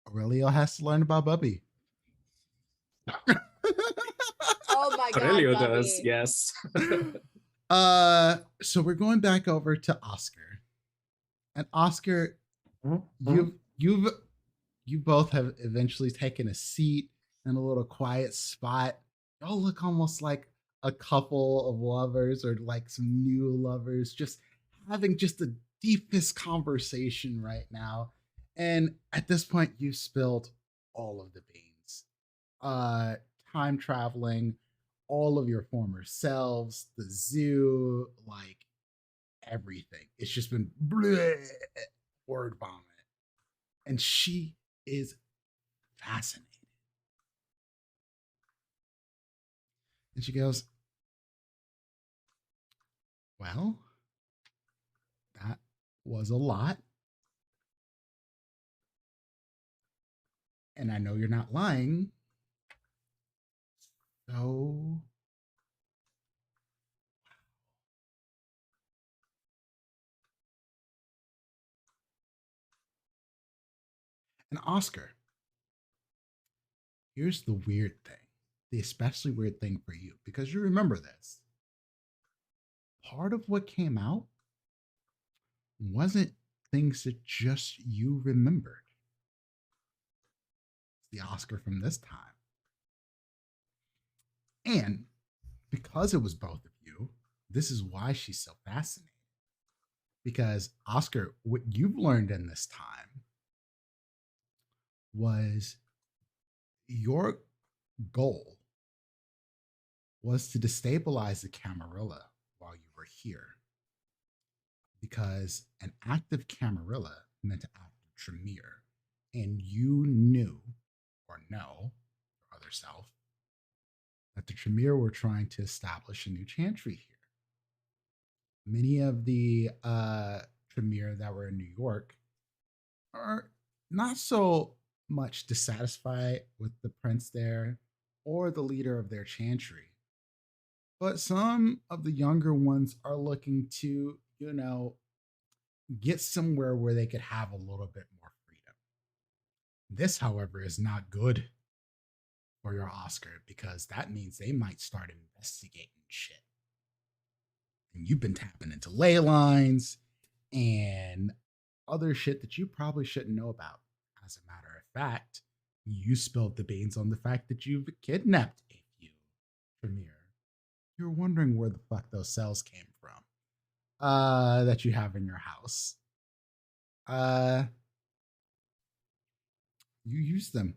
Speaker 2: Aurelio has to learn about Bubby.
Speaker 7: Oh my god.
Speaker 6: Aurelio
Speaker 7: Bobby.
Speaker 6: does, yes.
Speaker 2: So we're going back over to Oscar. And Oscar, you both have eventually taken a seat in a little quiet spot. Y'all look almost like a couple of lovers or like some new lovers just having just the deepest conversation right now. And at this point, you spilled all of the beans. Uh, Time traveling, all of your former selves, the zoo, like everything. It's just been bleh, word vomit. And she is fascinated. And she goes, well, that was a lot. And I know you're not lying. So, and Oscar, here's the weird thing, the especially weird thing for you, because you remember this. Part of what came out wasn't things that just you remembered. It's the Oscar from this time. And because it was both of you, this is why she's so fascinated. Because Oscar, what you've learned in this time was your goal was to destabilize the Camarilla while you were here. Because an active Camarilla meant an active Tremere. And you knew, or know, your other self, that the Tremere were trying to establish a new chantry here. Many of the Tremere that were in New York are not so much dissatisfied with the prince there or the leader of their chantry. But some of the younger ones are looking to, get somewhere where they could have a little bit more freedom. This, however, is not good for your Oscar because that means they might start investigating shit. And you've been tapping into ley lines and other shit that you probably shouldn't know about. As a matter of fact, you spilled the beans on the fact that you've kidnapped a few Tremere. You're wondering where the fuck those cells came from that you have in your house. You used them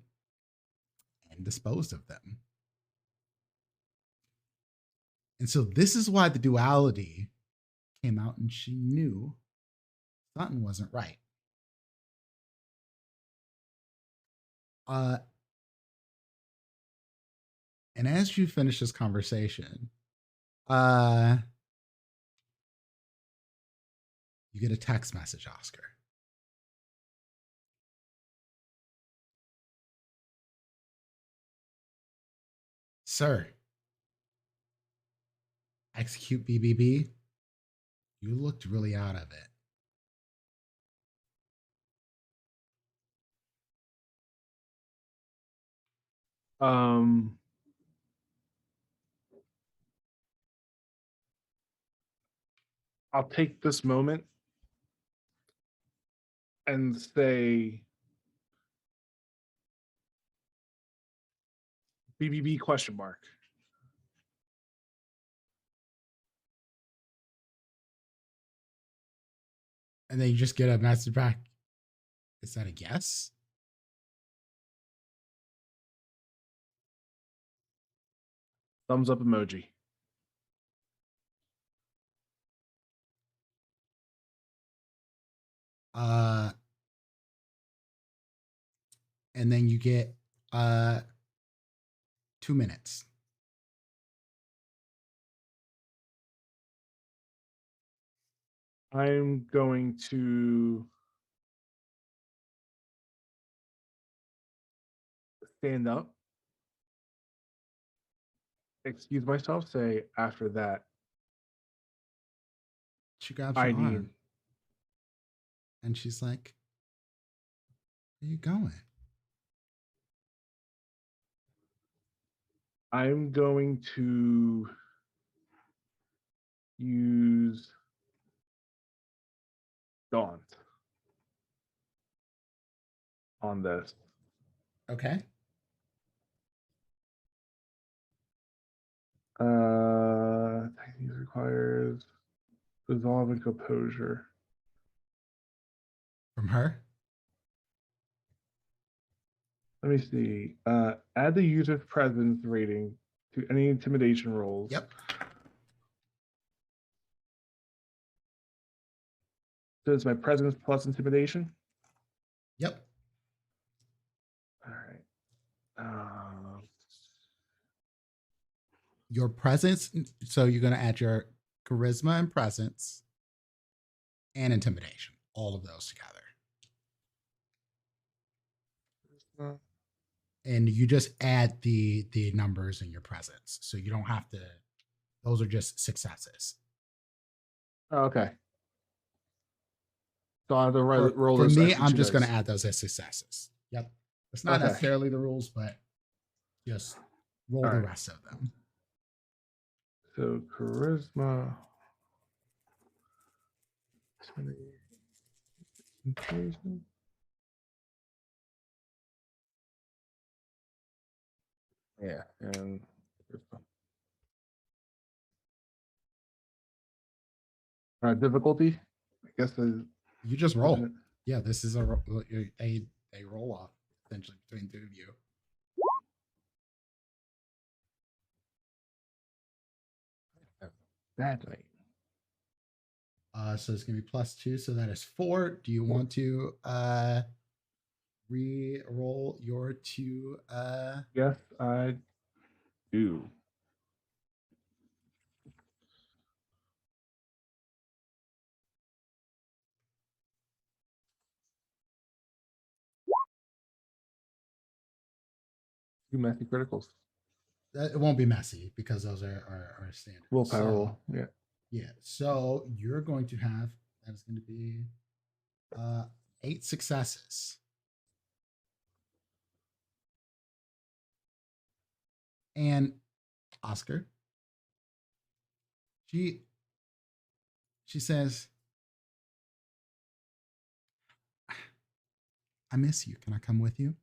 Speaker 2: and disposed of them. And so this is why the duality came out and she knew something wasn't right. And as you finish this conversation, you get a text message, Oscar. Sir, execute BBB. You looked really out of it.
Speaker 5: I'll take this moment and say BBB question mark.
Speaker 2: And then you just get a message back. Is that a guess?
Speaker 5: Thumbs up emoji.
Speaker 2: And then you get 2 minutes.
Speaker 5: I'm going to stand up, excuse myself, say after that,
Speaker 2: She grabs
Speaker 5: I
Speaker 2: your
Speaker 5: need.
Speaker 2: arm. And she's like, where are you going?
Speaker 5: I'm going to use Daunt on this.
Speaker 2: Okay.
Speaker 5: Technique requires resolve and composure.
Speaker 2: From her.
Speaker 5: Let me see. Add the user's presence rating to any intimidation rolls.
Speaker 2: Yep.
Speaker 5: So it's my presence plus intimidation.
Speaker 2: Yep.
Speaker 5: All right.
Speaker 2: Your presence. So you're going to add your charisma and presence and intimidation, all of those together. And you just add the numbers in your presence. So you don't have to, those are just successes.
Speaker 5: Okay. So I have to roll
Speaker 2: For
Speaker 5: those
Speaker 2: me,
Speaker 5: extra
Speaker 2: I'm
Speaker 5: two
Speaker 2: just going to
Speaker 5: dice.
Speaker 2: add those as successes. Yep. It's not
Speaker 5: Okay.
Speaker 2: necessarily the rules, but just roll
Speaker 5: All
Speaker 2: the
Speaker 5: right.
Speaker 2: rest of them.
Speaker 5: So charisma. Intimidation. Yeah, and difficulty. I guess
Speaker 2: You just roll. Yeah, this is a roll off essentially between two of you.
Speaker 5: That's right.
Speaker 2: So it's gonna be +2, so that is 4. Do you want to re-roll your two?
Speaker 5: Yes, I do. Two messy criticals.
Speaker 2: It won't be messy because those are standard.
Speaker 5: Willpower
Speaker 2: So,
Speaker 5: roll. Yeah.
Speaker 2: yeah. So you're going to have, that is going to be 8 successes. And Oscar, she says, I miss you. Can I come with you?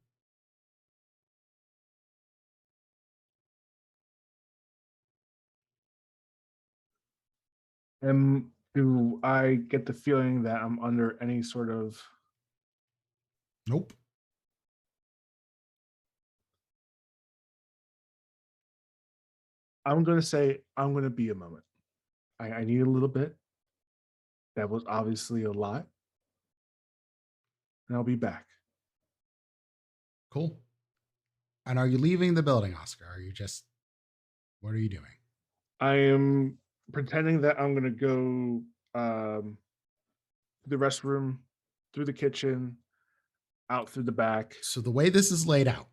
Speaker 5: Do I get the feeling that I'm under any sort of?
Speaker 2: Nope.
Speaker 5: I'm going to say I'm going to be a moment. I need a little bit. That was obviously a lot. And I'll be back.
Speaker 2: Cool. And are you leaving the building, Oscar? Are you just, what are you doing?
Speaker 5: I am pretending that I'm going to go to the restroom, through the kitchen, out through the back.
Speaker 2: So the way this is laid out,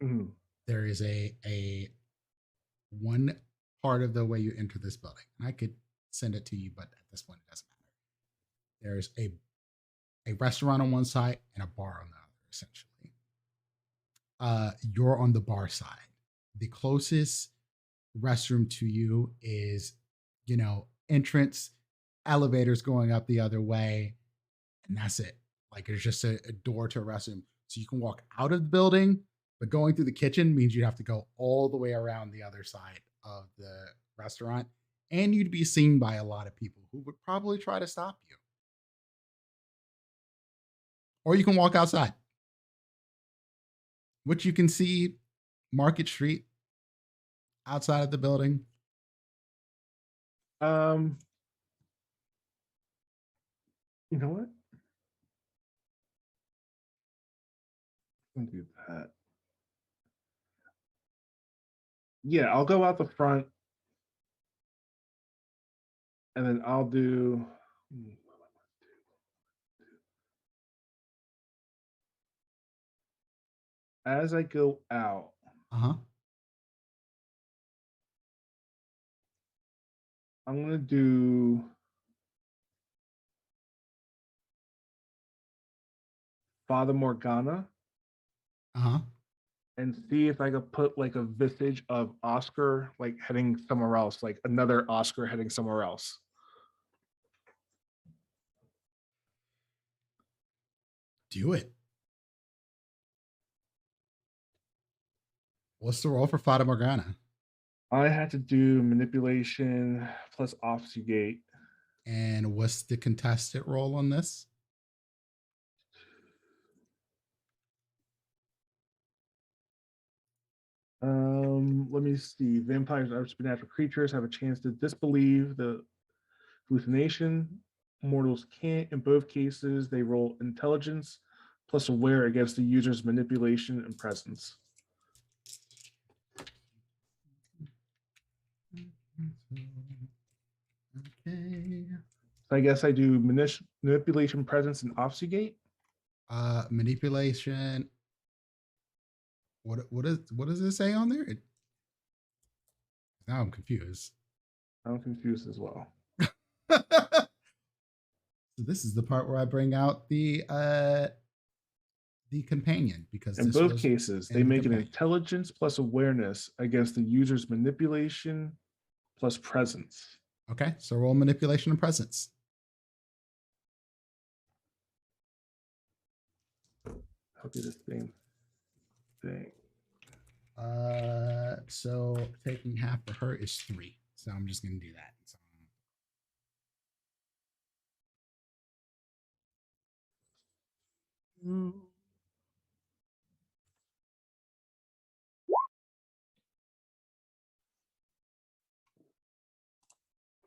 Speaker 5: Mhm.
Speaker 2: there is a one part of the way you enter this building. And I could send it to you, but at this point it doesn't matter. There's a restaurant on one side and a bar on the other, essentially. You're on the bar side. The closest restroom to you is, entrance, elevators going up the other way, and that's it. Like there's just a door to a restroom. So you can walk out of the building, but going through the kitchen means you'd have to go all the way around the other side of the restaurant. And you'd be seen by a lot of people who would probably try to stop you. Or you can walk outside, which you can see Market Street outside of the building.
Speaker 5: You know what? I'll do that. Yeah, I'll go out the front. And then I'll do. As I go out,
Speaker 2: Uh-huh.
Speaker 5: I'm going to do Father Morgana
Speaker 2: Uh-huh.
Speaker 5: and see if I could put like a visage of Oscar like heading somewhere else, like another Oscar heading somewhere else.
Speaker 2: Do it. What's the role for Fata Morgana?
Speaker 5: I had to do manipulation plus obfuscate.
Speaker 2: And what's the contestant role on this?
Speaker 5: Let me see. Vampires are supernatural creatures, have a chance to disbelieve the hallucination. Mortals can't. In both cases, they roll intelligence plus aware against the user's manipulation and presence.
Speaker 2: Okay.
Speaker 5: So I guess I do manipulation, presence, and obfuscate.
Speaker 2: Manipulation. What does it say on there? Now I'm confused.
Speaker 5: I'm confused as well.
Speaker 2: So this is the part where I bring out the companion, because
Speaker 5: In
Speaker 2: this
Speaker 5: both
Speaker 2: was
Speaker 5: cases,
Speaker 2: in
Speaker 5: they
Speaker 2: the
Speaker 5: make an
Speaker 2: companion.
Speaker 5: intelligence plus awareness against the user's manipulation plus presence.
Speaker 2: Okay, so roll manipulation and presence.
Speaker 5: I'll do the same thing.
Speaker 2: So taking half for her is 3. So I'm just gonna do that. So,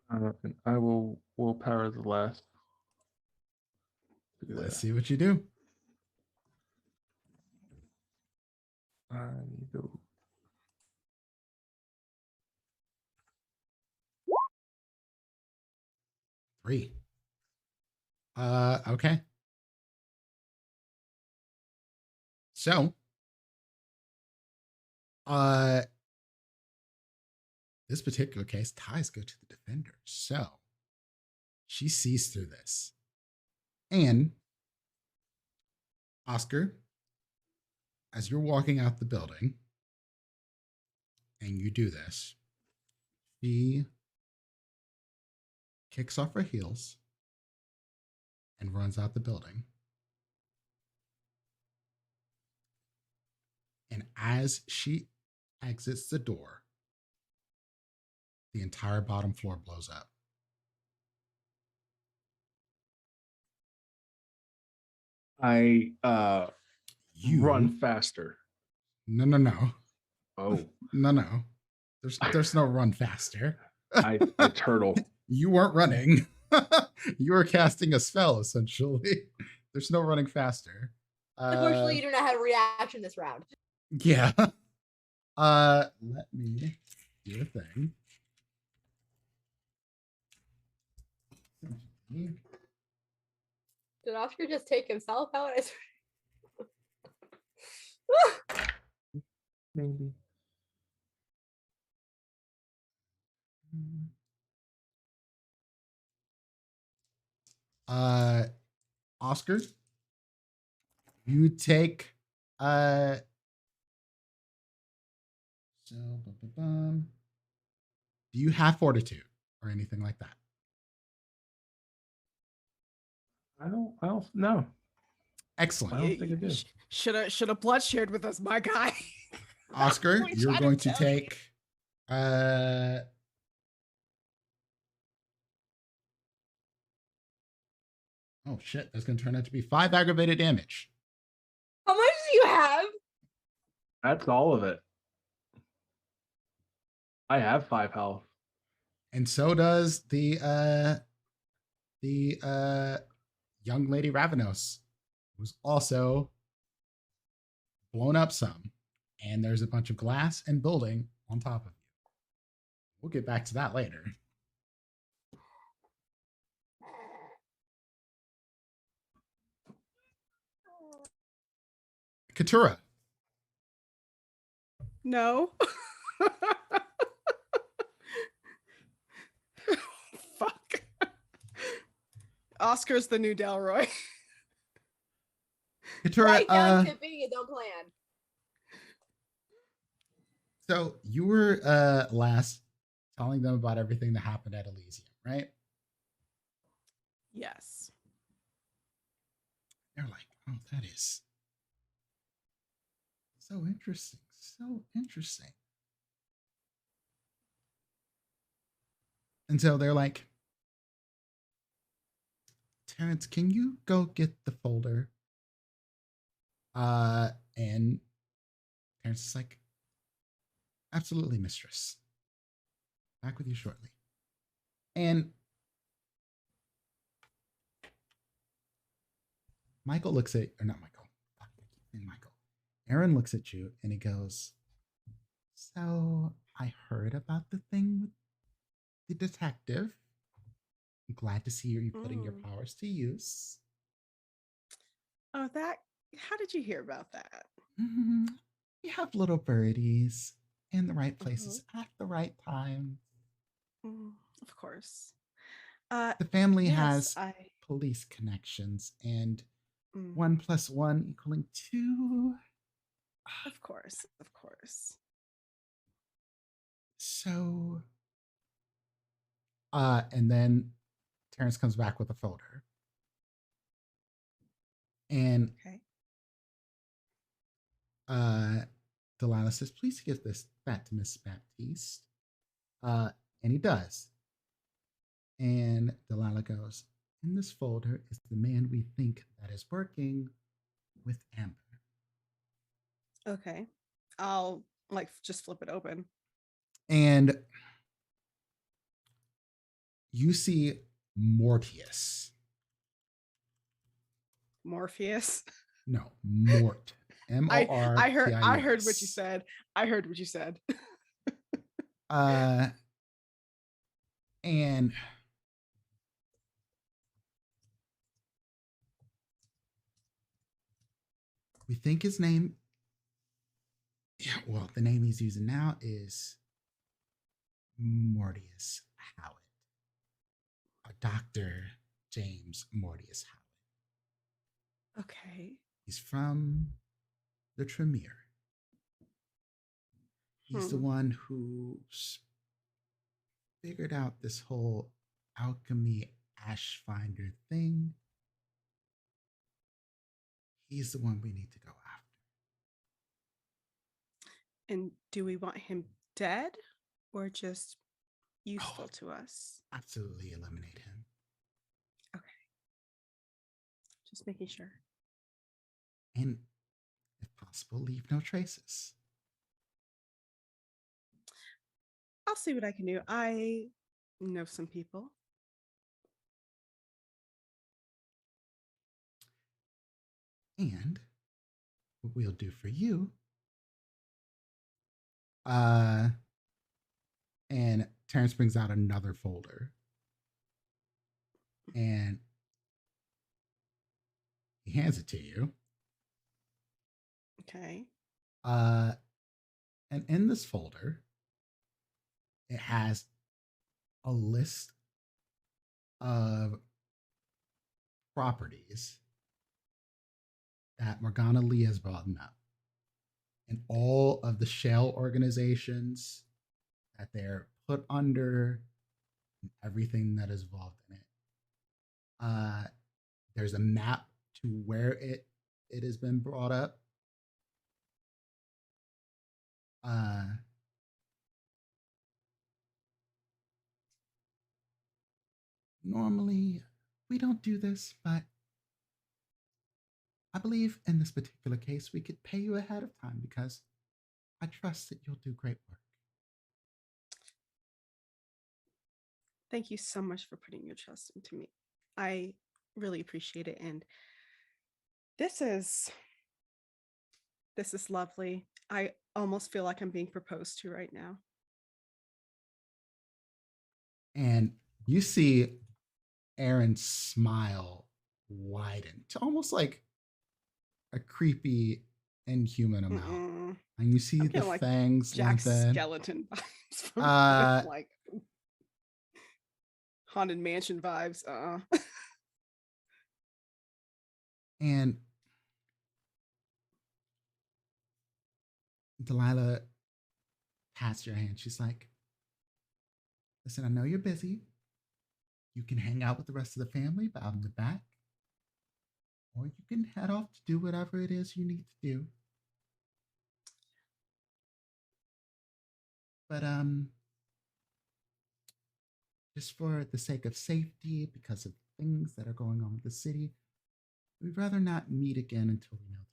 Speaker 5: And I will willpower the last.
Speaker 2: let's see what you do.
Speaker 5: I go.
Speaker 2: Three. Okay. So, this particular case, ties go to the defender. So, she sees through this. And Oscar, as you're walking out the building and you do this, she kicks off her heels and runs out the building. And as she exits the door, the entire bottom floor blows up.
Speaker 5: I
Speaker 2: You
Speaker 5: run faster.
Speaker 2: No.
Speaker 5: Oh,
Speaker 2: No. There's no run faster.
Speaker 5: I turtle.
Speaker 2: You weren't running. You were casting a spell, essentially. There's no running faster.
Speaker 7: Unfortunately, you do not have a reaction this round.
Speaker 2: Yeah. Let me do a thing.
Speaker 7: Did Oscar just take himself out?
Speaker 5: Maybe.
Speaker 2: Oscar, you take so do you have fortitude or anything like that?
Speaker 5: I don't know.
Speaker 2: Excellent.
Speaker 5: I don't think I do.
Speaker 3: Should have blood shared with us, my guy.
Speaker 2: Oscar,
Speaker 3: We
Speaker 2: you're
Speaker 3: tried
Speaker 2: going to
Speaker 3: tell you.
Speaker 2: take oh shit, that's gonna turn out to be 5 aggravated damage.
Speaker 7: How much do you have?
Speaker 5: That's all of it. I have 5 health.
Speaker 2: And so does the young lady Ravenos, who's also blown up some. And there's a bunch of glass and building on top of you. We'll get back to that later. Katura.
Speaker 3: No. Fuck. Oscar's the new Delroy.
Speaker 2: Katura,
Speaker 7: Write down tipping and don't plan.
Speaker 2: so you were last telling them about everything that happened at Elysium, right?
Speaker 3: Yes.
Speaker 2: They're like, oh, that is so interesting. So interesting. And so they're like, Terrence, can you go get the folder? And Terrence is like, absolutely, mistress. Back with you shortly. And Michael looks at, or not Michael, fuck, I keep saying Michael. Aaron looks at you and he goes, so I heard about the thing with the detective. I'm glad to see you putting your powers to use.
Speaker 3: Oh, that. How did you hear about that?
Speaker 2: Mm, we have little birdies in the right places at the right time.
Speaker 3: Of course.
Speaker 2: The family
Speaker 3: Yes,
Speaker 2: has
Speaker 3: I.
Speaker 2: police connections, and
Speaker 3: Mm,
Speaker 2: 1 + 1 = 2.
Speaker 3: of course, of course.
Speaker 2: So, and then Terrence comes back with a folder. And
Speaker 3: Okay.
Speaker 2: Delilah says, please give this back to Miss Baptiste. And he does. And Delilah goes, in this folder is the man we think that is working with Amber.
Speaker 3: Okay. I'll like just flip it open.
Speaker 2: And you see Mortius.
Speaker 3: Morpheus.
Speaker 2: No, Mort.
Speaker 3: I heard
Speaker 2: Mortius.
Speaker 3: what you said. I heard what you said.
Speaker 2: And we think his name, yeah, well, the name he's using now is Mortius Howard. Dr. James Mortius Howard.
Speaker 3: Okay.
Speaker 2: He's from the Tremere. He's the one who figured out this whole alchemy ash finder thing. He's the one we need to go after.
Speaker 3: And do we want him dead or just useful to us?
Speaker 2: Absolutely eliminate him.
Speaker 3: Okay. Just making sure.
Speaker 2: And if possible, leave no traces.
Speaker 3: I'll see what I can do. I know some people.
Speaker 2: And what we'll do for you, and Terrence brings out another folder. And he hands it to you.
Speaker 3: Okay.
Speaker 2: And in this folder, it has a list of properties that Morgana Lee has brought up, and all of the shell organizations that they're put under, and everything that is involved in it. There's a map to where it has been brought up. Normally, we don't do this, but I believe in this particular case, we could pay you ahead of time because I trust that you'll do great work.
Speaker 3: Thank you so much for putting your trust into me. I really appreciate it. And this is lovely. I almost feel like I'm being proposed to right now.
Speaker 2: And you see Aaron's smile widen to almost like a creepy, inhuman amount. And you see the
Speaker 3: like
Speaker 2: fangs
Speaker 3: Jack
Speaker 2: lengthen.
Speaker 3: Skeleton vibes from like Haunted Mansion vibes.
Speaker 2: And Delilah pats your hand. She's like, listen, I know you're busy. You can hang out with the rest of the family out in the back. Or you can head off to do whatever it is you need to do. But just for the sake of safety, because of things that are going on with the city, we'd rather not meet again until we know the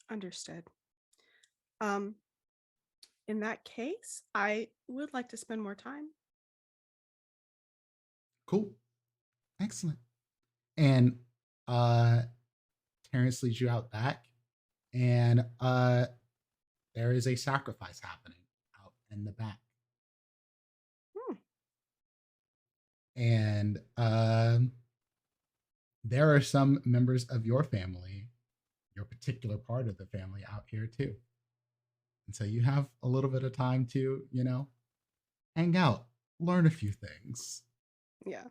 Speaker 2: job's
Speaker 3: Understood. Um, in that case, I would like to spend more time.
Speaker 2: done. Cool. Excellent. And Terrence leads you out back, and there is a sacrifice happening out in the back. And there are some members of your family, your particular part of the family, out here too. And so you have a little bit of time to, hang out, learn a few things.
Speaker 3: Yeah.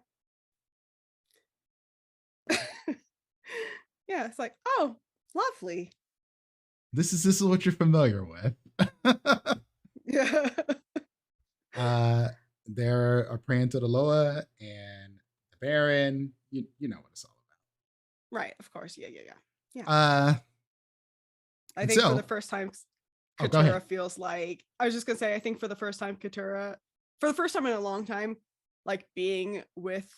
Speaker 3: Yeah, it's like, oh, lovely.
Speaker 2: This is what you're familiar with.
Speaker 3: Yeah.
Speaker 2: There are praying to the Loa and the Baron. You know what it's all about.
Speaker 3: Right, of course. Yeah.
Speaker 2: I
Speaker 3: I think for the first time,
Speaker 2: go ahead.
Speaker 3: Katura feels like, I was just gonna say, I think for the first time, Katura, for the first time in a long time, like being with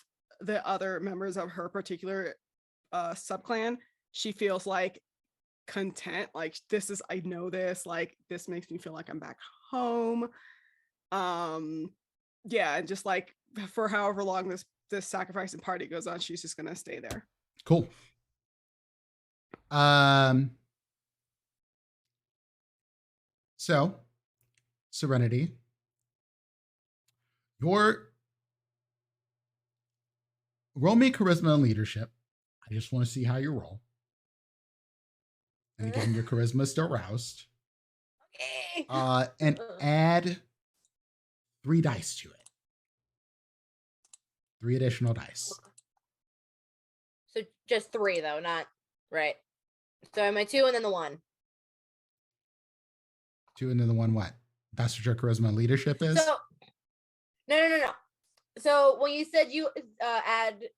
Speaker 3: the other members of her particular subclan, she feels like content. Like, I know this, like, this makes me feel like I'm back home. Yeah, and just like for however long this sacrificing party goes on, she's just gonna stay there.
Speaker 2: Cool. So, Serenity, your roll me charisma and leadership. I just want to see how you roll. And again, your charisma is still roused.
Speaker 7: Okay.
Speaker 2: And add 3 dice to it. 3 additional dice.
Speaker 7: So just 3 though, not right. So am I 2 and then the 1?
Speaker 2: 2 and then the 1 what? That's what your charisma and leadership is?
Speaker 7: So no. So when you said you add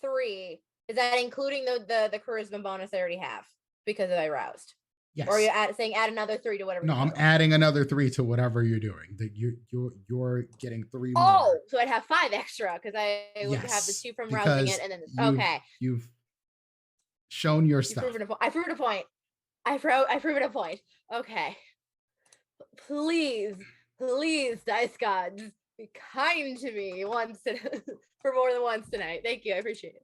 Speaker 7: 3, is that including the charisma bonus I already have because I roused?
Speaker 2: Yes.
Speaker 7: Or are you saying add another 3 to whatever?
Speaker 2: No, I'm adding another 3 to whatever you're doing. That you're getting 3 more.
Speaker 7: Oh, so I'd have 5 extra because I would have the 2 from rousing it and then okay.
Speaker 2: You've shown your stuff.
Speaker 7: I proved a point. I proved a point. Okay. Please, dice gods, be kind to me for more than once tonight. Thank you. I appreciate it.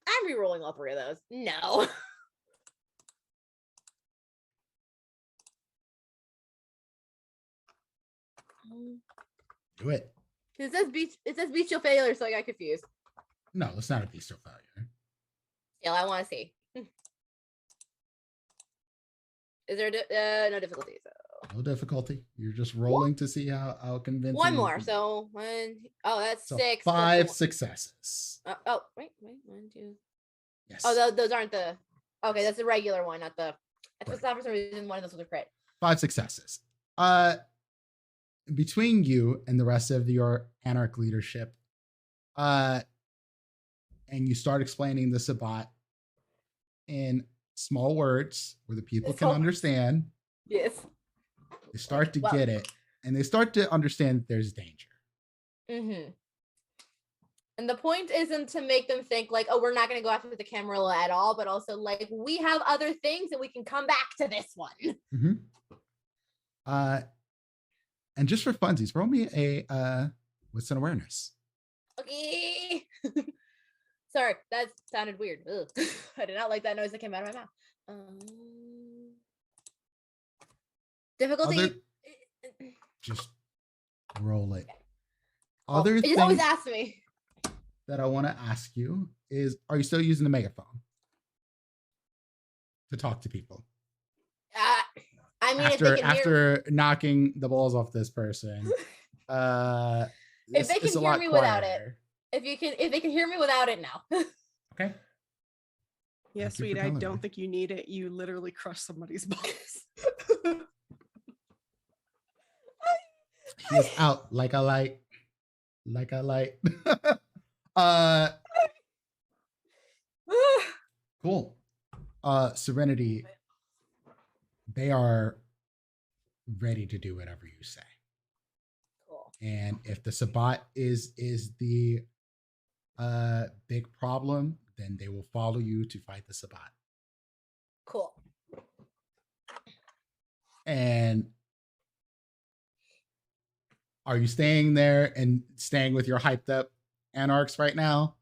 Speaker 7: I'm re-rolling all 3 of those. No.
Speaker 2: Do it.
Speaker 7: It says bestial failure, so I got confused.
Speaker 2: No, it's not a bestial failure.
Speaker 7: Still, I want to see. Is there no difficulty? So
Speaker 2: no difficulty. You're just rolling to see how convincing.
Speaker 7: 1 more. So 1. Oh, that's
Speaker 2: so
Speaker 7: 6.
Speaker 2: 5 successes.
Speaker 7: Wait. 1, 2.
Speaker 2: Yes.
Speaker 7: Oh, those aren't the. Okay, that's the regular one, not the. I thought for some reason one of those was a crit.
Speaker 2: 5 successes. Between you and the rest of your anarch leadership, and you start explaining the Sabbat in small words where the people can understand.
Speaker 7: Yes.
Speaker 2: They start to get it, and they start to understand that there's danger.
Speaker 7: Mm-hmm. And the point isn't to make them think like, oh, we're not going to go after the Camarilla at all, but also like we have other things and we can come back to this one.
Speaker 2: Mm-hmm. And just for funsies, roll me a what's an awareness?
Speaker 7: Okay. Sorry, that sounded weird. Ugh. I did not like that noise that came out of my mouth. Difficulty.
Speaker 2: Just roll it.
Speaker 7: Oh,
Speaker 2: Other
Speaker 7: it
Speaker 2: thing
Speaker 7: just always asks me.
Speaker 2: that I want to ask you is, are you still using the megaphone to talk to people?
Speaker 7: I mean,
Speaker 2: after knocking the balls off this person,
Speaker 7: if they can hear me without it, if they can hear me without it now.
Speaker 2: Okay.
Speaker 3: Yeah, sweet. I don't think you need it. You literally crush somebody's balls.
Speaker 2: He's out like a light. Cool. Serenity, they are ready to do whatever you say.
Speaker 7: Cool.
Speaker 2: And if the Sabbat is the big problem, then they will follow you to fight the Sabbat.
Speaker 7: Cool.
Speaker 2: And are you staying there and staying with your hyped up anarchs right now?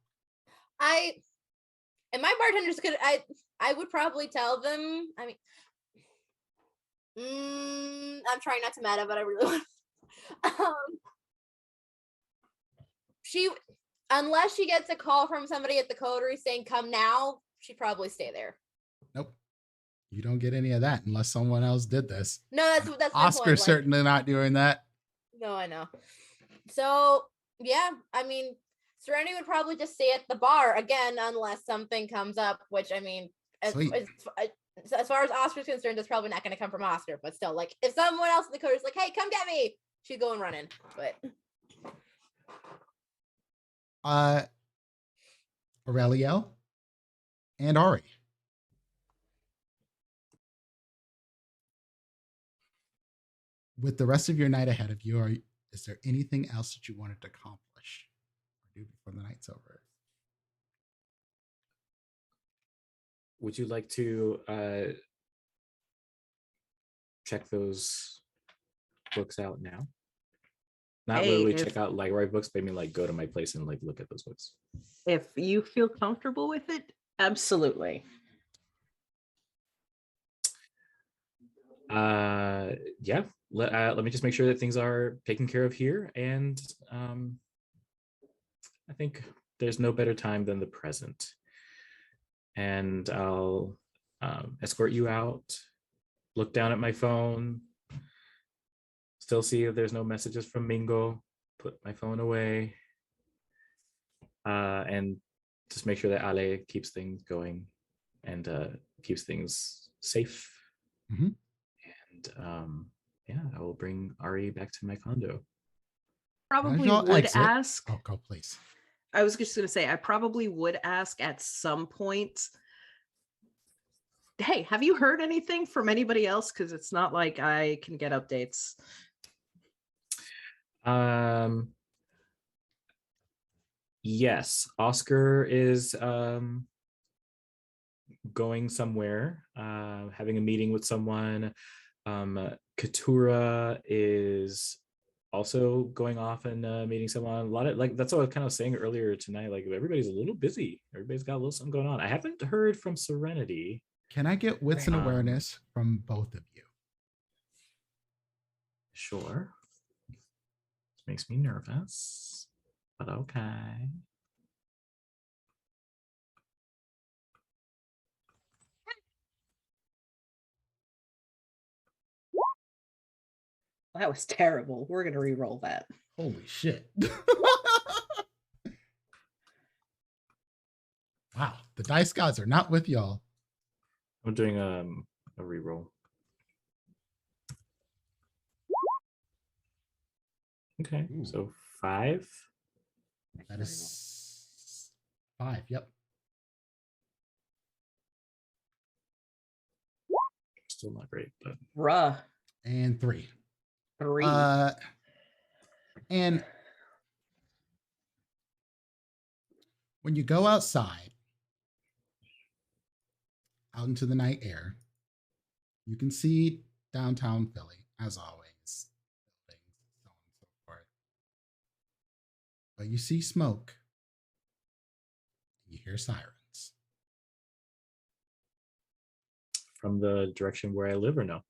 Speaker 7: And my bartenders could, I would probably tell them. I mean, I'm trying not to meta, but I really want. Unless she gets a call from somebody at the coterie saying "come now," she'd probably stay there.
Speaker 2: Nope. You don't get any of that unless someone else did this.
Speaker 7: No, that's my
Speaker 2: Oscar's
Speaker 7: point.
Speaker 2: certainly not doing that.
Speaker 7: No, I know. So yeah, I mean, Serenity would probably just stay at the bar again, unless something comes up. Which I mean, as far as Oscar's concerned, it's probably not going to come from Oscar. But still, like, if someone else in the coterie is like, "Hey, come get me," she'd go and run in. But
Speaker 2: Aurelio and Ari. With the rest of your night ahead of you, is there anything else that you wanted to accomplish or do before the night's over?
Speaker 6: Would you like to check those books out now? Not literally check out library books, but I mean like go to my place and like look at those books.
Speaker 4: If you feel comfortable with it, absolutely.
Speaker 6: Yeah. Let me just make sure that things are taken care of here, and I think there's no better time than the present. And I'll escort you out, look down at my phone, still see if there's no messages from Mingo, put my phone away, and just make sure that Ale keeps things going and keeps things safe.
Speaker 2: Mm-hmm.
Speaker 6: And yeah, I will bring Ari back to my condo.
Speaker 4: Probably would
Speaker 2: exit?
Speaker 4: ask.
Speaker 2: Oh, go please.
Speaker 4: I was just going to say, I probably would ask at some point, hey, have you heard anything from anybody else? Because it's not like I can get updates.
Speaker 6: Yes, Oscar is going somewhere, having a meeting with someone. Katura is also going off and meeting someone. A lot of like, that's what I was kind of saying earlier tonight. Like everybody's a little busy. Everybody's got a little something going on. I haven't heard from Serenity.
Speaker 2: Can I get wits and awareness from both of you?
Speaker 6: Sure. This makes me nervous, but okay.
Speaker 4: That was terrible. We're going to re-roll that.
Speaker 2: Holy shit. Wow, the dice gods are not with y'all.
Speaker 6: I'm doing a reroll. Okay,
Speaker 2: Ooh.
Speaker 6: so 5.
Speaker 2: That is 5. Yep.
Speaker 6: Still not great, but
Speaker 4: Bruh.
Speaker 2: And 3.
Speaker 4: 3.
Speaker 2: And when you go outside, out into the night air, you can see downtown Philly, as always, buildings, so on and so forth. But you see smoke, and you hear sirens.
Speaker 6: from the direction where I live or no?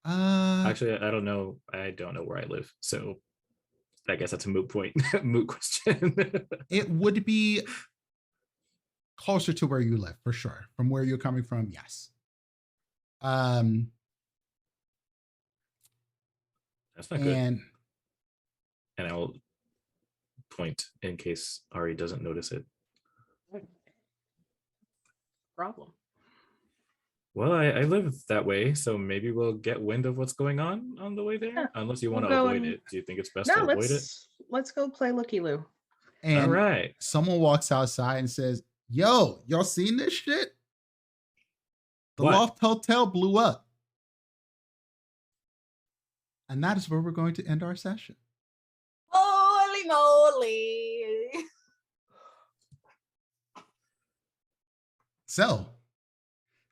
Speaker 6: Actually, I don't know. I don't know where I live. So I guess that's a moot point, moot question.
Speaker 2: It would be closer to where you live, for sure. From where you're coming from, yes.
Speaker 6: That's not good. And I'll point in case Ari doesn't notice it.
Speaker 4: Problem.
Speaker 6: Well, I live that way, so maybe we'll get wind of what's going on the way there. Yeah. Unless you want to avoid it. Do you think it's best to avoid it?
Speaker 4: Let's go play looky-loo.
Speaker 2: And
Speaker 6: all right.
Speaker 2: Someone walks outside and says, "Yo, y'all seen this shit? The
Speaker 6: what?
Speaker 2: Loft Hotel blew up." And that is where we're going to end our session.
Speaker 7: Holy moly.
Speaker 2: So,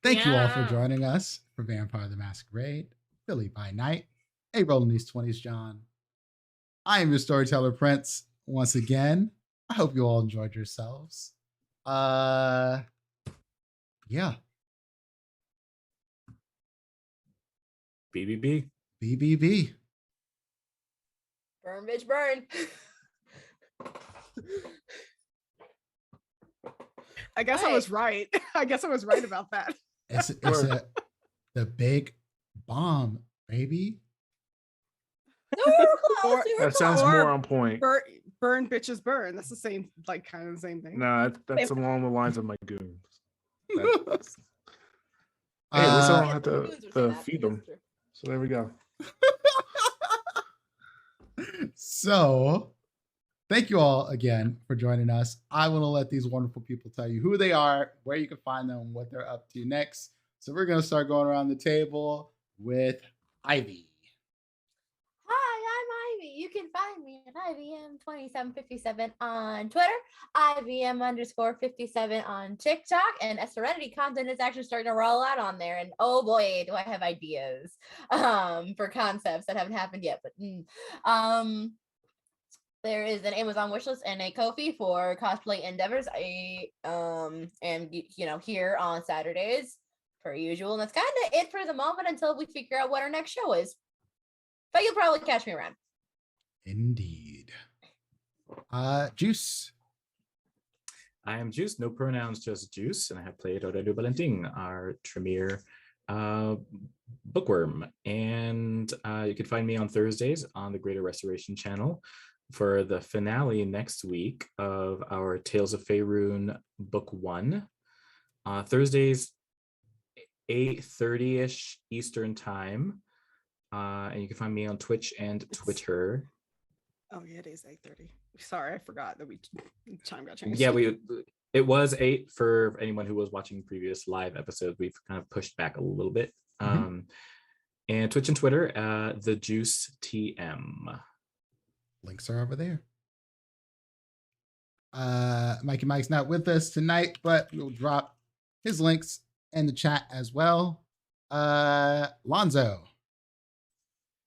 Speaker 2: thank you all for
Speaker 7: Yeah.
Speaker 2: joining us for Vampire the Masquerade, Philly by Night, a rolling these 20s, John. I am your storyteller, Prince. Once again, I hope you all enjoyed yourselves. Yeah.
Speaker 6: BBB.
Speaker 2: BBB.
Speaker 7: Burn, bitch, burn.
Speaker 3: I guess I was right. I guess I was right about that.
Speaker 2: It's
Speaker 5: Word.
Speaker 2: the big bomb, baby.
Speaker 7: No, we were close.
Speaker 3: Or-
Speaker 7: We were
Speaker 5: That sounds
Speaker 7: close.
Speaker 5: more on point.
Speaker 3: Burn bitches burn. That's the same, like kind of the same thing.
Speaker 5: No, that's along the lines of my goons. Hey,
Speaker 2: Uh,
Speaker 5: at least I don't
Speaker 7: Yes,
Speaker 5: have
Speaker 7: the
Speaker 5: to,
Speaker 7: goons were saying that.
Speaker 5: feed
Speaker 7: Yes,
Speaker 5: them.
Speaker 7: true.
Speaker 5: So there we go.
Speaker 2: So, thank you all again for joining us. I want to let these wonderful people tell you who they are, where you can find them, what they're up to next. So, we're going to start going around the table with Ivy.
Speaker 7: Hi, I'm Ivy. You can find me at IVM2757 on Twitter, IVM_57 on TikTok, and Serenity content is actually starting to roll out on there. And oh boy, do I have ideas for concepts that haven't happened yet. But there is an Amazon wishlist and a Ko-fi for cosplay endeavors. I am here on Saturdays per usual, and that's kind of it for the moment until we figure out what our next show is. But you'll probably catch me around.
Speaker 2: Indeed. Juice.
Speaker 6: I am Juice, no pronouns, just Juice, and I have played Horario Valentin, our Tremere bookworm. And you can find me on Thursdays on the Greater Restoration channel for the finale next week of our Tales of Faerun Book 1. Thursdays, 8:30-ish Eastern Time. And you can find me on Twitch and Twitter.
Speaker 3: Oh yeah, it is 8:30. Sorry, I forgot that the time got changed.
Speaker 6: Yeah, it was 8 for anyone who was watching previous live episodes. We've kind of pushed back a little bit. And Twitch and Twitter, the Juice TM.
Speaker 2: Links are over there. Mikey Mike's not with us tonight, but we'll drop his links in the chat as well. Lonzo.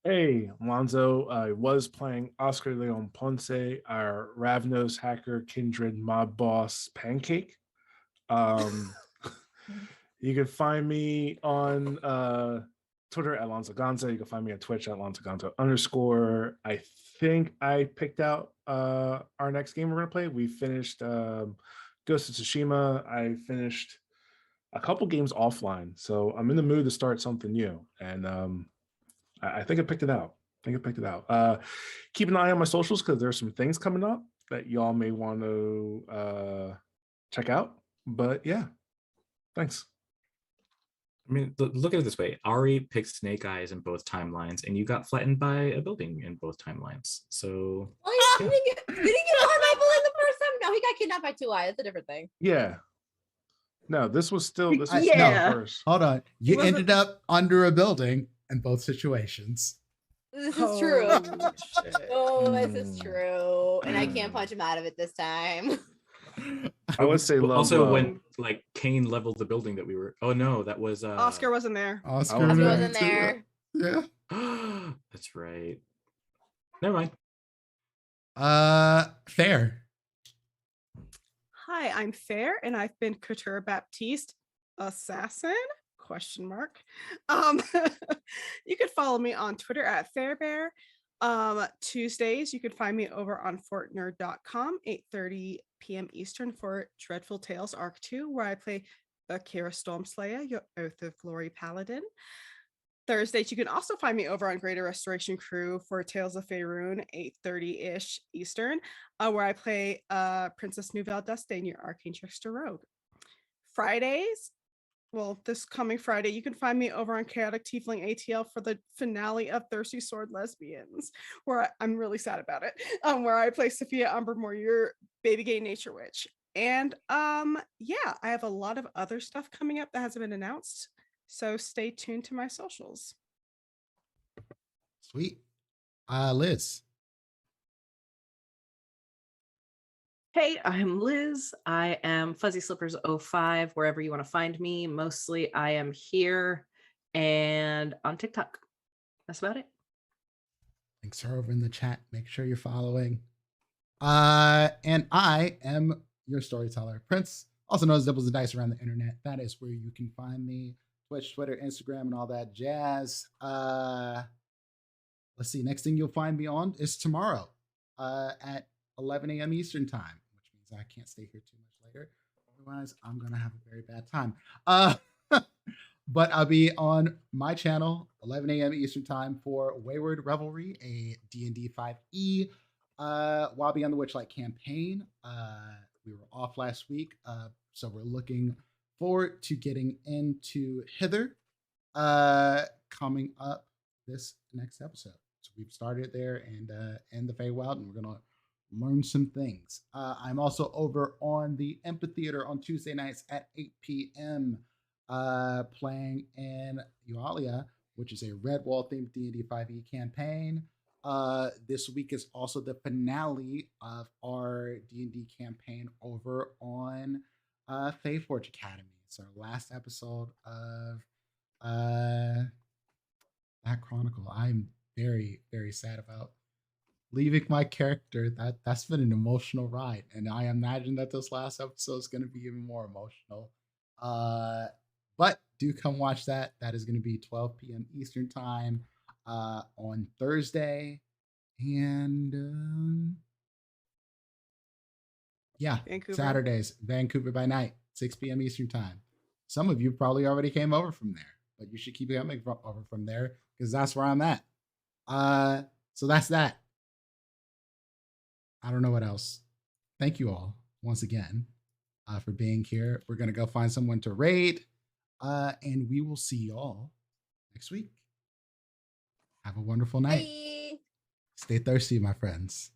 Speaker 5: Hey, Alonzo. I was playing Oscar Leon Ponce, our Ravnos hacker, kindred mob boss pancake. You can find me on Twitter at Alonzo Gonzo. You can find me on Twitch at Alonzo Gonzo_. I think I picked out our next game we're gonna play. We finished Ghost of Tsushima. I finished a couple games offline, so I'm in the mood to start something new. And I think I picked it out. Keep an eye on my socials because there's some things coming up that y'all may want to check out. But yeah, thanks.
Speaker 6: I mean, look at it this way. Ari picked Snake Eyes in both timelines, and you got flattened by a building in both timelines. So
Speaker 7: Well, he didn't get flattened by a bullet the first time. No, he got kidnapped by Two Eyes. That's a different thing.
Speaker 5: Yeah. No, this was still
Speaker 2: No,
Speaker 5: first.
Speaker 2: hold on. You
Speaker 3: wasn't-
Speaker 2: ended up under a building in both situations.
Speaker 7: This is true.
Speaker 3: shit.
Speaker 7: Oh, this is true. And I can't punch him out of it this time.
Speaker 5: I would say low
Speaker 6: also
Speaker 5: blow.
Speaker 6: when like Kane leveled the building that we were. Oh no, that was
Speaker 3: Oscar wasn't there.
Speaker 2: Oscar
Speaker 5: I was
Speaker 7: He
Speaker 5: there.
Speaker 7: wasn't there.
Speaker 2: Yeah.
Speaker 6: That's right. Never mind.
Speaker 2: Fair.
Speaker 3: Hi, I'm Fair, and I've been Couture Baptiste Assassin? ? You can follow me on Twitter at Fairbear. Tuesdays, you can find me over on fortnerd.com, 8:30 p.m. Eastern for Dreadful Tales Arc 2, where I play Akira Stormslayer, your Oath of Glory Paladin. Thursdays, you can also find me over on Greater Restoration Crew for Tales of Faerun, 8:30-ish Eastern, where I play Princess Nouvelle Dustin, your Arcane Trickster Rogue. Fridays, well, this coming Friday, you can find me over on Chaotic Tiefling ATL for the finale of Thirsty Sword Lesbians, where I'm really sad about it, where I play Sophia Umbermore, your Baby Gay Nature Witch. And yeah, I have a lot of other stuff coming up that hasn't been announced, so stay tuned to my socials.
Speaker 2: Sweet. Liz.
Speaker 4: Hey, I'm Liz. I am Fuzzy Slippers 05, wherever you want to find me. Mostly I am here and on TikTok. That's about it.
Speaker 2: Links are over in the chat. Make sure you're following. And I am your storyteller, Prince, also known as Dibbles and Dice around the internet. That is where you can find me. Twitch, Twitter, Instagram, and all that jazz. Let's see. Next thing you'll find me on is tomorrow at 11 a.m. Eastern time, which means I can't stay here too much later. Otherwise, I'm going to have a very bad time. But I'll be on my channel, 11 a.m. Eastern time for Wayward Revelry, a D&D 5e While Beyond the Witchlight campaign. We were off last week, so we're looking forward to getting into Hither coming up this next episode. So we've started there and the Feywild, and we're gonna learn some things. I'm also over on the Amphitheater on Tuesday nights at 8 p.m. Playing in Eualia, which is a Redwall themed D&D 5e campaign. This week is also the finale of our D&D campaign over on Faeforge Academy. It's our last episode of that chronicle. I'm very, very sad about leaving my character. That's been an emotional ride, and I imagine that this last episode is going to be even more emotional. But do come watch that. That is going to be 12 p.m. Eastern time on Thursday. And yeah,
Speaker 3: Vancouver.
Speaker 2: Saturdays, Vancouver by night, 6 p.m. Eastern time. Some of you probably already came over from there, but you should keep coming over from there because that's where I'm at. So that's that. I don't know what else. Thank you all once again for being here. We're going to go find someone to raid, and we will see y'all next week. Have a wonderful night.
Speaker 7: Bye.
Speaker 2: Stay thirsty, my friends.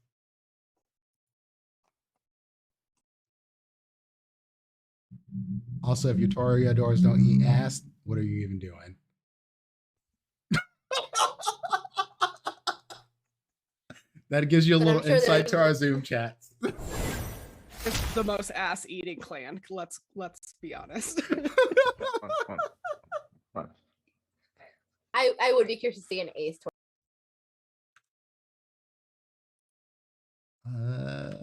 Speaker 2: Also, if your toreadors don't eat ass, what are you even doing? That gives you a
Speaker 7: But I'm
Speaker 2: little
Speaker 7: sure
Speaker 2: insight to our
Speaker 7: there's-
Speaker 2: Zoom chats.
Speaker 3: It's the most ass eating clan. Let's be honest.
Speaker 7: I would be curious to see an ace.
Speaker 2: Uh